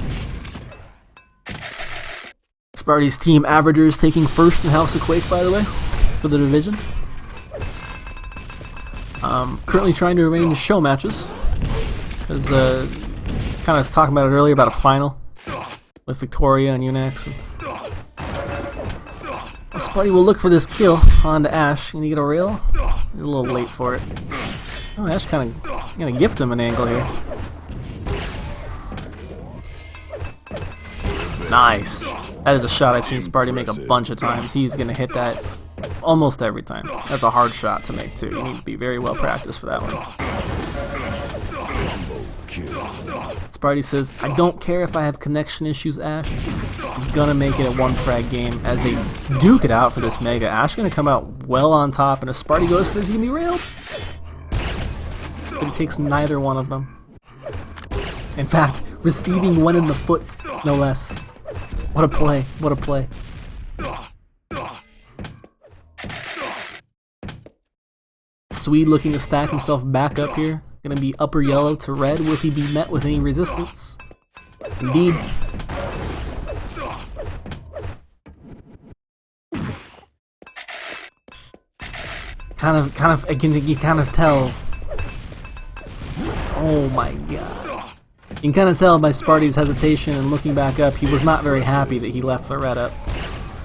Sparty's team averagers taking first in House of Quake, by the way, for the division. Currently trying to arrange show matches, because kind of was talking about it earlier about a final with Victoria and Unix. Sparty will look for this kill onto Ash. Can you get a rail? You're a little late for it. Oh, Ash kind of gonna gift him an angle here. Nice. That is a shot I've seen Sparty make a bunch of times. He's gonna hit that almost every time. That's a hard shot to make too. You need to be very well practiced for that one. Sparty says, I don't care if I have connection issues, Ash. I'm gonna make it a 1 frag game as they duke it out for this mega. Ash gonna come out well on top, and if Sparty goes for this, he's gonna be railed. But it takes neither one of them. In fact, receiving one in the foot, no less. What a play, what a play. Swede looking to stack himself back up here. Gonna be upper yellow to red. Will he be met with any resistance? Indeed. You kind of tell. Oh my god. You can kind of tell by Sparty's hesitation and looking back up, he was not very happy that he left the red up.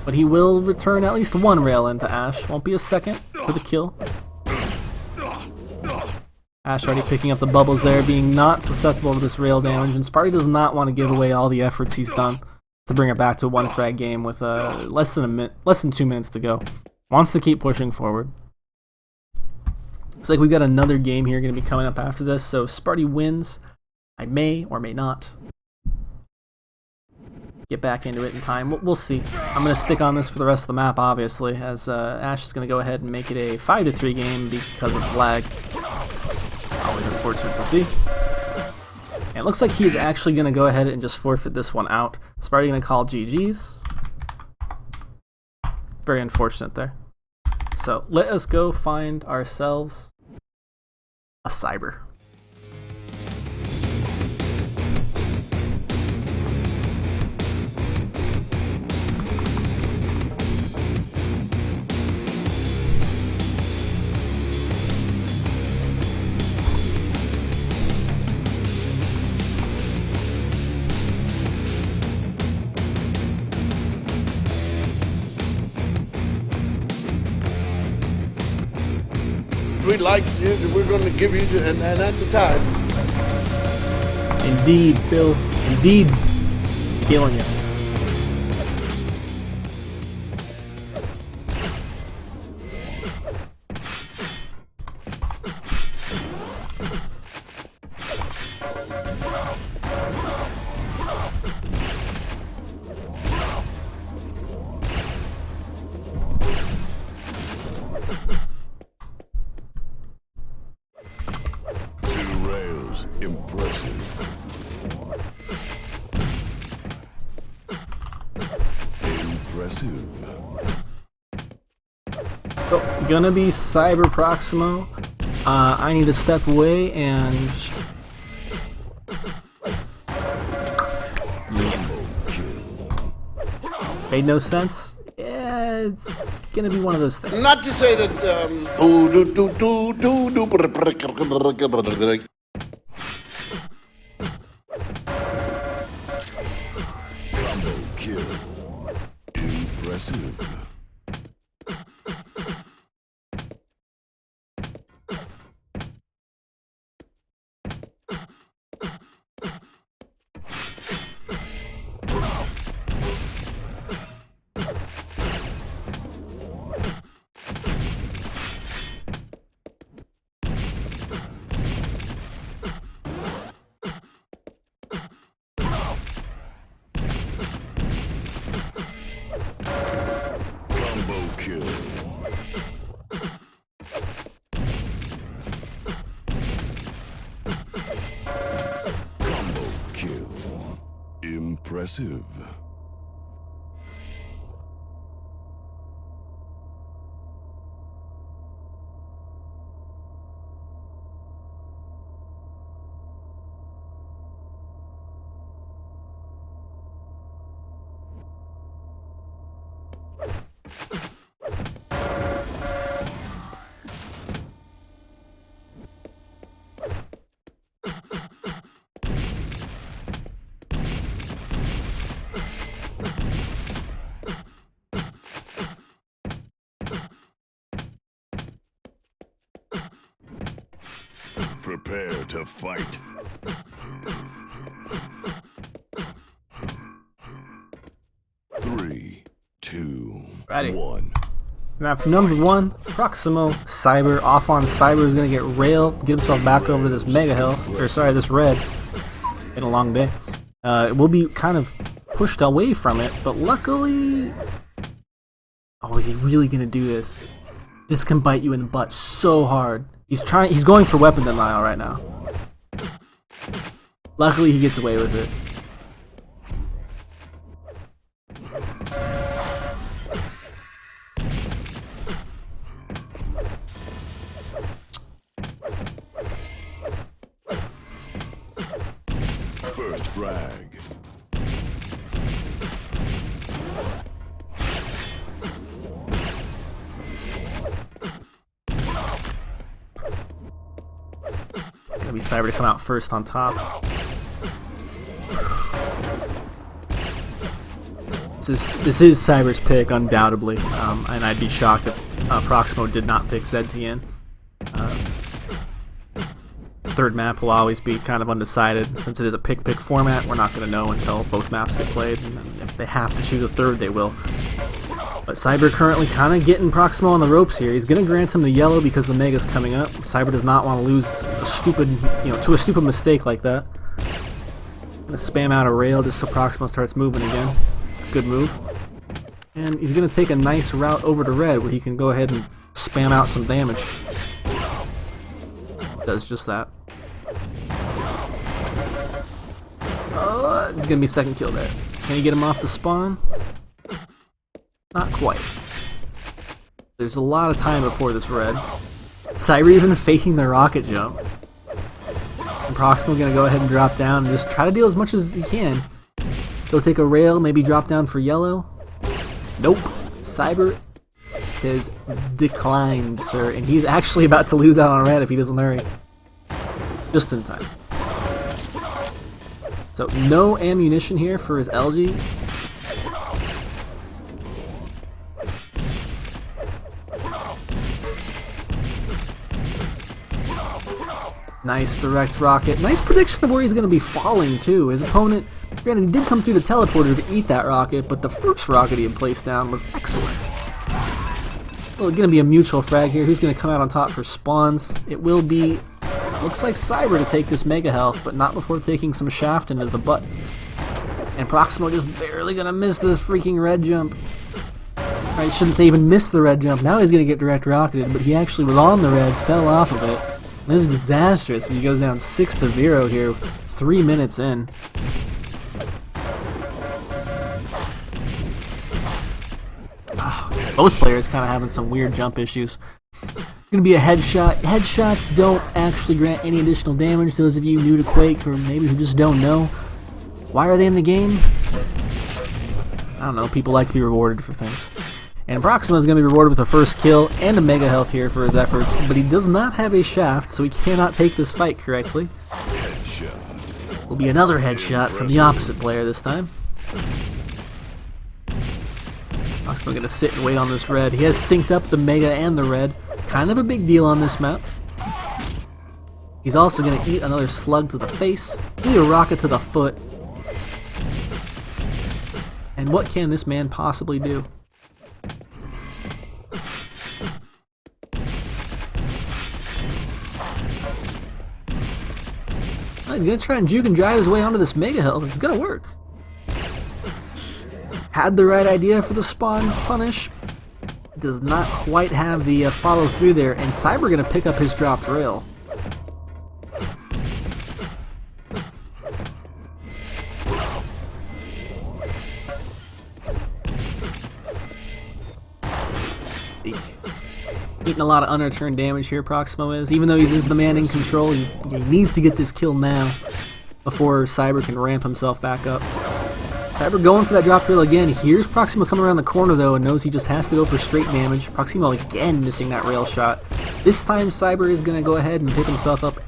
But he will return at least 1 rail into Ash. Won't be a second for the kill. Ash already picking up the bubbles there, being not susceptible to this rail damage, and Sparty does not want to give away all the efforts he's done to bring it back to a 1 frag game with less than 2 minutes to go. Wants to keep pushing forward. Looks like we've got another game here going to be coming up after this, so Sparty wins. I may or may not get back into it in time. We'll see. I'm going to stick on this for the rest of the map, obviously, as Ash is going to go ahead and make it a 5-3 game because of lag. Always unfortunate to see. And it looks like he's actually going to go ahead and just forfeit this one out. Sparty going to call GG's. Very unfortunate there. So let us go find ourselves a cyber. We'd like you, we're going to give you, and at the time. Indeed, Bill. Indeed. Feeling it. Impressive. Impressive. So, gonna be Cyber Proximo. I need to step away and... Made no sense? Yeah, it's gonna be one of those things. Not to say that, Kill. Impressive. Kill. Combo kill. Impressive. Prepare to fight. Three, two, Ready. 1. Map number 1, Proximo, Cyber, off on Cyber is gonna get railed, get himself back over to this mega health, or sorry, this red. Been a long day. It will be kind of pushed away from it, but luckily... Oh, is he really gonna do this? This can bite you in the butt so hard. He's going for weapon denial right now. Luckily he gets away with it. First frag. Gonna be Cyber to come out first on top. This is Cyber's pick, undoubtedly, and I'd be shocked if Proximo did not pick ZTN. third map will always be kind of undecided. Since it is a pick-pick format, we're not going to know until both maps get played, and if they have to choose a third, they will. But Cyber currently kind of getting Proximo on the ropes here. He's going to grant him the yellow because the Mega's coming up. Cyber does not want to lose a stupid, to a stupid mistake like that. Going to spam out a rail just so Proximo starts moving again. It's a good move. And he's going to take a nice route over to red where he can go ahead and spam out some damage. Does just that. Oh, it's going to be second kill there. Can you get him off the spawn? Not quite. There's a lot of time before this red. Cyber even faking the rocket jump. And Proximo gonna go ahead and drop down and just try to deal as much as he can. Go take a rail, maybe drop down for yellow. Nope. Cyber says declined, sir, and he's actually about to lose out on red if he doesn't hurry. Just in time. So no ammunition here for his LG. Nice direct rocket. Nice prediction of where he's going to be falling, too. His opponent, granted, he did come through the teleporter to eat that rocket, but the first rocket he had placed down was excellent. Well, going to be a mutual frag here. Who's going to come out on top for spawns? It will be, looks like Cyber to take this mega health, but not before taking some shaft into the butt. And Proximo just barely going to miss this freaking red jump. I shouldn't say even miss the red jump. Now he's going to get direct rocketed, but he actually was on the red, fell off of it. This is disastrous. He goes down 6-0 here, 3 minutes in. Both players kind of having some weird jump issues. Gonna be a headshot. Headshots don't actually grant any additional damage. Those of you new to Quake, or maybe who just don't know, why are they in the game? I don't know. People like to be rewarded for things. And Proximo is going to be rewarded with a first kill and a mega health here for his efforts, but he does not have a shaft, so he cannot take this fight correctly. Will be another headshot from the opposite player this time. Proximo going to sit and wait on this red. He has synced up the mega and the red. Kind of a big deal on this map. He's also going to eat another slug to the face, eat a rocket to the foot. And what can this man possibly do? He's going to try and juke and drive his way onto this mega health. It's going to work. Had the right idea for the spawn punish. Does not quite have the follow through there. And Cyber going to pick up his dropped rail. Eating a lot of unreturned damage here, Proximo is. Even though he's the man in control, he needs to get this kill now before Cyber can ramp himself back up. Cyber going for that drop rail again. Here's Proximo coming around the corner though and knows he just has to go for straight damage. Proximo again missing that rail shot. This time Cyber is going to go ahead and pick himself up.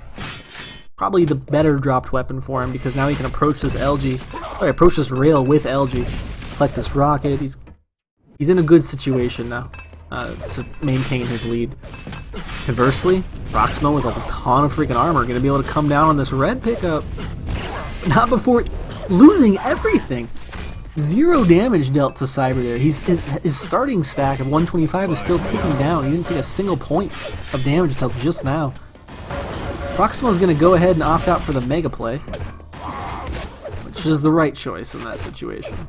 Probably the better dropped weapon for him because now he can approach this approach this rail with LG. Collect this rocket. He's in a good situation now. To maintain his lead. Conversely, Proximo with a ton of freaking armor going to be able to come down on this red pickup. Not before losing everything. 0 damage dealt to Cyber there. His starting stack of 125 is still ticking down. He didn't take a single point of damage until just now. Proximo's going to go ahead and opt out for the mega play, which is the right choice in that situation.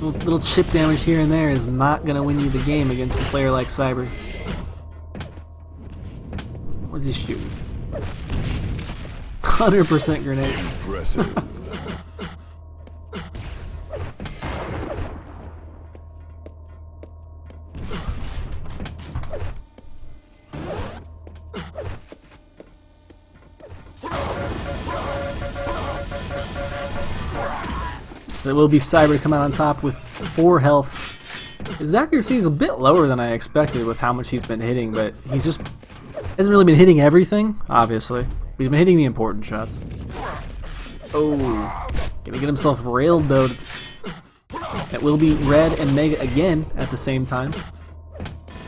Little chip damage here and there is not going to win you the game against a player like Cyber. What's he shooting? 100% grenade. Impressive. So it will be Cyber to come out on top with 4 health. His accuracy is a bit lower than I expected with how much he's been hitting, but he's just hasn't really been hitting everything, obviously. But he's been hitting the important shots. Oh, Gonna get himself railed though. It will be red and Mega again at the same time.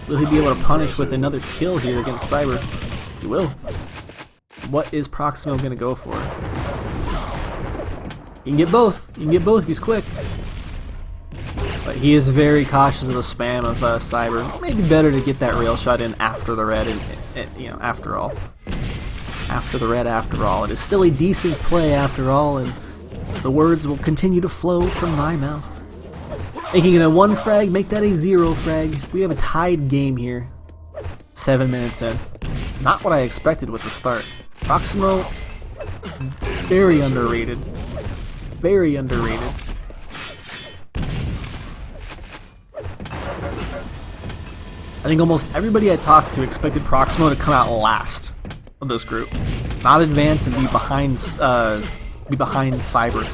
Will he be able to punish with another kill here against Cyber? He will. What is Proximo gonna go for? You can get both. You can get both if he's quick. But he is very cautious of the spam of Cyber. Maybe better to get that rail shot in after the red, and you know, after all. After the red, after all. It is still a decent play after all, and the words will continue to flow from my mouth. Making it a 1 frag, make that a 0 frag. We have a tied game here. 7 minutes in. Not what I expected with the start. Proximo, very underrated. Very underrated. I think almost everybody I talked to expected Proximo to come out last of this group. Not advance and be behind Cyber.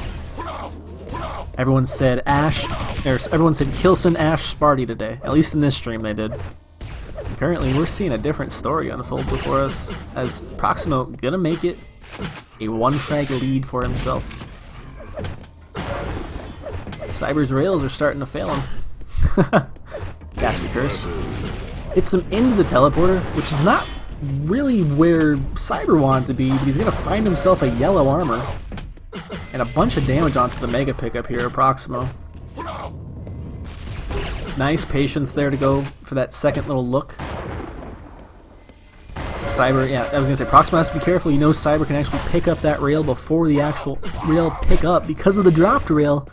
Everyone said everyone said Kilson, Ash, Sparty today. At least in this stream they did. And currently we're seeing a different story unfold before us, as Proximo gonna make it a 1 frag lead for himself. Cyber's rails are starting to fail him. Gas cursed. Hits him into the teleporter, which is not really where Cyber wanted to be, but he's gonna find himself a yellow armor. And a bunch of damage onto the Mega pickup here at Proximo. Nice patience there to go for that second little look. Cyber, yeah, I was gonna say Proximo has to be careful. You know Cyber can actually pick up that rail before the actual rail pick up because of the dropped rail.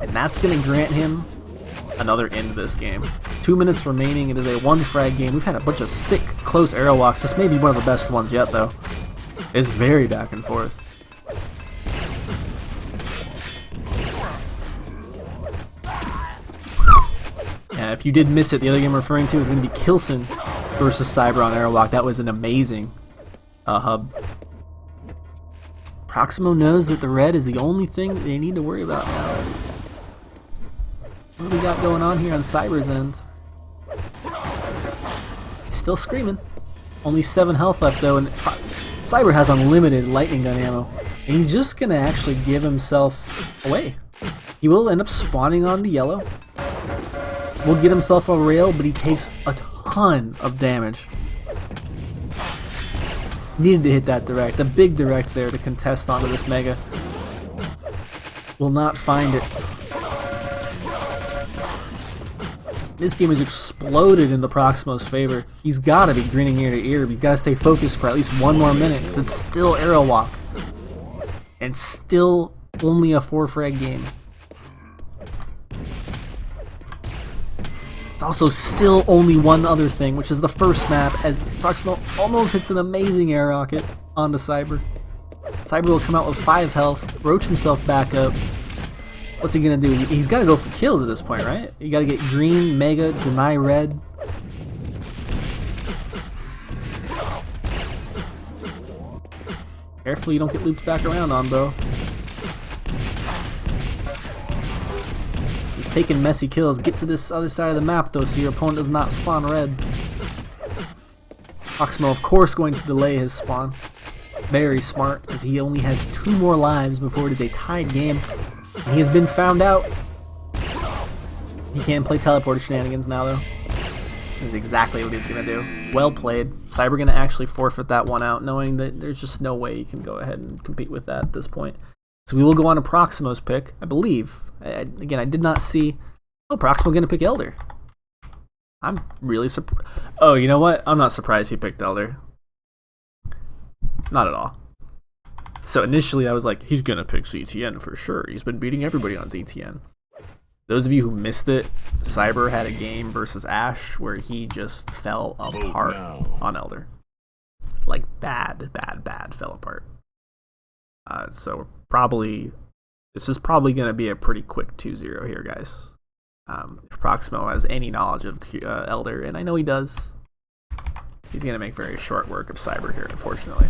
And that's gonna grant him another end of this game. 2 minutes remaining. It is a 1 frag game. We've had a bunch of sick, close arrow walks. This may be one of the best ones yet, though. It's very back and forth. Yeah, if you did miss it, the other game I'm referring to is going to be Kilson versus Cyber on arrow walk. That was an amazing hub. Proximo knows that the red is the only thing that they need to worry about now. What do we got going on here on Cyber's end? He's still screaming. Only 7 health left though, and Cyber has unlimited lightning gun ammo. And he's just gonna actually give himself away. He will end up spawning onto yellow. Will get himself a rail, but he takes a ton of damage. Needed to hit that direct. A big direct there to contest onto this Mega. Will not find it. This game has exploded in the Proximo's favor. He's got to be grinning ear to ear, but he's got to stay focused for at least 1 more minute, because it's still arrow walk. And still only a 4 frag game. It's also still only one other thing, which is the first map, as Proximo almost hits an amazing air rocket onto Cyber. Cyber will come out with 5 health, roach himself back up. What's he gonna do? He's gotta go for kills at this point, right? You gotta get green, Mega, deny red. Careful you don't get looped back around on, bro. He's taking messy kills. Get to this other side of the map, though, so your opponent does not spawn red. Proximo, of course, going to delay his spawn. Very smart, as he only has 2 more lives before it is a tied game. And he has been found out. He can't play teleporter shenanigans now, though. That's exactly what he's going to do. Well played. Cyber going to actually forfeit that one out, knowing that there's just no way you can go ahead and compete with that at this point. So we will go on to Proximo's pick, I believe. Again, I did not see... Oh, Proximo going to pick Elder. I'm really surprised. Oh, you know what? I'm not surprised he picked Elder. Not at all. So initially I was like, he's going to pick ZTN for sure. He's been beating everybody on ZTN. Those of you who missed it, Cyber had a game versus Ash where he just fell apart on Elder. Like bad fell apart. So probably, this is probably going to be a pretty quick 2-0 here, guys. If Proximo has any knowledge of Elder, and I know he does, he's going to make very short work of Cyber here, unfortunately.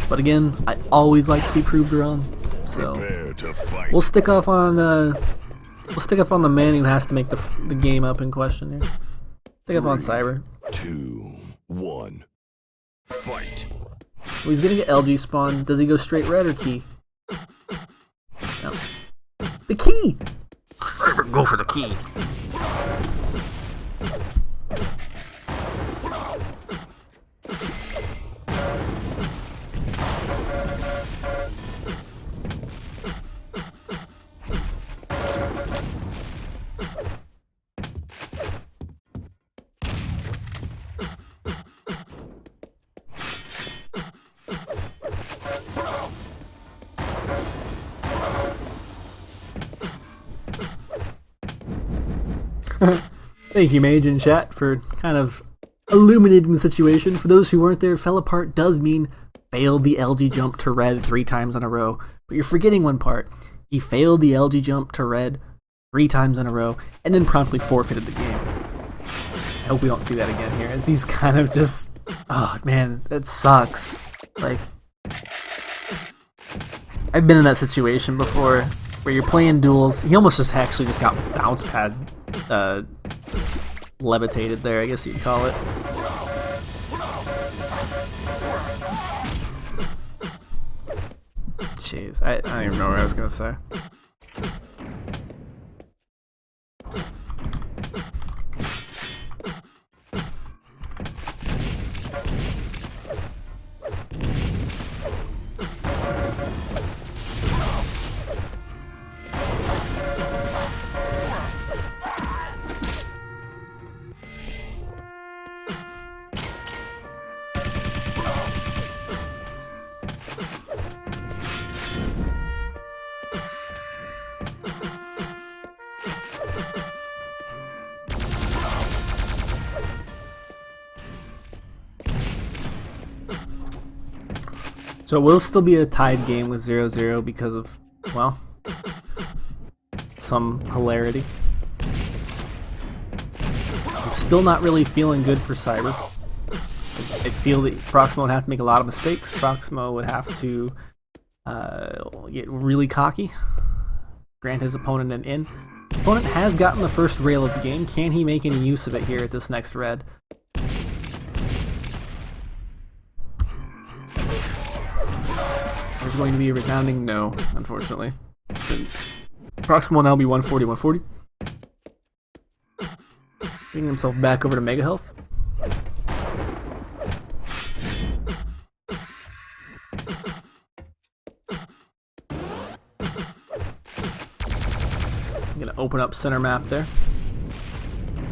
But again, I always like to be proved wrong, so we'll stick off on the man who has to make the game up in question here. Stick up on Cyber. 2, 1, fight. Well, he's gonna get LG spawn. Does he go straight red or key? No. The key! Go for the key. Thank you, Mage in chat, for kind of illuminating the situation. For those who weren't there, fell apart does mean failed the LG jump to red 3 times in a row. But you're forgetting one part. He failed the LG jump to red 3 times in a row, and then promptly forfeited the game. I hope we don't see that again here, as he's kind of just... Oh, man, that sucks. Like... I've been in that situation before, where you're playing duels. He almost just actually just got bounce pad levitated there, I guess you'd call it. Jeez, I don't even know what I was gonna say. So it will still be a tied game with 0-0 because of, well, some hilarity. I'm still not really feeling good for Cyber. I feel that Proximo would have to make a lot of mistakes. Proximo would have to get really cocky, grant his opponent an in. Opponent has gotten the first rail of the game. Can he make any use of it here at this next red? There's going to be a resounding no, unfortunately. Proximo will now be 140-140. Bringing himself back over to Mega Health. I'm going to open up center map there.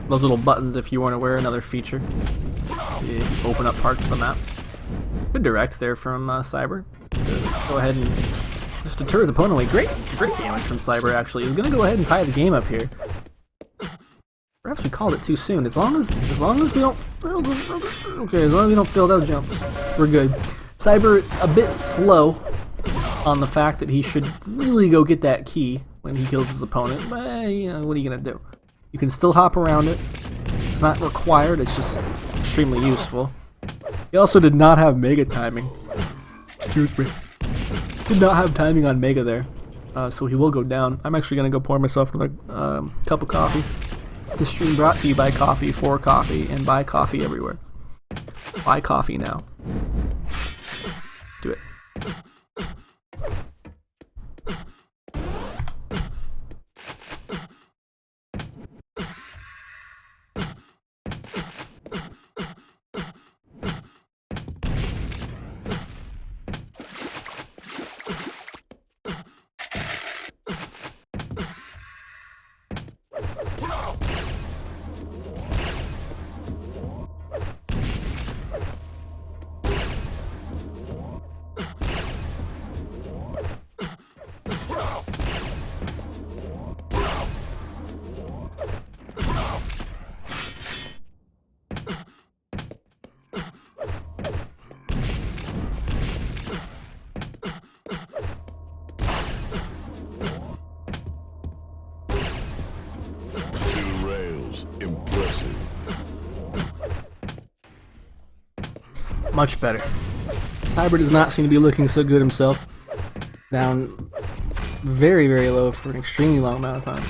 Those little buttons, if you weren't aware, another feature. You open up parts of the map. Good direct there from Cyber. Go ahead and just deter his opponent away. Great damage from Cyber, actually. He's going to go ahead and tie the game up here. Perhaps we called it too soon. As long as we don't fail those jumps, we're good. Cyber a bit slow on the fact that he should really go get that key when he kills his opponent, but you know, what are you going to do? You can still hop around it. It's not required, it's just extremely useful. He also did not have Mega timing. Excuse me. Did not have timing on Mega there, so he will go down. I'm actually going to go pour myself another cup of coffee. This stream brought to you by Coffee, for Coffee, and buy coffee everywhere. Buy coffee now. Do it. Impressive. Much better. Cyber does not seem to be looking so good himself. Down very, very low for an extremely long amount of time.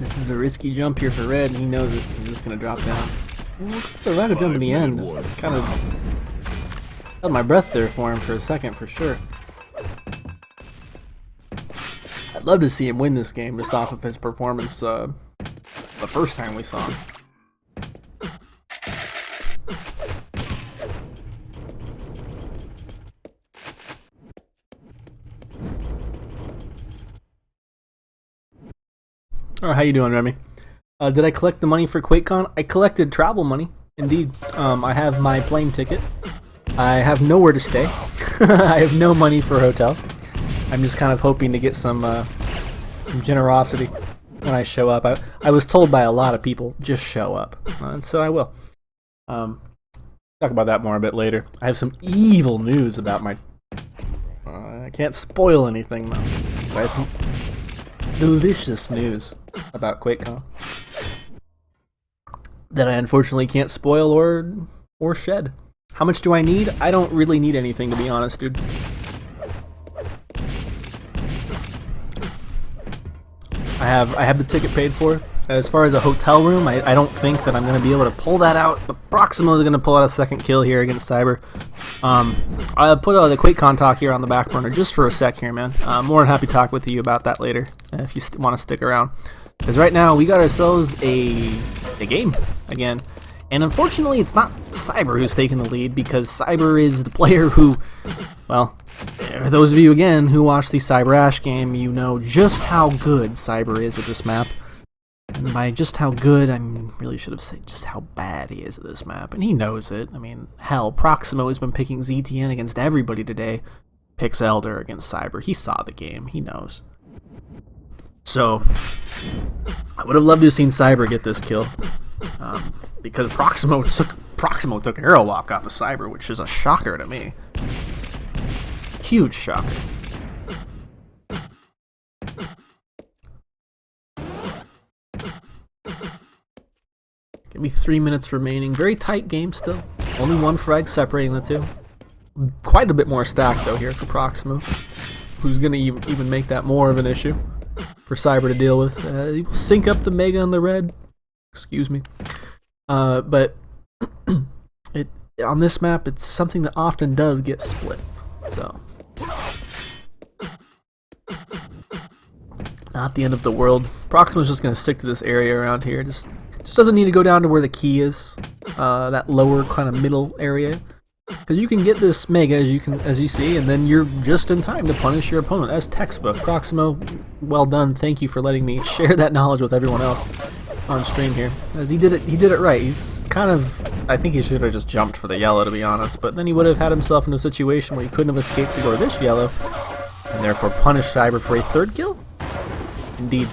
This is a risky jump here for red, and he knows it. He's just going to drop down. The rapid jump in the end. Kind of held my breath there for him for a second, for sure. I'd love to see him win this game just off of his performance the first time we saw him. Oh, how you doing, Remy? Did I collect the money for QuakeCon? I collected travel money, indeed. I have my plane ticket. I have nowhere to stay. I have no money for a hotel. I'm just kind of hoping to get some generosity when I show up. I was told by a lot of people, just show up. And so I will. Talk about that more a bit later. I have some evil news about my... I can't spoil anything, though. I have some delicious news about QuakeCon that I unfortunately can't spoil or shed. How much do I need? I don't really need anything, to be honest, dude. I have the ticket paid for. As far as a hotel room, I don't think that I'm going to be able to pull that out, but Proximo is going to pull out a second kill here against Cyber. I'll put the QuakeCon talk here on the back burner just for a sec here, man. More than happy to talk with you about that later, if you want to stick around. Because right now, we got ourselves a game again. And unfortunately, it's not Cyber who's taking the lead, because Cyber is the player who, well, those of you, again, who watched the Cyber Ash game, you know just how good Cyber is at this map. And by just how good, I really should have said just how bad he is at this map. And he knows it. I mean, hell, Proximo has been picking ZTN against everybody today. Picks Elder against Cyber. He saw the game. He knows. So, I would have loved to have seen Cyber get this kill. Because Proximo took Arrow Walk off of Cyber, which is a shocker to me. Huge shocker. Give me 3 minutes remaining. Very tight game still. Only one frag separating the two. Quite a bit more stack though here for Proximo, who's going to even make that more of an issue for Cyber to deal with. He will sync up the Mega on the red. Excuse me. But on this map, it's something that often does get split. So, not the end of the world. Proximo's just going to stick to this area around here. Just doesn't need to go down to where the key is, that lower kind of middle area, because you can get this Mega as you see, and then you're just in time to punish your opponent. That's textbook. Proximo, well done. Thank you for letting me share that knowledge with everyone else on stream here, as he did it right. He's kind of, I think he should have just jumped for the yellow, to be honest, but then he would have had himself in a situation where he couldn't have escaped to go to this yellow, and therefore punish Cyber for a third kill. Indeed,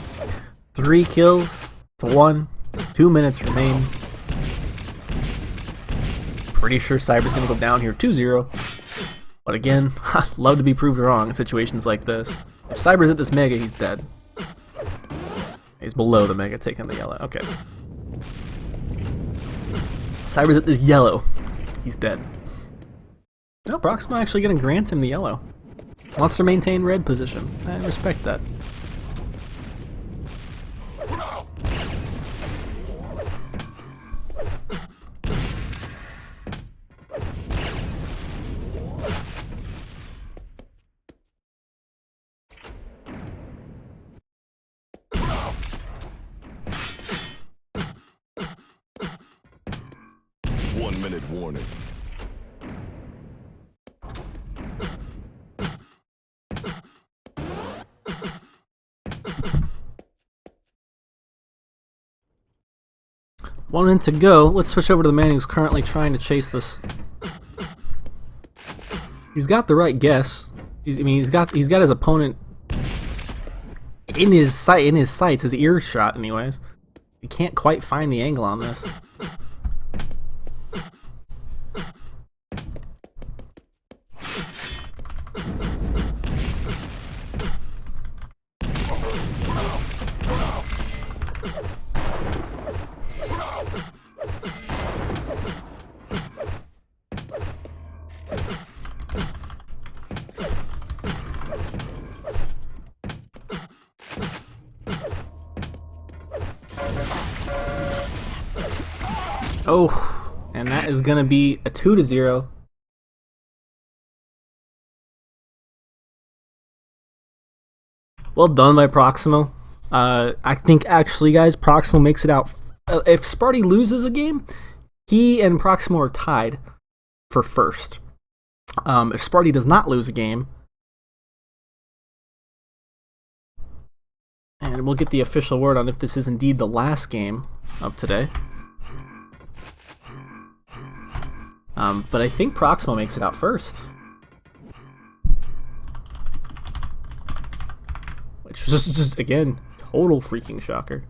3 kills to 1. 2 minutes remain. Pretty sure Cyber's gonna go down here 2-0. But again, love to be proved wrong in situations like this. If Cyber's at this Mega, he's dead. He's below the Mega, taking the yellow. Okay. Cyber's at this yellow. He's dead. No, Proximo actually gonna grant him the yellow. Wants to maintain red position. I respect that. Minute warning. One minute to go. Let's switch over to the man who's currently trying to chase this. He's got the right guess. He's got his opponent in his sights, his earshot, anyways. He can't quite find the angle on this. Oh, and that is going to be a 2-0. Well done by Proximo. I think actually, guys, Proximo makes it out. If Sparty loses a game, he and Proximo are tied for first. If Sparty does not lose a game, and we'll get the official word on if this is indeed the last game of today. But I think Proximo makes it out first. Which was just again, total freaking shocker.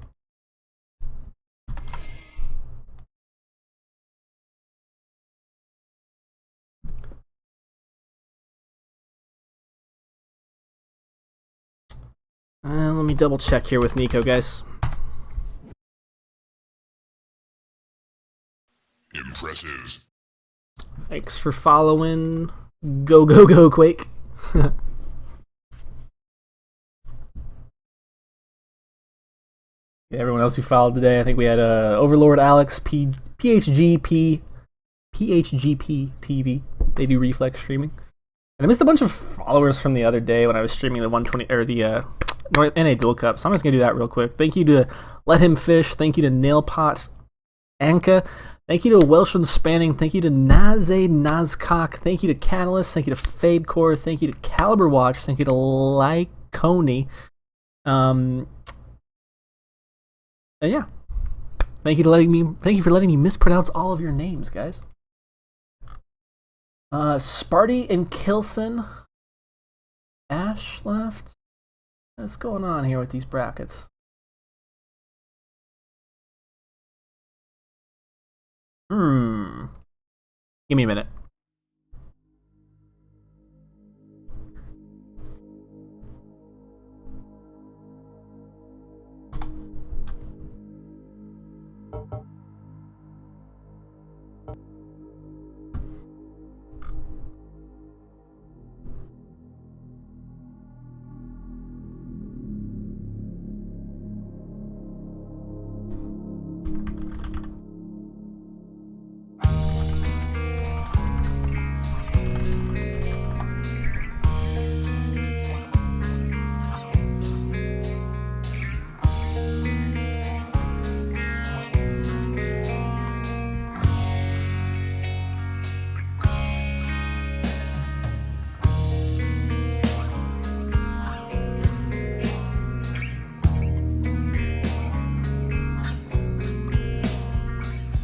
Let me double check here with Nico, guys. Impressive. Thanks for following. Go, go, go, Quake. Everyone else who followed today, I think we had Overlord Alex, PHGP TV. They do reflex streaming. And I missed a bunch of followers from the other day when I was streaming the 120 or the NA Duel Cup, so I'm just gonna do that real quick. Thank you to Let Him Fish. Thank you to Nailpots Anka. Thank you to Welshon Spanning. Thank you to Naze Nazcock. Thank you to Catalyst. Thank you to Fadecore. Thank you to Caliber Watch. Thank you to Lyconi. And yeah. Thank you for letting me mispronounce all of your names, guys. Sparty and Kilson. Ash left. What's going on here with these brackets? Give me a minute.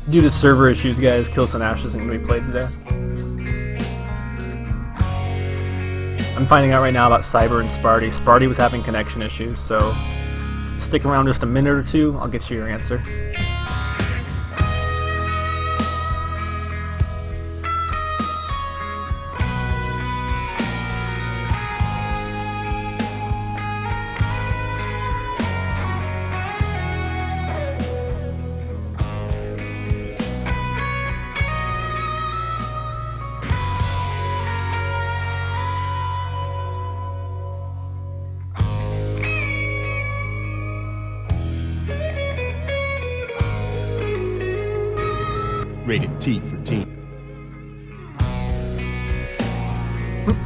Due to server issues, guys, Kilson Ash isn't going to be played today. I'm finding out right now about Cyber and Sparty. Sparty was having connection issues, so stick around just a minute or two, I'll get you your answer. Rated T for teen.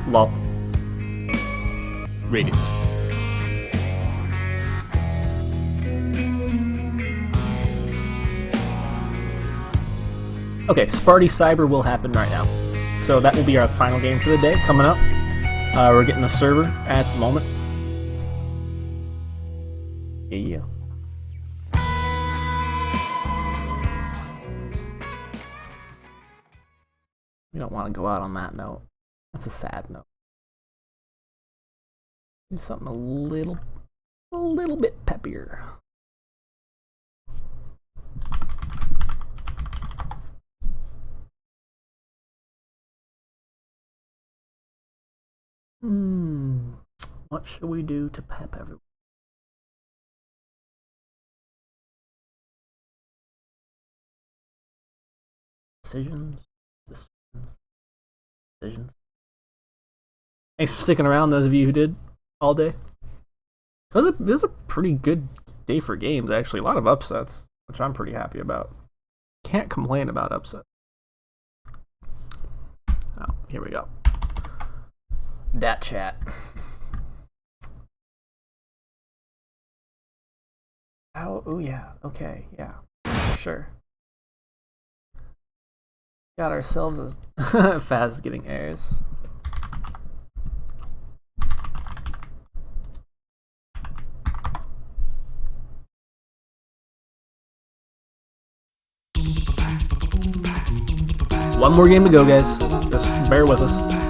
Lol. Rated T. Okay, Sparty Cyber will happen right now. So that will be our final game for the day coming up. We're getting the server at the moment. Yeah. We don't want to go out on that note. That's a sad note. Do something a little bit peppier. What should we do to pep everyone? Decisions. Thanks for sticking around, those of you who did all day. It was a pretty good day for games, actually. A lot of upsets, which I'm pretty happy about. Can't complain about upset. Oh, here we go. Dat chat. Oh yeah, okay, yeah, for sure. Got ourselves a Faz is getting airs. One more game to go, guys. Just bear with us.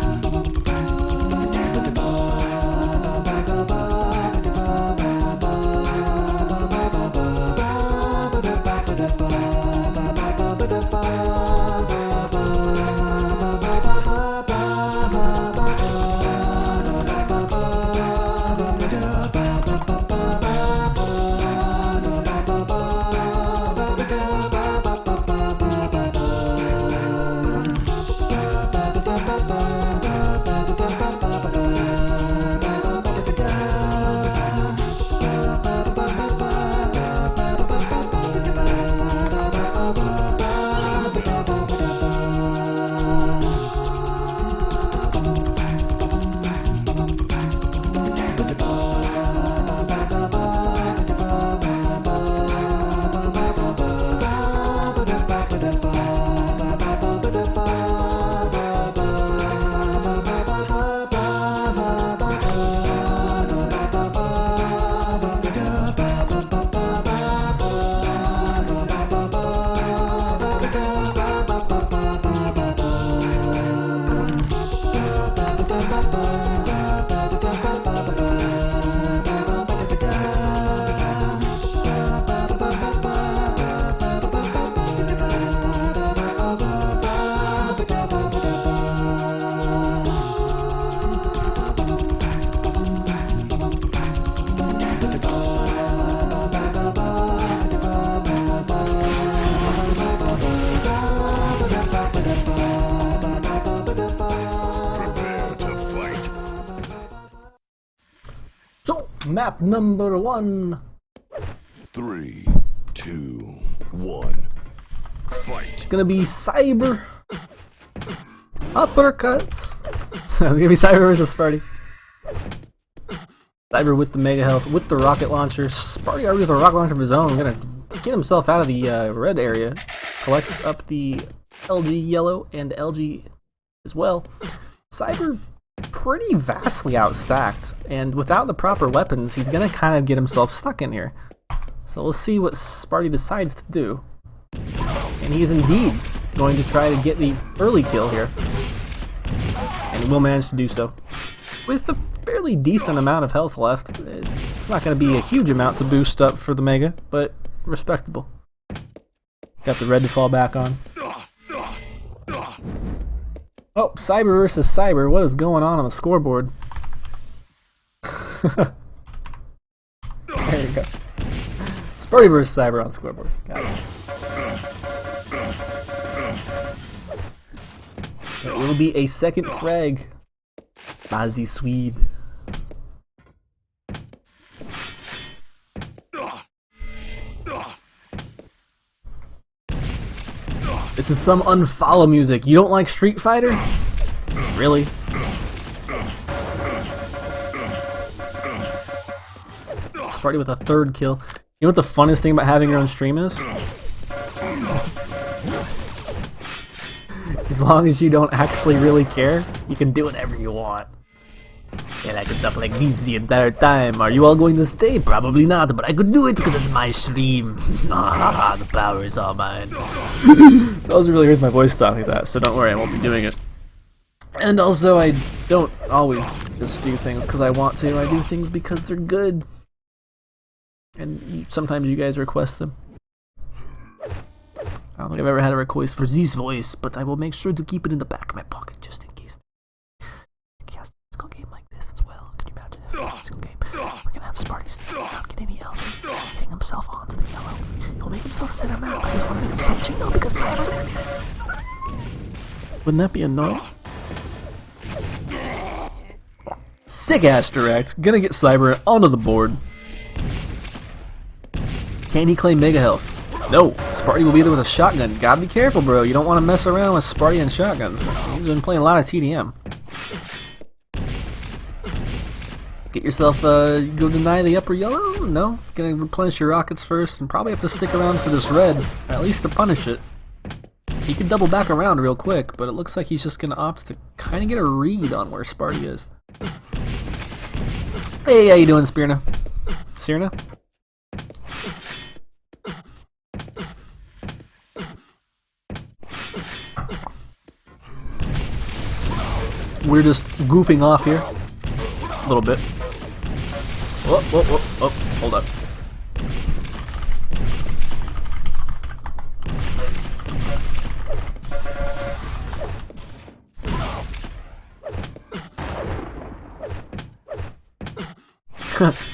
So, map number 1. 3, 2, 1. Fight. Gonna be Cyber. Uppercut. It's gonna be Cyber versus Sparty. Cyber with the mega health, with the rocket launcher. Sparty already with a rocket launcher of his own. Gonna get himself out of the red area. Collects up the LG yellow and LG as well. Cyber pretty vastly outstacked, and without the proper weapons, he's gonna kind of get himself stuck in here. So we'll see what Sparty decides to do. And he is indeed going to try to get the early kill here. And he will manage to do so. With a fairly decent amount of health left. It's not going to be a huge amount to boost up for the Mega, but respectable. Got the red to fall back on. Oh, Cyber versus Cyber. What is going on the scoreboard? There you go. Sparty versus Cyber on scoreboard. Got it. It will be a second frag. Bazzy Swede. This is some unfollow music. You don't like Street Fighter? Really? Sparty with a third kill. You know what the funnest thing about having your own stream is? As long as you don't actually really care, you can do whatever you want. And I can talk like this the entire time. Are you all going to stay? Probably not, but I could do it because it's my stream. The power is all mine. That also really hurts my voice talking like that, so don't worry, I won't be doing it. And also, I don't always just do things because I want to. I do things because they're good. And sometimes you guys request them. I don't think I've ever had a request for this voice, but I will make sure to keep it in the back of my pocket just in case. Yes, a single game like this as well. Can you imagine if a single game? We're gonna have Sparty sneaking out, getting the LG, getting himself onto the yellow. He'll make himself center mount, but he's gonna make himself Gino because Cyber's gonna be there. Wouldn't that be annoying? Sick ass direct. Gonna get Cyber onto the board. Can he claim mega health? No, Sparty will be there with a shotgun. Gotta be careful, bro. You don't want to mess around with Sparty and shotguns. He's been playing a lot of TDM. Get yourself, go deny the upper yellow? No? Gonna replenish your rockets first and probably have to stick around for this red, or at least to punish it. He could double back around real quick, but it looks like he's just gonna opt to kind of get a read on where Sparty is. Hey, how you doing, Spirna? Sirna? We're just goofing off here. A little bit. Whoop, whoop, whoop, whoop. Hold up.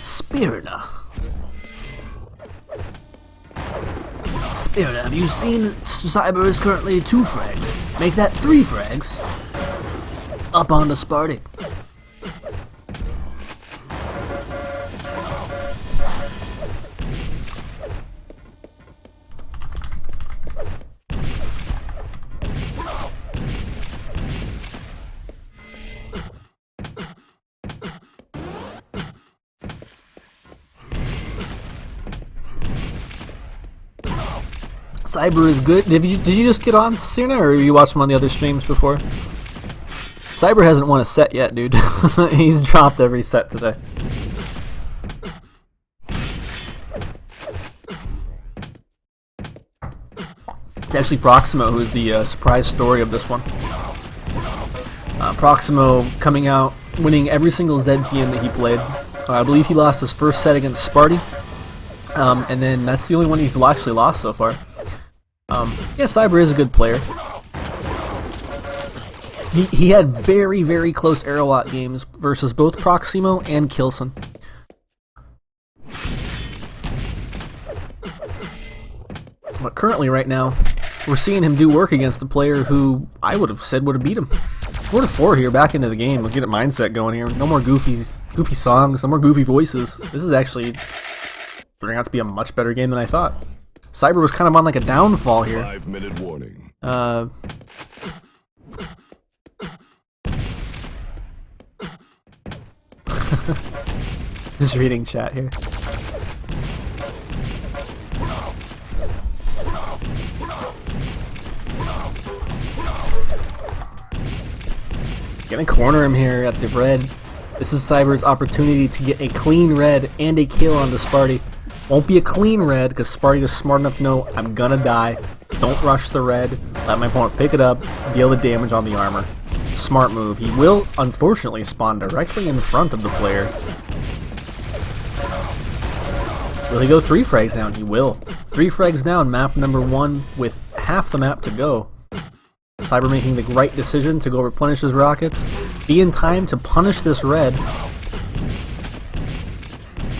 Spirna. Spirna, have you seen Cyber is currently 2 frags? Make that 3 frags. Up on the Sparty. Cyber is good. Did you just get on Sirna, or you watched him on the other streams before? Cyber hasn't won a set yet, dude. He's dropped every set today. It's actually Proximo who's the surprise story of this one. Proximo coming out, winning every single ZTM that he played. I believe he lost his first set against Sparty. And then that's the only one he's actually lost so far. Yeah, Cyber is a good player. He had very, very close Aerowat games versus both Proximo and Kilson. But currently, right now, we're seeing him do work against a player who I would have said would have beat him. 4-4 here, back into the game. We'll get a mindset going here. No more goofy songs, no more goofy voices. This is actually turning out to be a much better game than I thought. Cyber was kind of on like a downfall here. 5-minute warning. Just reading chat here. Gonna corner him here at the red. This is Cyber's opportunity to get a clean red and a kill on the Sparty. Won't be a clean red because Sparty is smart enough to know I'm gonna die. Don't rush the red. Let my opponent pick it up, deal the damage on the armor. Smart move. He will unfortunately spawn directly in front of the player. Will he go 3 frags down? He will. 3 frags down, map number 1 with half the map to go. Cyber making the right decision to go replenish his rockets. Be in time to punish this red.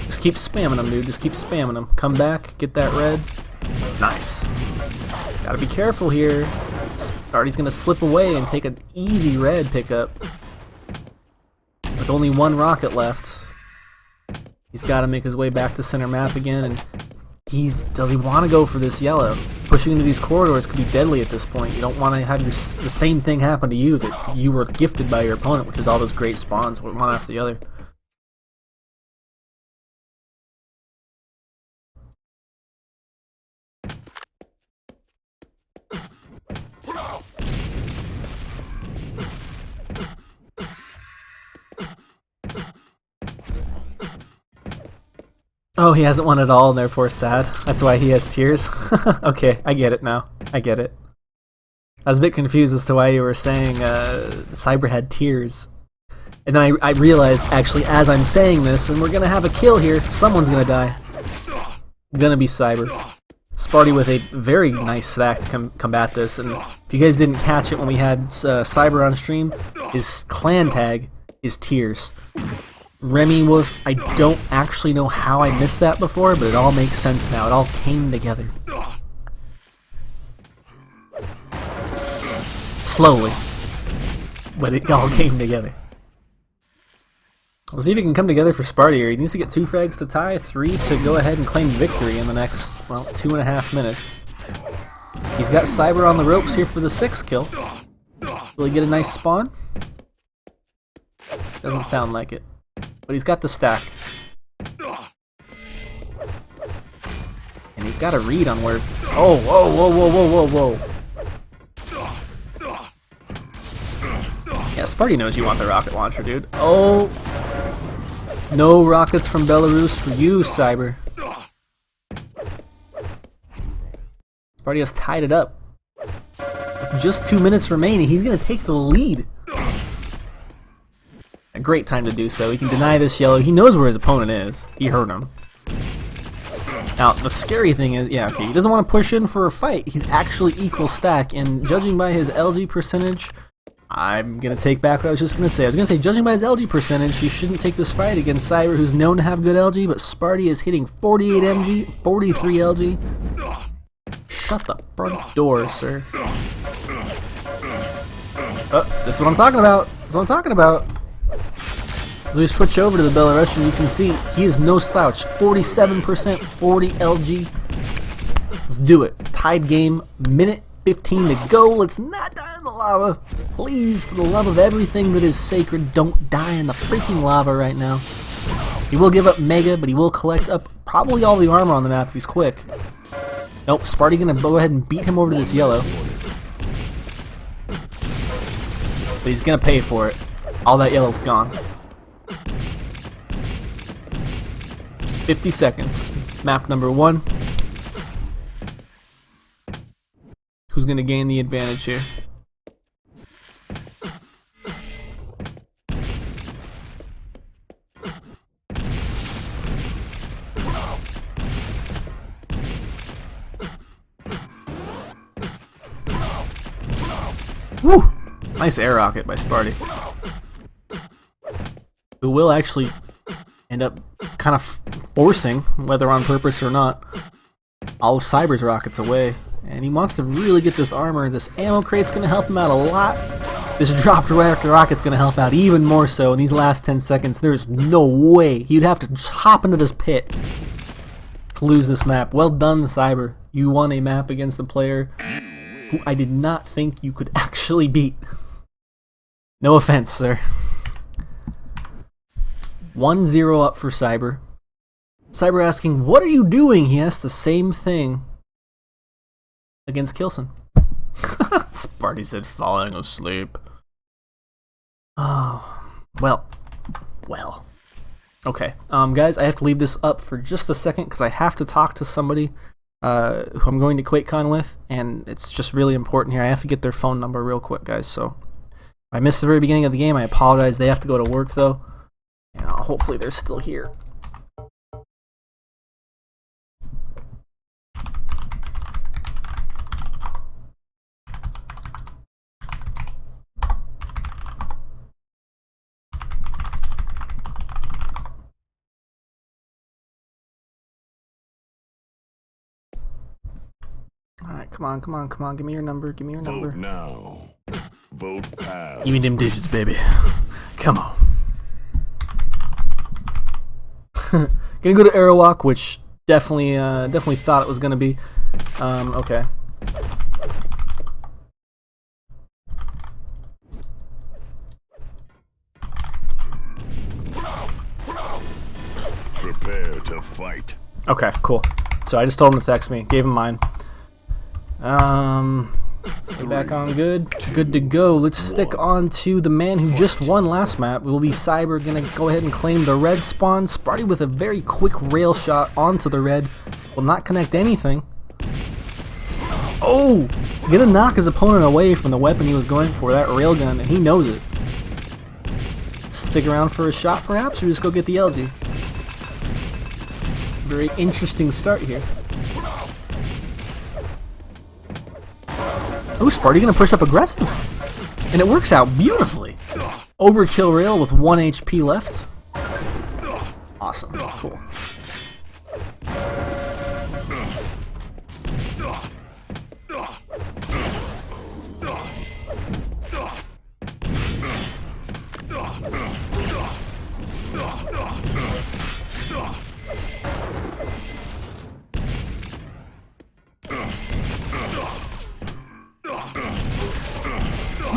Just keep spamming him, dude. Just keep spamming him. Come back, get that red. Nice. Gotta be careful here. Sparty's gonna slip away and take an easy red pickup. With only 1 rocket left. He's gotta make his way back to center map again, and does he want to go for this yellow? Pushing into these corridors could be deadly at this point. You don't want to have the same thing happen to you that you were gifted by your opponent, which is all those great spawns, one after the other. Oh, he hasn't won at all and therefore sad. That's why he has tears. Okay, I get it now. I get it. I was a bit confused as to why you were saying Cyber had tears. And then I realized, actually, as I'm saying this, and we're gonna have a kill here, someone's gonna die. Gonna be Cyber. Sparty with a very nice stack to combat this, and if you guys didn't catch it when we had Cyber on stream, his clan tag is Tears. Remy Wolf, I don't actually know how I missed that before, but it all makes sense now. It all came together. Slowly. But it all came together. We'll see if it can come together for Sparty here. He needs to get 2 frags to tie, 3 to go ahead and claim victory in the next, well, 2.5 minutes. He's got Cyber on the ropes here for the 6th kill. Will he get a nice spawn? Doesn't sound like it. but he's got the stack. And he's got a read on where... Oh, whoa, whoa, whoa, whoa, whoa, whoa. Yeah, Sparty knows you want the rocket launcher, dude. Oh. No rockets from Belarus for you, Cyber. Sparty has tied it up. With just 2 minutes remaining, he's going to take the lead. A great time to do so. He can deny this yellow. He knows where his opponent is. He heard him. Now, the scary thing is, yeah, okay, he doesn't want to push in for a fight. He's actually equal stack, and judging by his LG percentage, I'm going to take back what I was just going to say. I was going to say, judging by his LG percentage, he shouldn't take this fight against Cyber, who's known to have good LG, but Sparty is hitting 48 MG, 43 LG. Shut the front door, sir. Oh, this is what I'm talking about. This is what I'm talking about. As we switch over to the Belarusian, you can see he is no slouch. 47%, 40 LG. Let's do it. Tied game, minute 15 to go. Let's not die in the lava. Please, for the love of everything that is sacred, don't die in the freaking lava right now. He will give up Mega, but he will collect up probably all the armor on the map if he's quick. Nope, Sparty gonna go ahead and beat him over to this yellow. But he's gonna pay for it. All that yellow's gone. 50 seconds. Map number 1. Who's gonna gain the advantage here? Woo! Nice air rocket by Sparty. Who will actually end up kind of forcing, whether on purpose or not, all of Cyber's rockets away. And he wants to really get this armor. This ammo crate's going to help him out a lot. This dropped rocket's going to help out even more so in these last 10 seconds. There's no way. He'd have to hop into this pit to lose this map. Well done, Cyber. You won a map against the player who I did not think you could actually beat. No offense, sir. 1-0 up for Cyber. Cyber asking, what are you doing? He asked the same thing against Kilson. Sparty said, falling asleep. Oh, well. Okay, guys, I have to leave this up for just a second because I have to talk to somebody who I'm going to QuakeCon with, and it's just really important here. I have to get their phone number real quick, guys, so if I missed the very beginning of the game, I apologize. They have to go to work, though, and hopefully they're still here. Alright, come on, give me your number, Vote now. Vote pass. Give me them digits, baby. Come on. Gonna go to Aerowalk, which definitely thought it was gonna be. Okay. Prepare to fight. Okay, cool. So I just told him to text me, gave him mine. Back on good to go. Let's stick on to the man who just won last map. Will be Cyber gonna go ahead and claim the red spawn. Sparty with a very quick rail shot onto the red. Will not connect anything. Oh! Gonna knock his opponent away from the weapon he was going for, that railgun, and he knows it. Stick around for a shot perhaps, or just go get the LG. Very interesting start here. Oh, Sparty gonna push up aggressive. And it works out beautifully. Overkill rail with 1 HP left. Awesome. Cool.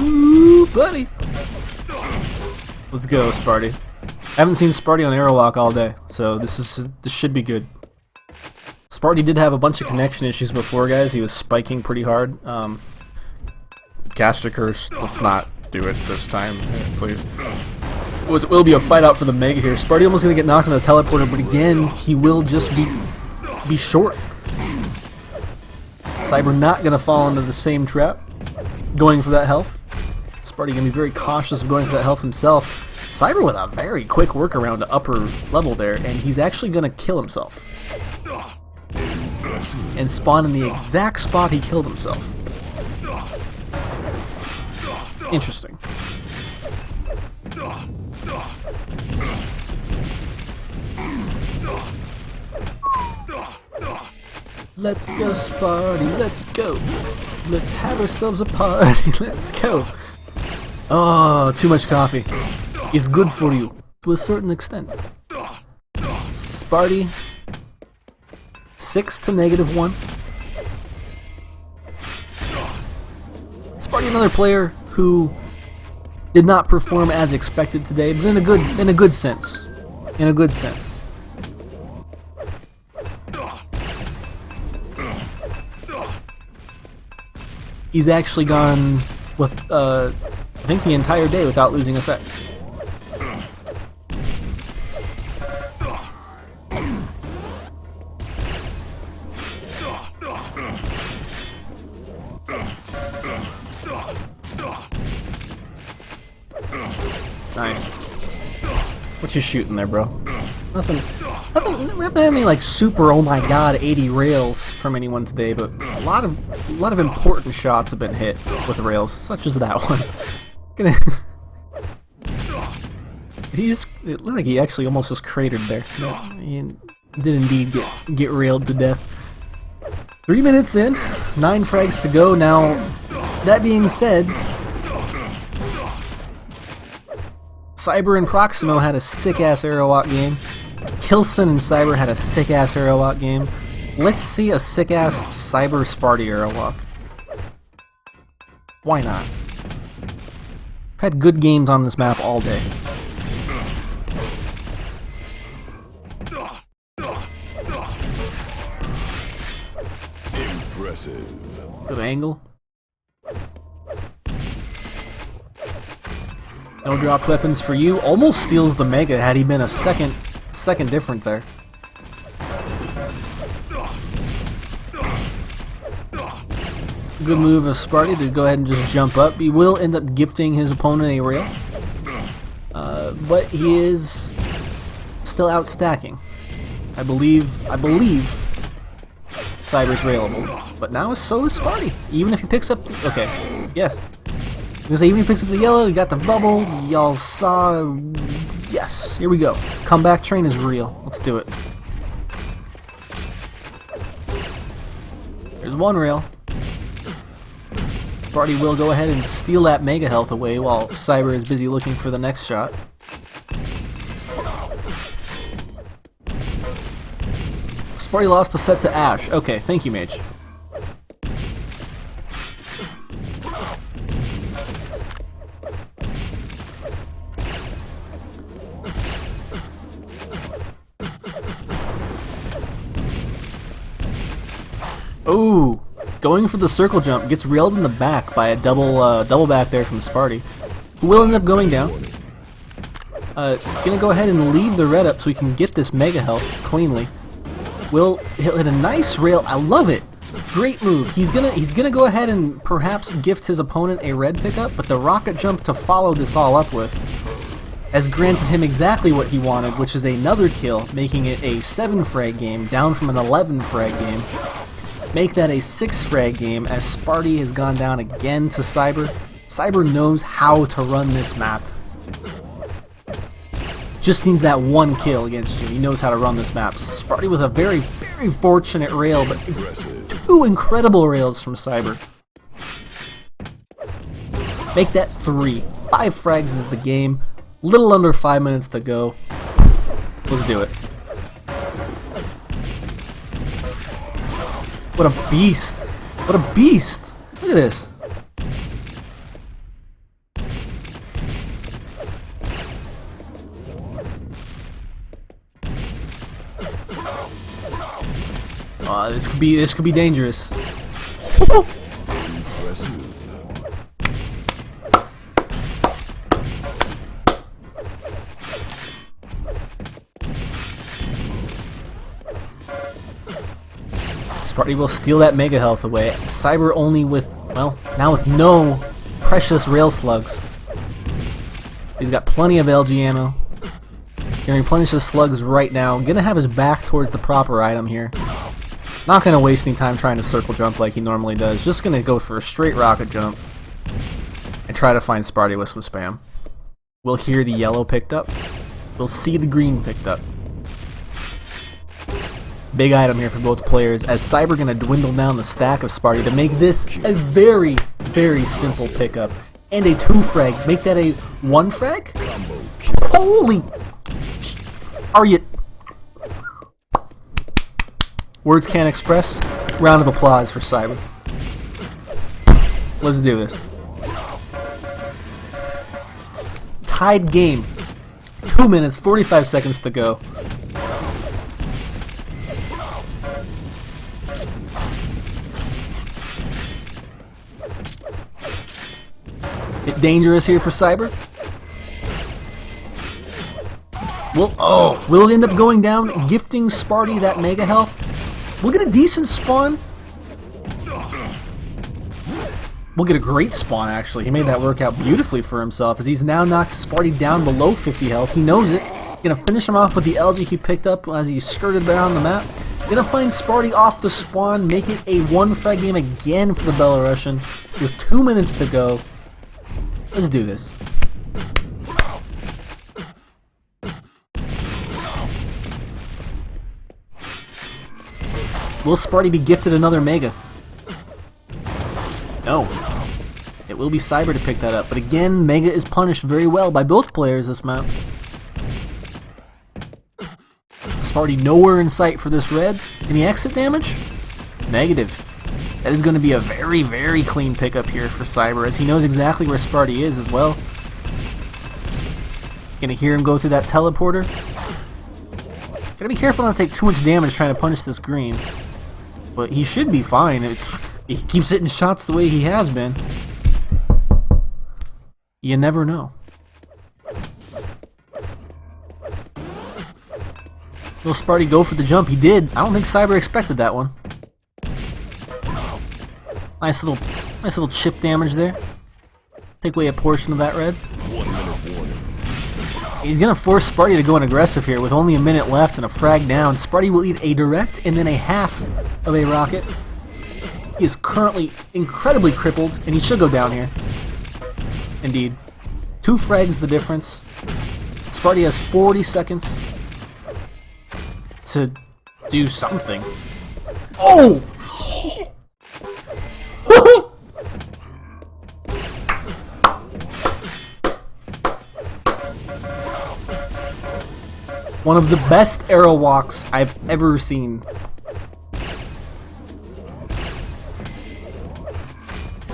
Ooh, buddy. Let's go, Sparty. haven't seen Sparty on Airwalk all day, so this should be good. Sparty did have a bunch of connection issues before, guys. He was spiking pretty hard. Cast a curse. Let's not do it this time, please. It'll be a fight out for the Mega here. Sparty almost gonna get knocked on the teleporter, but again, he will just be short. Cyber not gonna fall into the same trap, going for that health. Sparty gonna be very cautious of going for that health himself. Cyber with a very quick workaround to upper level there, and he's actually gonna kill himself. And spawn in the exact spot he killed himself. Interesting. Let's go, Sparty, let's go. Let's have ourselves a party, let's go. Oh, too much coffee. It's good for you, to a certain extent. Sparty, 6 to -1. Sparty, another player who did not perform as expected today, but in a good sense. In a good sense. He's actually gone with, I think, the entire day without losing a set. Nice. What you shooting there, bro? Nothing. We haven't had any like super, oh my god, 80 rails from anyone today, but a lot of important shots have been hit with rails, such as that one. It looked like he actually almost just cratered there. No, he did indeed get railed to death. 3 minutes in, 9 frags to go. Now, that being said, Cyber and Proximo had a sick-ass Aerowalk game. Kilson and Cyber had a sick-ass Aerowalk game. Let's see a sick-ass Cyber Sparty Aerowalk. Why not? I've had good games on this map all day. Impressive. Good angle. No drop weapons for you. Almost steals the Mega had he been a second different there. Good move of Sparty to go ahead and just jump up. He will end up gifting his opponent a rail. But he is still out stacking. I believe Cyber's railable. But now so is Sparty. Even if he picks up okay. Yes. Because even if he picks up the yellow, you got the bubble, y'all saw. Yes, here we go. Comeback train is real. Let's do it. There's one rail. Sparty will go ahead and steal that Mega Health away while Cyber is busy looking for the next shot. Sparty lost the set to Ash. Okay, thank you, Mage. Ooh, going for the circle jump, gets railed in the back by a double back there from Sparty, who will end up going down. Gonna go ahead and leave the red up so we can get this Mega Health cleanly. Will hit a nice rail. I love it. Great move. He's gonna go ahead and perhaps gift his opponent a red pickup, but the rocket jump to follow this all up with has granted him exactly what he wanted, which is another kill, making it a 7 frag game down from an 11 frag game. Make that a 6 frag game as Sparty has gone down again to Cyber. Cyber knows how to run this map. Just needs that one kill against you. He knows how to run this map. Sparty with a very, very fortunate rail, but 2 incredible rails from Cyber. Make that 3. 5 frags is the game. Little under 5 minutes to go. Let's do it. What a beast! What a beast! Look at this. This could be dangerous. Sparty will steal that mega health away. Cyber only with, well, now with no precious rail slugs. He's got plenty of LG ammo. Gonna replenish his slugs right now. Gonna have his back towards the proper item here. Not gonna waste any time trying to circle jump like he normally does. Just gonna go for a straight rocket jump and try to find Sparty with spam. We'll hear the yellow picked up. We'll see the green picked up. Big item here for both players, as Cyber gonna dwindle down the stack of Sparty to make this a very, very simple pickup. And a 2 frag. Make that a 1 frag? Holy! Are you... Words can't express. Round of applause for Cyber. Let's do this. Tied game. 2 minutes, 45 seconds to go. Bit dangerous here for Cyber. Will end up going down, gifting Sparty that mega health. We'll get a decent spawn. We'll get a great spawn, actually. He made that work out beautifully for himself, as he's now knocked Sparty down below 50 health. He knows it. Gonna finish him off with the LG he picked up as he skirted around the map. Gonna find Sparty off the spawn, make it a 1 frag game again for the Belarusian, with 2 minutes to go. Let's do this. Will Sparty be gifted another mega? No. It will be Cyber to pick that up, but again, mega is punished very well by both players this map. Sparty nowhere in sight for this red. Any exit damage? Negative. That is going to be a very, very clean pickup here for Cyber, as he knows exactly where Sparty is as well. Gonna hear him go through that teleporter. Gotta be careful not to take too much damage trying to punish this green. But he should be fine. He keeps hitting shots the way he has been. You never know. Will Sparty go for the jump? He did. I don't think Cyber expected that one. Nice little chip damage there. Take away a portion of that red. He's gonna force Sparty to go in aggressive here with only a minute left and a frag down. Sparty will eat a direct and then a half of a rocket. He is currently incredibly crippled, and he should go down here. Indeed. 2 frags the difference. Sparty has 40 seconds to do something. Oh! One of the best arrow walks I've ever seen.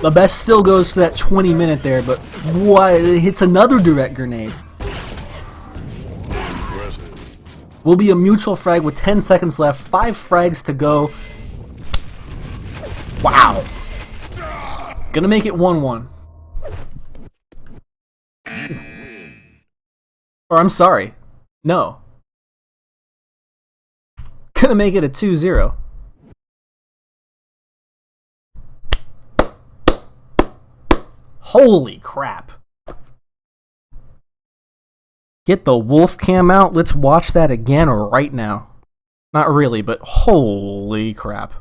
The best still goes to that 20-minute there, but what? It hits another direct grenade. Will be a mutual frag with 10 seconds left. 5 frags to go. Wow. Gonna make it 1-1. Or I'm sorry. No. Gonna make it a 2-0. Holy crap. Get the wolf cam out. Let's watch that again right now. Not really, but holy crap.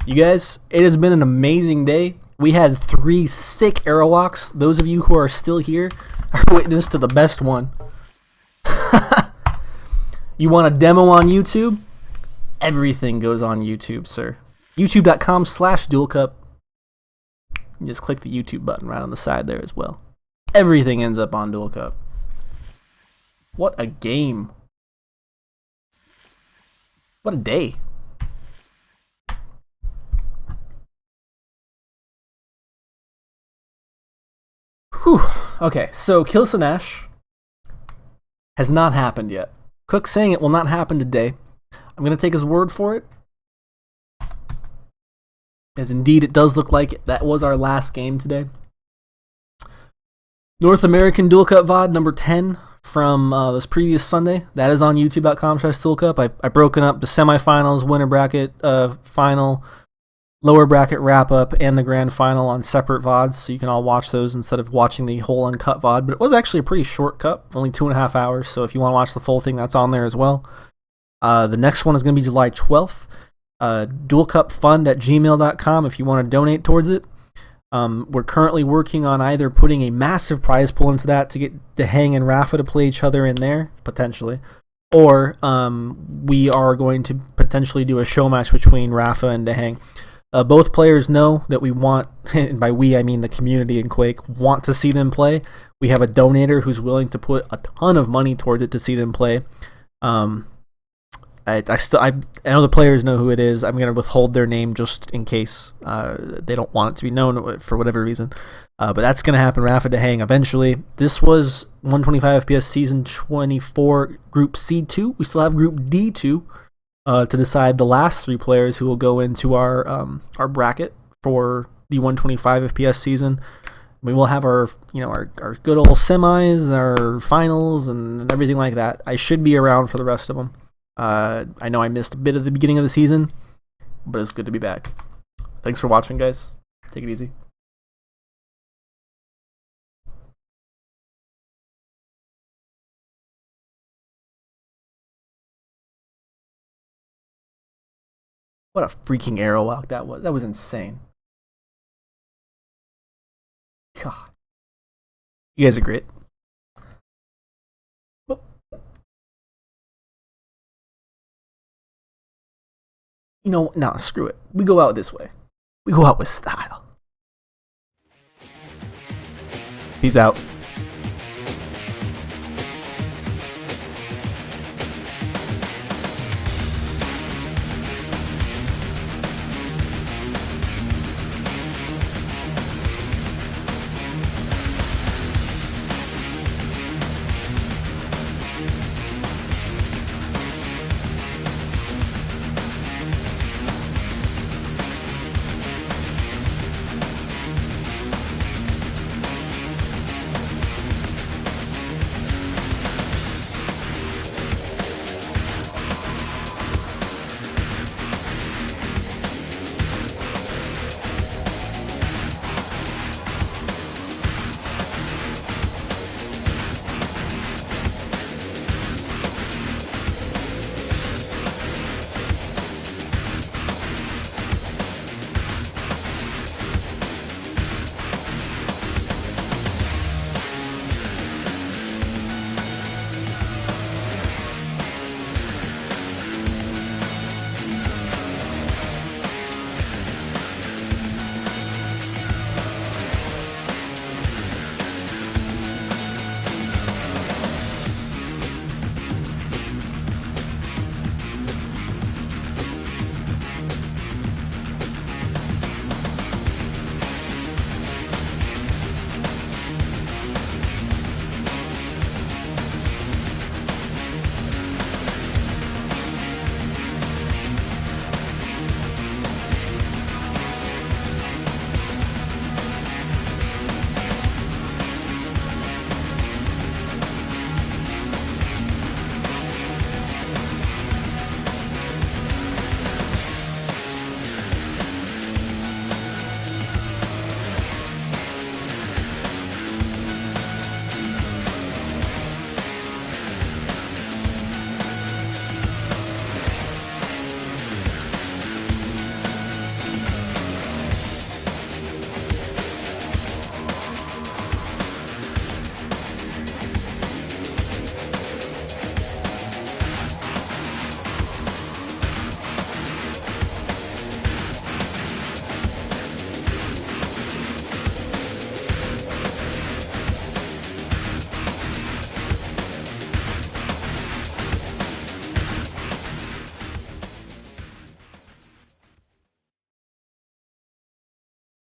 You guys, it has been an amazing day. We had 3 sick arrow walks. Those of you who are still here are witness to the best one. You want a demo on YouTube? Everything goes on YouTube, sir. YouTube.com/duelcup. You just click the YouTube button right on the side there as well. Everything ends up on Duel Cup. What a game. What a day. Whew. Okay, so Kilson has not happened yet. Cook's saying it will not happen today. I'm going to take his word for it. As indeed it does look like that was our last game today. North American Duel Cup VOD number 10 from this previous Sunday. That is on youtube.com/duelcup. I've broken up the semifinals, winner bracket, final, lower bracket wrap-up, and the grand final on separate VODs, so you can all watch those instead of watching the whole uncut VOD. But it was actually a pretty short cup, only 2.5 hours, so if you want to watch the full thing, that's on there as well. The next one is going to be July 12th. duelcupfund@gmail.com if you want to donate towards it. We're currently working on either putting a massive prize pool into that to get Dehang and Rafa to play each other in there, potentially. Or we are going to potentially do a show match between Rafa and Dehang. Both players know that we want, and by we I mean the community in Quake, want to see them play. We have a donator who's willing to put a ton of money towards it to see them play. I know the players know who it is. I'm going to withhold their name just in case they don't want it to be known for whatever reason. But that's going to happen. Rafa Dehang eventually. This was 125 FPS Season 24 Group C2. We still have Group D2 to decide the last 3 players who will go into our bracket for the 125 FPS season. We will have our good old semis, our finals, and everything like that. I should be around for the rest of them. I know I missed a bit of the beginning of the season, but it's good to be back. Thanks for watching, guys. Take it easy. What a freaking arrow walk that was. That was insane. God. You guys are great. No, screw it. We go out this way. We go out with style. Peace out.